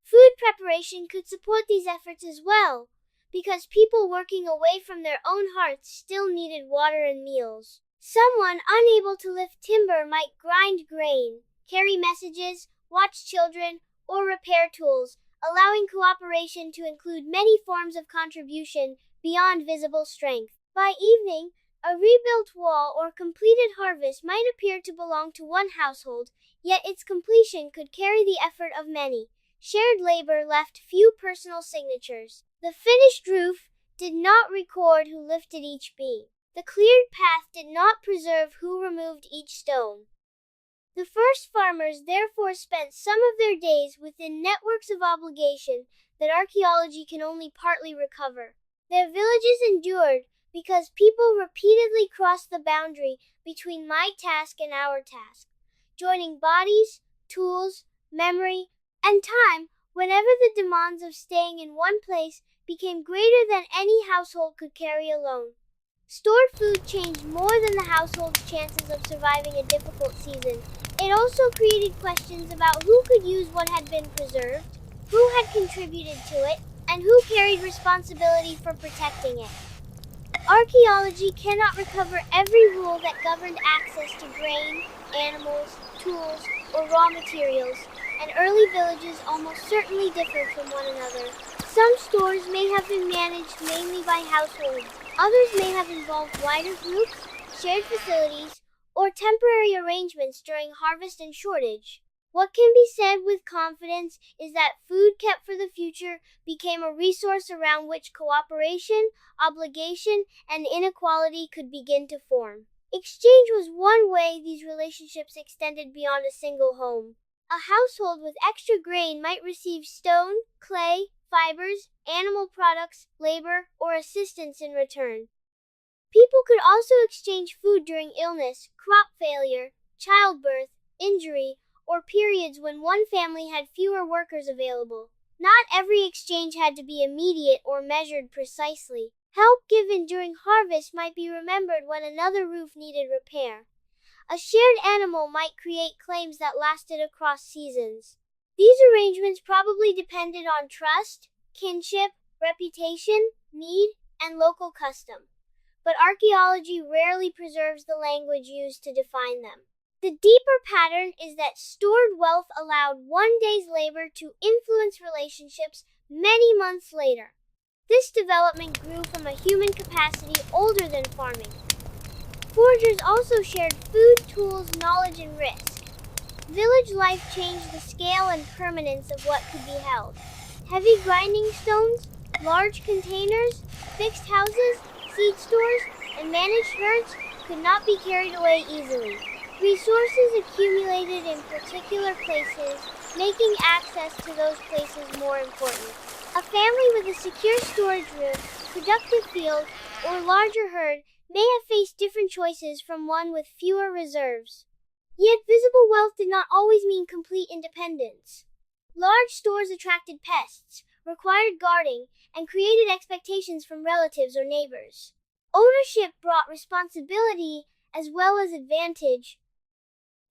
Food preparation could support these efforts as well, because people working away from their own hearths still needed water and meals. Someone unable to lift timber might grind grain, carry messages, watch children, or repair tools, allowing cooperation to include many forms of contribution beyond visible strength. By evening, a rebuilt wall or completed harvest might appear to belong to one household, yet its completion could carry the effort of many. Shared labor left few personal signatures. The finished roof did not record who lifted each beam. The cleared path did not preserve who removed each stone. The first farmers therefore spent some of their days within networks of obligation that archaeology can only partly recover. Their villages endured because people repeatedly crossed the boundary between my task and our task, joining bodies, tools, memory, and time whenever the demands of staying in one place became greater than any household could carry alone. Stored food changed more than the household's chances of surviving a difficult season. It also created questions about who could use what had been preserved, who had contributed to it, and who carried responsibility for protecting it. Archaeology cannot recover every rule that governed access to grain, animals, tools, or raw materials, and early villages almost certainly differed from one another. Some stores may have been managed mainly by households. Others may have involved wider groups, shared facilities, or temporary arrangements during harvest and shortage. What can be said with confidence is that food kept for the future became a resource around which cooperation, obligation, and inequality could begin to form. Exchange was one way these relationships extended beyond a single home. A household with extra grain might receive stone, clay, fibers, animal products, labor, or assistance in return. People could also exchange food during illness, crop failure, childbirth, injury, or periods when one family had fewer workers available. Not every exchange had to be immediate or measured precisely. Help given during harvest might be remembered when another roof needed repair. A shared animal might create claims that lasted across seasons. These arrangements probably depended on trust, kinship, reputation, need, and local custom. But archaeology rarely preserves the language used to define them. The deeper pattern is that stored wealth allowed one day's labor to influence relationships many months later. This development grew from a human capacity older than farming. Foragers also shared food, tools, knowledge, and risk. Village life changed the scale and permanence of what could be held. Heavy grinding stones, large containers, fixed houses, seed stores, and managed herds could not be carried away easily. Resources accumulated in particular places, making access to those places more important. A family with a secure storage room, productive field, or larger herd may have faced different choices from one with fewer reserves. Yet visible wealth did not always mean complete independence. Large stores attracted pests, required guarding, and created expectations from relatives or neighbors. Ownership brought responsibility as well as advantage.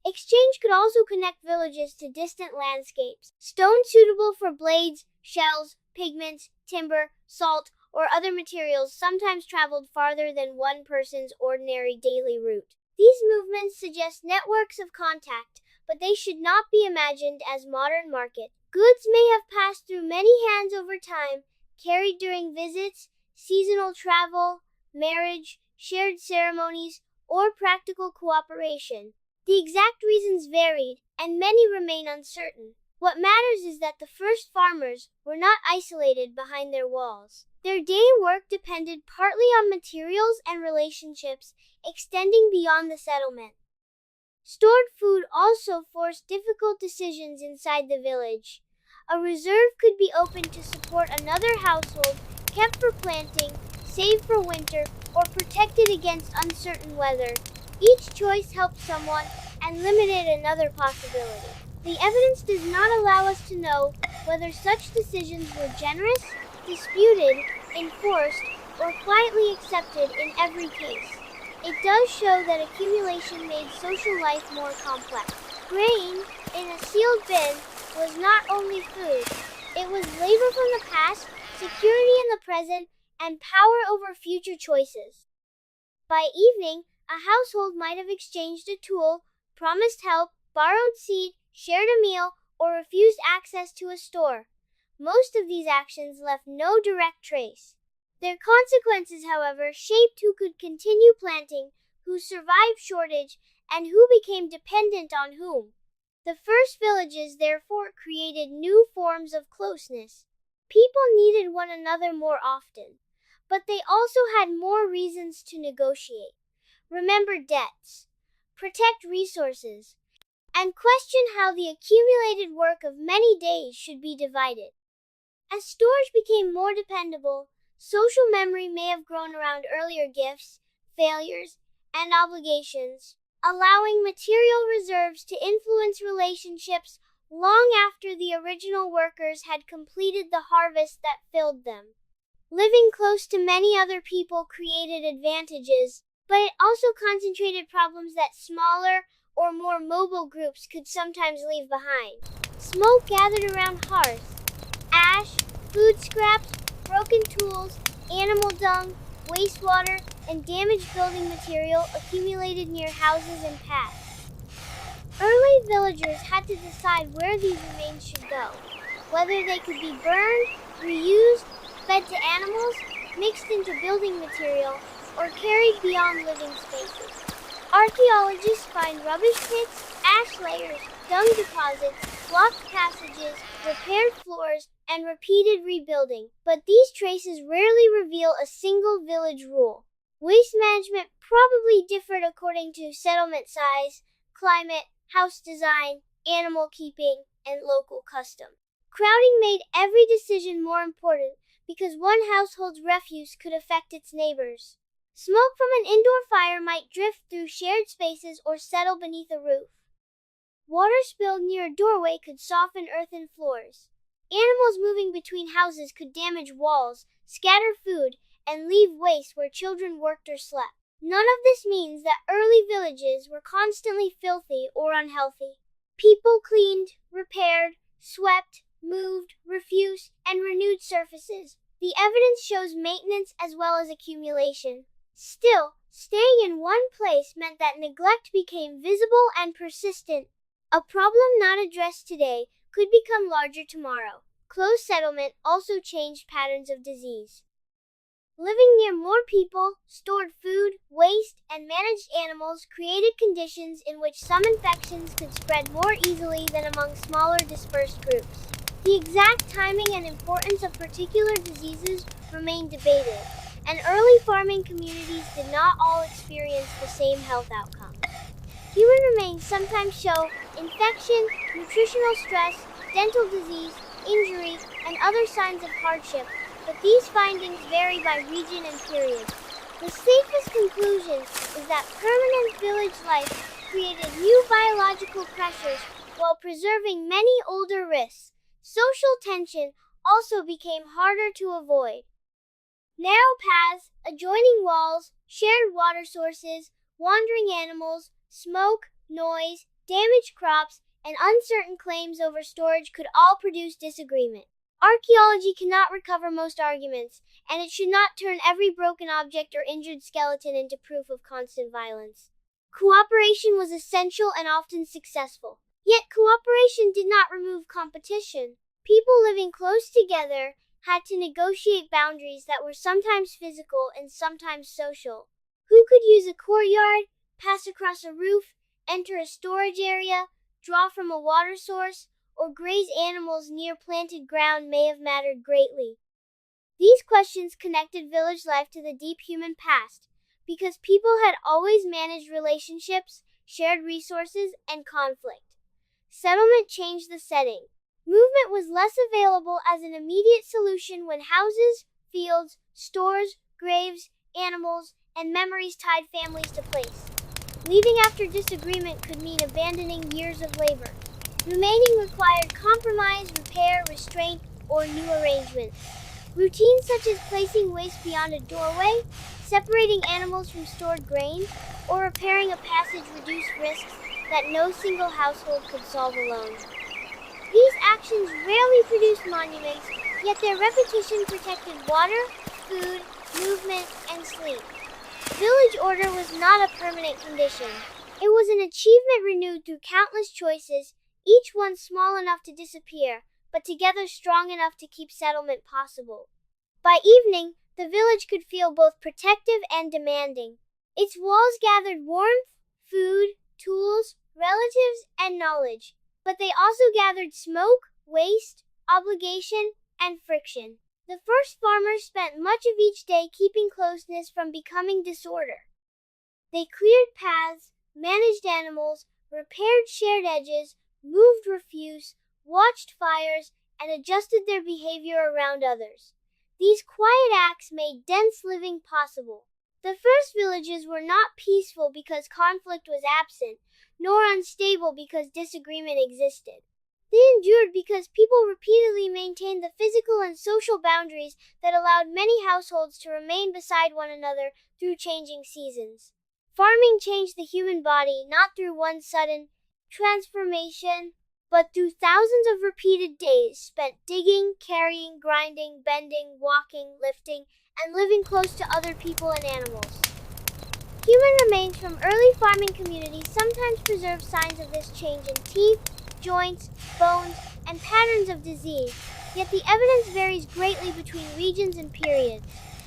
Exchange could also connect villages to distant landscapes. Stone suitable for blades, shells, pigments, timber, salt, or other materials sometimes traveled farther than one person's ordinary daily route. These movements suggest networks of contact, but they should not be imagined as modern market. Goods may have passed through many hands over time, carried during visits, seasonal travel, marriage, shared ceremonies, or practical cooperation. The exact reasons varied, and many remain uncertain. What matters is that the first farmers were not isolated behind their walls. Their daily work depended partly on materials and relationships extending beyond the settlement. Stored food also forced difficult decisions inside the village. A reserve could be opened to support another household, kept for planting, saved for winter, or protected against uncertain weather. Each choice helped someone and limited another possibility. The evidence does not allow us to know whether such decisions were generous, disputed, enforced, or quietly accepted in every case. It does show that accumulation made social life more complex. Grain, in a sealed bin, was not only food. It was labor from the past, security in the present, and power over future choices. By evening, a household might have exchanged a tool, promised help, borrowed seed, shared a meal, or refused access to a store. Most of these actions left no direct trace. Their consequences, however, shaped who could continue planting, who survived shortage, and who became dependent on whom. The first villages therefore created new forms of closeness. People needed one another more often, but they also had more reasons to negotiate. Remember debts, protect resources, and question how the accumulated work of many days should be divided. As storage became more dependable, social memory may have grown around earlier gifts, failures, and obligations, allowing material reserves to influence relationships long after the original workers had completed the harvest that filled them. Living close to many other people created advantages, but it also concentrated problems that smaller or more mobile groups could sometimes leave behind. Smoke gathered around hearths. Ash, food scraps, broken tools, animal dung, wastewater, and damaged building material accumulated near houses and paths. Early villagers had to decide where these remains should go, whether they could be burned, reused, fed to animals, mixed into building material, or carried beyond living spaces. Archaeologists find rubbish pits, ash layers, dung deposits, blocked passages, repaired floors, and repeated rebuilding, but these traces rarely reveal a single village rule. Waste management probably differed according to settlement size, climate, house design, animal keeping, and local custom. Crowding made every decision more important because one household's refuse could affect its neighbors. Smoke from an indoor fire might drift through shared spaces or settle beneath a roof. Water spilled near a doorway could soften earthen floors. Animals moving between houses could damage walls, scatter food, and leave waste where children worked or slept. None of this means that early villages were constantly filthy or unhealthy. People cleaned, repaired, swept, moved, refused, and renewed surfaces. The evidence shows maintenance as well as accumulation. Still, staying in one place meant that neglect became visible and persistent. A problem not addressed today could become larger tomorrow. Close settlement also changed patterns of disease. Living near more people, stored food, waste, and managed animals created conditions in which some infections could spread more easily than among smaller dispersed groups. The exact timing and importance of particular diseases remain debated, and early farming communities did not all experience the same health outcomes. Human remains sometimes show infection, nutritional stress, dental disease, injury, and other signs of hardship, but these findings vary by region and period. The safest conclusion is that permanent village life created new biological pressures while preserving many older risks. Social tension also became harder to avoid. Narrow paths, adjoining walls, shared water sources, wandering animals, smoke, noise, damaged crops, and uncertain claims over storage could all produce disagreement. Archaeology cannot recover most arguments, and it should not turn every broken object or injured skeleton into proof of constant violence. Cooperation was essential and often successful. Yet cooperation did not remove competition. People living close together had to negotiate boundaries that were sometimes physical and sometimes social. Who could use a courtyard, pass across a roof, enter a storage area, draw from a water source, or graze animals near planted ground may have mattered greatly. These questions connected village life to the deep human past, because people had always managed relationships, shared resources, and conflict. Settlement changed the setting. Movement was less available as an immediate solution when houses, fields, stores, graves, animals, and memories tied families to place. Leaving after disagreement could mean abandoning years of labor. Remaining required compromise, repair, restraint, or new arrangements. Routines such as placing waste beyond a doorway, separating animals from stored grain, or repairing a passage reduced risks that no single household could solve alone. These actions rarely produced monuments, yet their repetition protected water, food, movement, and sleep. Village order was not a permanent condition. It was an achievement renewed through countless choices, each one small enough to disappear, but together strong enough to keep settlement possible. By evening, the village could feel both protective and demanding. Its walls gathered warmth, food, tools, relatives, and knowledge, but they also gathered smoke, waste, obligation, and friction. The first farmers spent much of each day keeping closeness from becoming disorder. They cleared paths, managed animals, repaired shared edges, moved refuse, watched fires, and adjusted their behavior around others. These quiet acts made dense living possible. The first villages were not peaceful because conflict was absent, nor unstable because disagreement existed. They endured because people repeatedly maintained the physical and social boundaries that allowed many households to remain beside one another through changing seasons. Farming changed the human body not through one sudden transformation, but through thousands of repeated days spent digging, carrying, grinding, bending, walking, lifting, and living close to other people and animals. Human remains from early farming communities sometimes preserve signs of this change in teeth, joints, bones, and patterns of disease, yet the evidence varies greatly between regions and periods.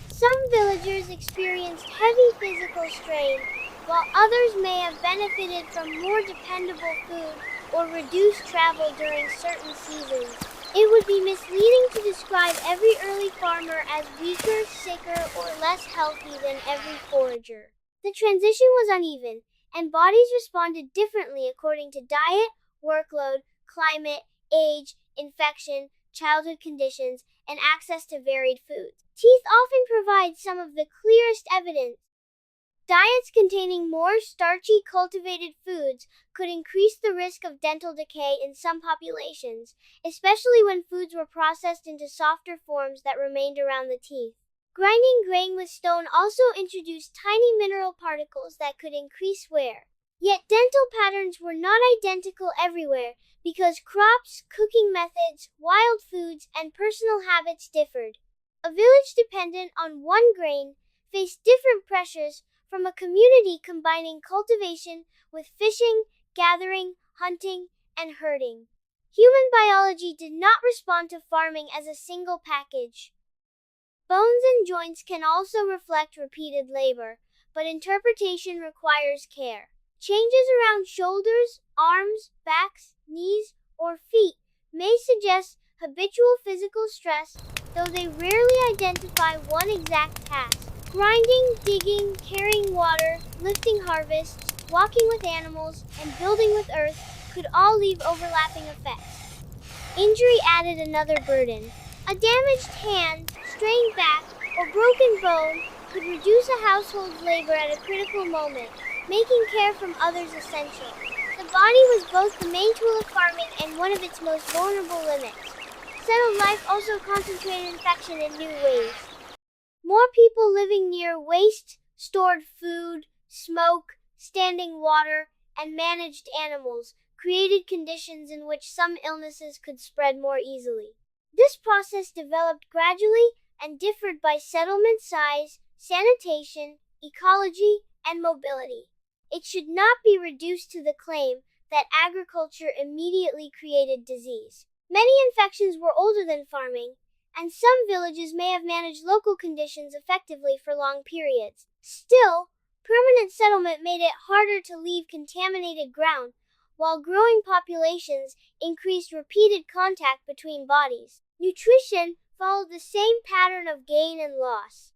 Some villagers experienced heavy physical strain, while others may have benefited from more dependable food or reduced travel during certain seasons. It would be misleading to describe every early farmer as weaker, sicker, or less healthy than every forager. The transition was uneven, and bodies responded differently according to diet, workload, climate, age, infection, childhood conditions, and access to varied foods. Teeth often provide some of the clearest evidence. Diets containing more starchy cultivated foods could increase the risk of dental decay in some populations, especially when foods were processed into softer forms that remained around the teeth. Grinding grain with stone also introduced tiny mineral particles that could increase wear. Yet dental patterns were not identical everywhere because crops, cooking methods, wild foods, and personal habits differed. A village dependent on one grain faced different pressures from a community combining cultivation with fishing, gathering, hunting, and herding. Human biology did not respond to farming as a single package. Bones and joints can also reflect repeated labor, but interpretation requires care. Changes around shoulders, arms, backs, knees, or feet may suggest habitual physical stress, though they rarely identify one exact task. Grinding, digging, carrying water, lifting harvests, walking with animals, and building with earth could all leave overlapping effects. Injury added another burden. A damaged hand, strained back, or broken bone could reduce a household's labor at a critical moment, making care from others essential. The body was both the main tool of farming and one of its most vulnerable limits. Settled life also concentrated infection in new ways. More people living near waste, stored food, smoke, standing water, and managed animals created conditions in which some illnesses could spread more easily. This process developed gradually and differed by settlement size, sanitation, ecology, and mobility. It should not be reduced to the claim that agriculture immediately created disease. Many infections were older than farming, and some villages may have managed local conditions effectively for long periods. Still, permanent settlement made it harder to leave contaminated ground, while growing populations increased repeated contact between bodies. Nutrition followed the same pattern of gain and loss.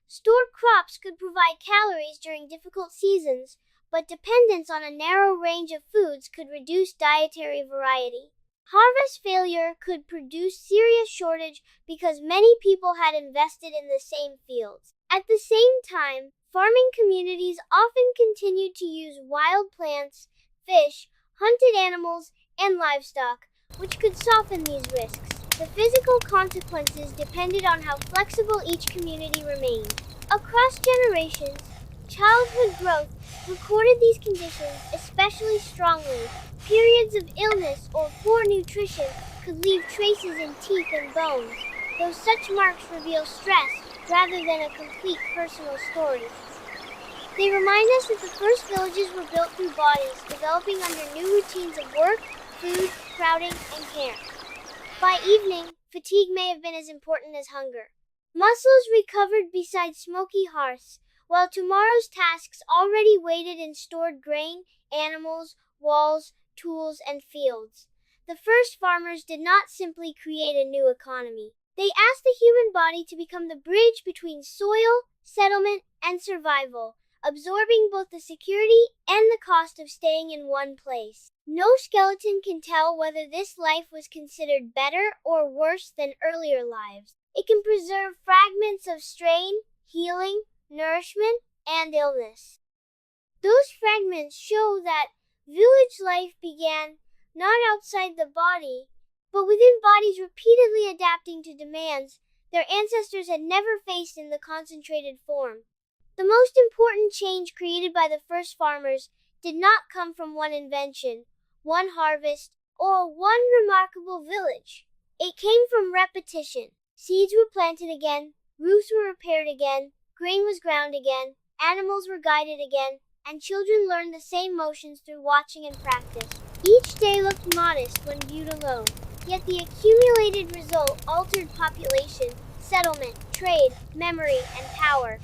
Stored crops could provide calories during difficult seasons, but dependence on a narrow range of foods could reduce dietary variety. Harvest failure could produce serious shortage because many people had invested in the same fields. At the same time, farming communities often continued to use wild plants, fish, hunted animals, and livestock, which could soften these risks. The physical consequences depended on how flexible each community remained. Across generations, childhood growth recorded these conditions especially strongly. Periods of illness or poor nutrition could leave traces in teeth and bones, though such marks reveal stress rather than a complete personal story. They remind us that the first villages were built through bodies developing under new routines of work, food, crowding, and care. By evening, fatigue may have been as important as hunger. Muscles recovered beside smoky hearths, while tomorrow's tasks already waited in stored grain, animals, walls, tools, and fields. The first farmers did not simply create a new economy. They asked the human body to become the bridge between soil, settlement, and survival, absorbing both the security and the cost of staying in one place. No skeleton can tell whether this life was considered better or worse than earlier lives. It can preserve fragments of strain, healing, nourishment, and illness. Those fragments show that village life began not outside the body, but within bodies repeatedly adapting to demands their ancestors had never faced in the concentrated form. The most important change created by the first farmers did not come from one invention, one harvest, or one remarkable village. It came from repetition. Seeds were planted again, roofs were repaired again, grain was ground again, animals were guided again, and children learned the same motions through watching and practice. Each day looked modest when viewed alone, yet the accumulated result altered population, settlement, trade, memory, and power.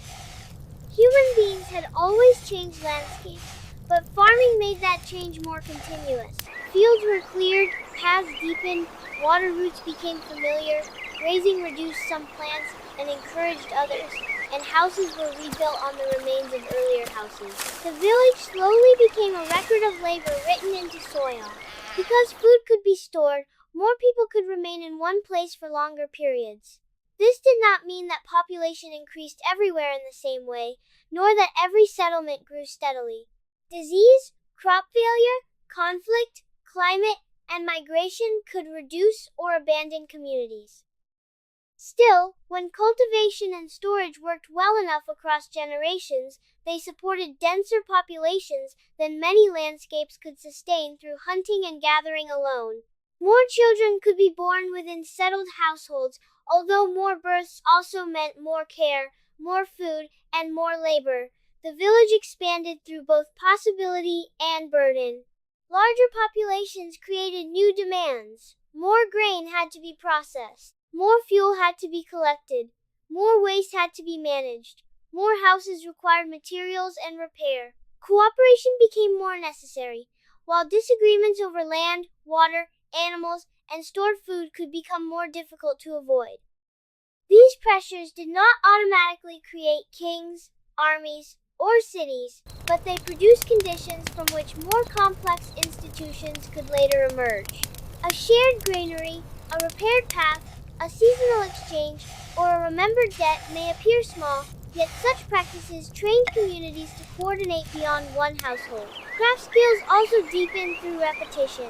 Human beings had always changed landscapes, but farming made that change more continuous. Fields were cleared, paths deepened, water routes became familiar, grazing reduced some plants and encouraged others, and houses were rebuilt on the remains of earlier houses. The village slowly became a record of labor written into soil. Because food could be stored, more people could remain in one place for longer periods. This did not mean that population increased everywhere in the same way, nor that every settlement grew steadily. Disease, crop failure, conflict, climate, and migration could reduce or abandon communities. Still, when cultivation and storage worked well enough across generations, they supported denser populations than many landscapes could sustain through hunting and gathering alone. More children could be born within settled households, although more births also meant more care, more food, and more labor. The village expanded through both possibility and burden. Larger populations created new demands. More grain had to be processed. More fuel had to be collected. More waste had to be managed. More houses required materials and repair. Cooperation became more necessary, while disagreements over land, water, animals, and stored food could become more difficult to avoid. These pressures did not automatically create kings, armies, or cities, but they produced conditions from which more complex institutions could later emerge. A shared granary, a repaired path, a seasonal exchange, or a remembered debt may appear small, yet such practices trained communities to coordinate beyond one household. Craft skills also deepened through repetition.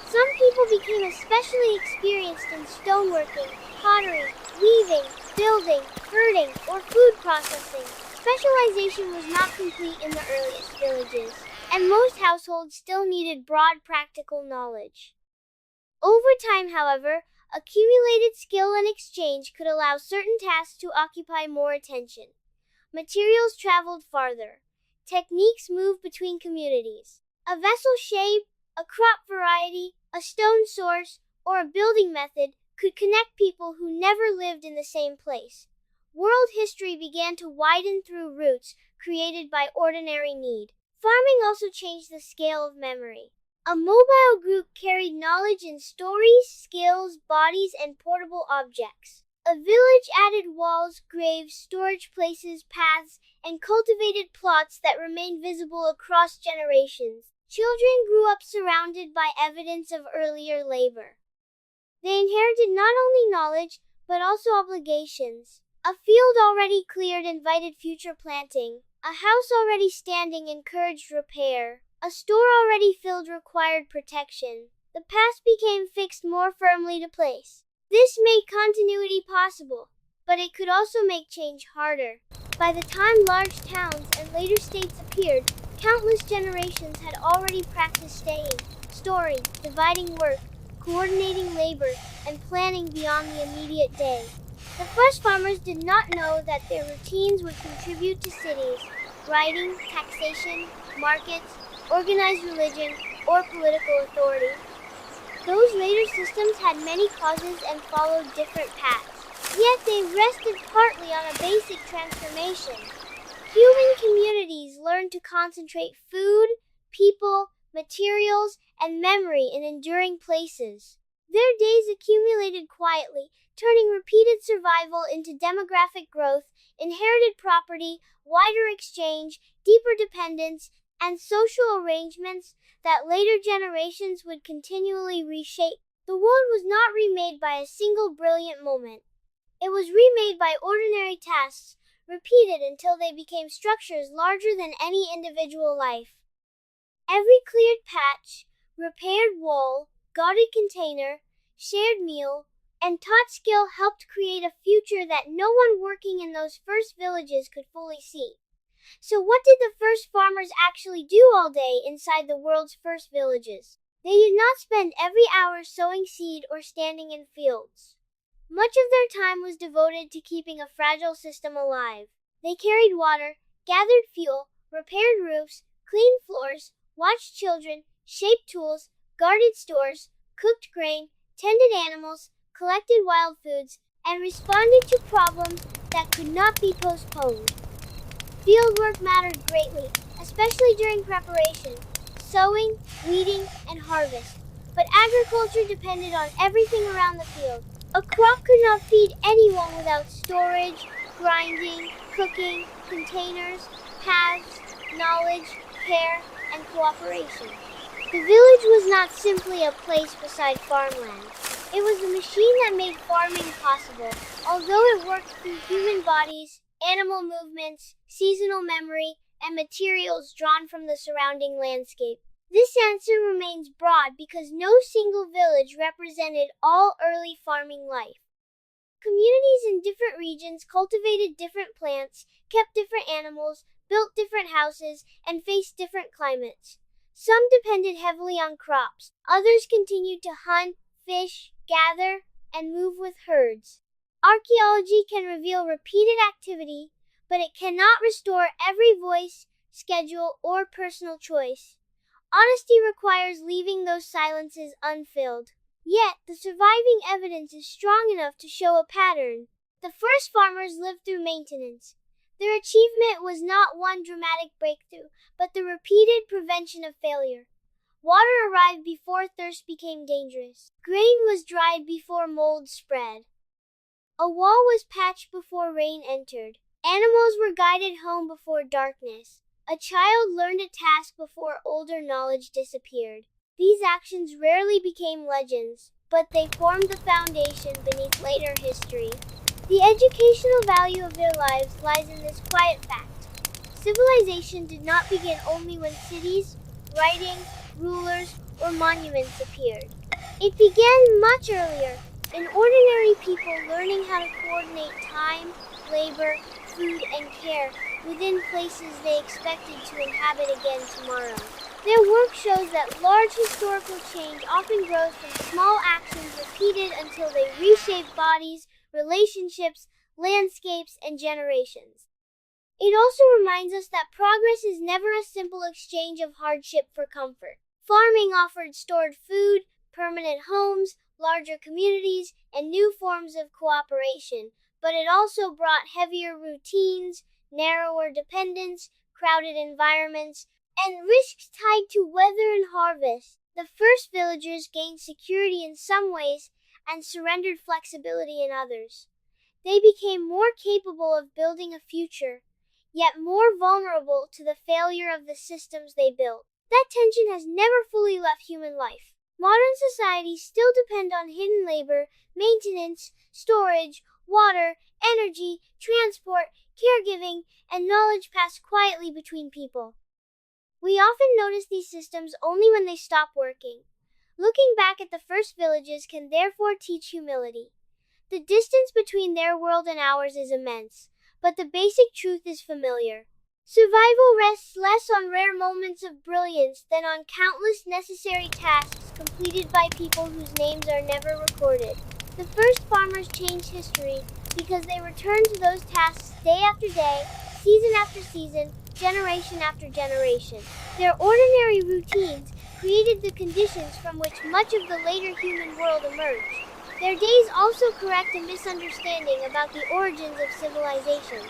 Some people became especially experienced in stoneworking, pottery, weaving, building, herding, or food processing. Specialization was not complete in the earliest villages, and most households still needed broad practical knowledge. Over time, however, accumulated skill and exchange could allow certain tasks to occupy more attention. Materials traveled farther. Techniques moved between communities. A vessel shape, a crop variety, a stone source, or a building method could connect people who never lived in the same place. World history began to widen through routes created by ordinary need. Farming also changed the scale of memory. A mobile group carried knowledge in stories, skills, bodies, and portable objects. A village added walls, graves, storage places, paths, and cultivated plots that remained visible across generations. Children grew up surrounded by evidence of earlier labor. They inherited not only knowledge, but also obligations. A field already cleared invited future planting. A house already standing encouraged repair. A store already filled required protection. The past became fixed more firmly to place. This made continuity possible, but it could also make change harder. By the time large towns and later states appeared, countless generations had already practiced staying, storing, dividing work, coordinating labor, and planning beyond the immediate day. The first farmers did not know that their routines would contribute to cities, writing, taxation, markets, organized religion, or political authority. Those later systems had many causes and followed different paths, yet they rested partly on a basic transformation. Human communities learned to concentrate food, people, materials, and memory in enduring places. Their days accumulated quietly, turning repeated survival into demographic growth, inherited property, wider exchange, deeper dependence, and social arrangements that later generations would continually reshape. The world was not remade by a single brilliant moment. It was remade by ordinary tasks, repeated until they became structures larger than any individual life. Every cleared patch, repaired wall, guarded container, shared meal, and taught skill helped create a future that no one working in those first villages could fully see. So what did the first farmers actually do all day inside the world's first villages? They did not spend every hour sowing seed or standing in fields. Much of their time was devoted to keeping a fragile system alive. They carried water, gathered fuel, repaired roofs, cleaned floors, watched children, shaped tools, guarded stores, cooked grain, tended animals, collected wild foods, and responded to problems that could not be postponed. Fieldwork mattered greatly, especially during preparation, sowing, weeding, and harvest. But agriculture depended on everything around the field. A crop could not feed anyone without storage, grinding, cooking, containers, paths, knowledge, care, and cooperation. The village was not simply a place beside farmland. It was the machine that made farming possible. Although it worked through human bodies, animal movements, seasonal memory, and materials drawn from the surrounding landscape. This answer remains broad because no single village represented all early farming life. Communities in different regions cultivated different plants, kept different animals, built different houses, and faced different climates. Some depended heavily on crops. Others continued to hunt, fish, gather, and move with herds. Archaeology can reveal repeated activity, but it cannot restore every voice, schedule, or personal choice. Honesty requires leaving those silences unfilled. Yet, the surviving evidence is strong enough to show a pattern. The first farmers lived through maintenance. Their achievement was not one dramatic breakthrough, but the repeated prevention of failure. Water arrived before thirst became dangerous. Grain was dried before mold spread. A wall was patched before rain entered. Animals were guided home before darkness. A child learned a task before older knowledge disappeared. These actions rarely became legends, but they formed the foundation beneath later history. The educational value of their lives lies in this quiet fact. Civilization did not begin only when cities, writings, rulers, or monuments appeared. It began much earlier, in ordinary people learning how to coordinate time, labor, food, and care within places they expected to inhabit again tomorrow. Their work shows that large historical change often grows from small actions repeated until they reshape bodies, relationships, landscapes, and generations. It also reminds us that progress is never a simple exchange of hardship for comfort. Farming offered stored food, permanent homes, larger communities, and new forms of cooperation, but it also brought heavier routines, narrower dependence, crowded environments, and risks tied to weather and harvest. The first villagers gained security in some ways and surrendered flexibility in others. They became more capable of building a future, yet more vulnerable to the failure of the systems they built. That tension has never fully left human life. Modern societies still depend on hidden labor, maintenance, storage, water, energy, transport, caregiving, and knowledge passed quietly between people. We often notice these systems only when they stop working. Looking back at the first villages can therefore teach humility. The distance between their world and ours is immense, but the basic truth is familiar. Survival rests less on rare moments of brilliance than on countless necessary tasks completed by people whose names are never recorded. The first farmers changed history because they returned to those tasks day after day, season after season, generation after generation. Their ordinary routines created the conditions from which much of the later human world emerged. Their days also correct a misunderstanding about the origins of civilization.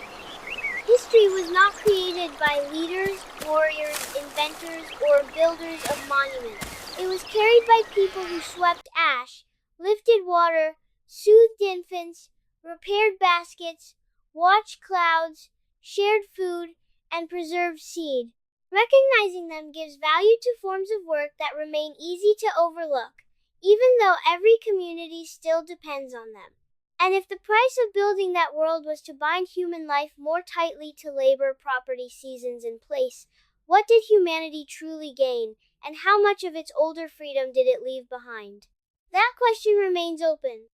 History was not created by leaders, warriors, inventors, or builders of monuments. It was carried by people who swept ash, lifted water, soothed infants, repaired baskets, watched clouds, shared food, and preserved seed. Recognizing them gives value to forms of work that remain easy to overlook, even though every community still depends on them. And if the price of building that world was to bind human life more tightly to labor, property, seasons, and place, what did humanity truly gain, and how much of its older freedom did it leave behind? That question remains open.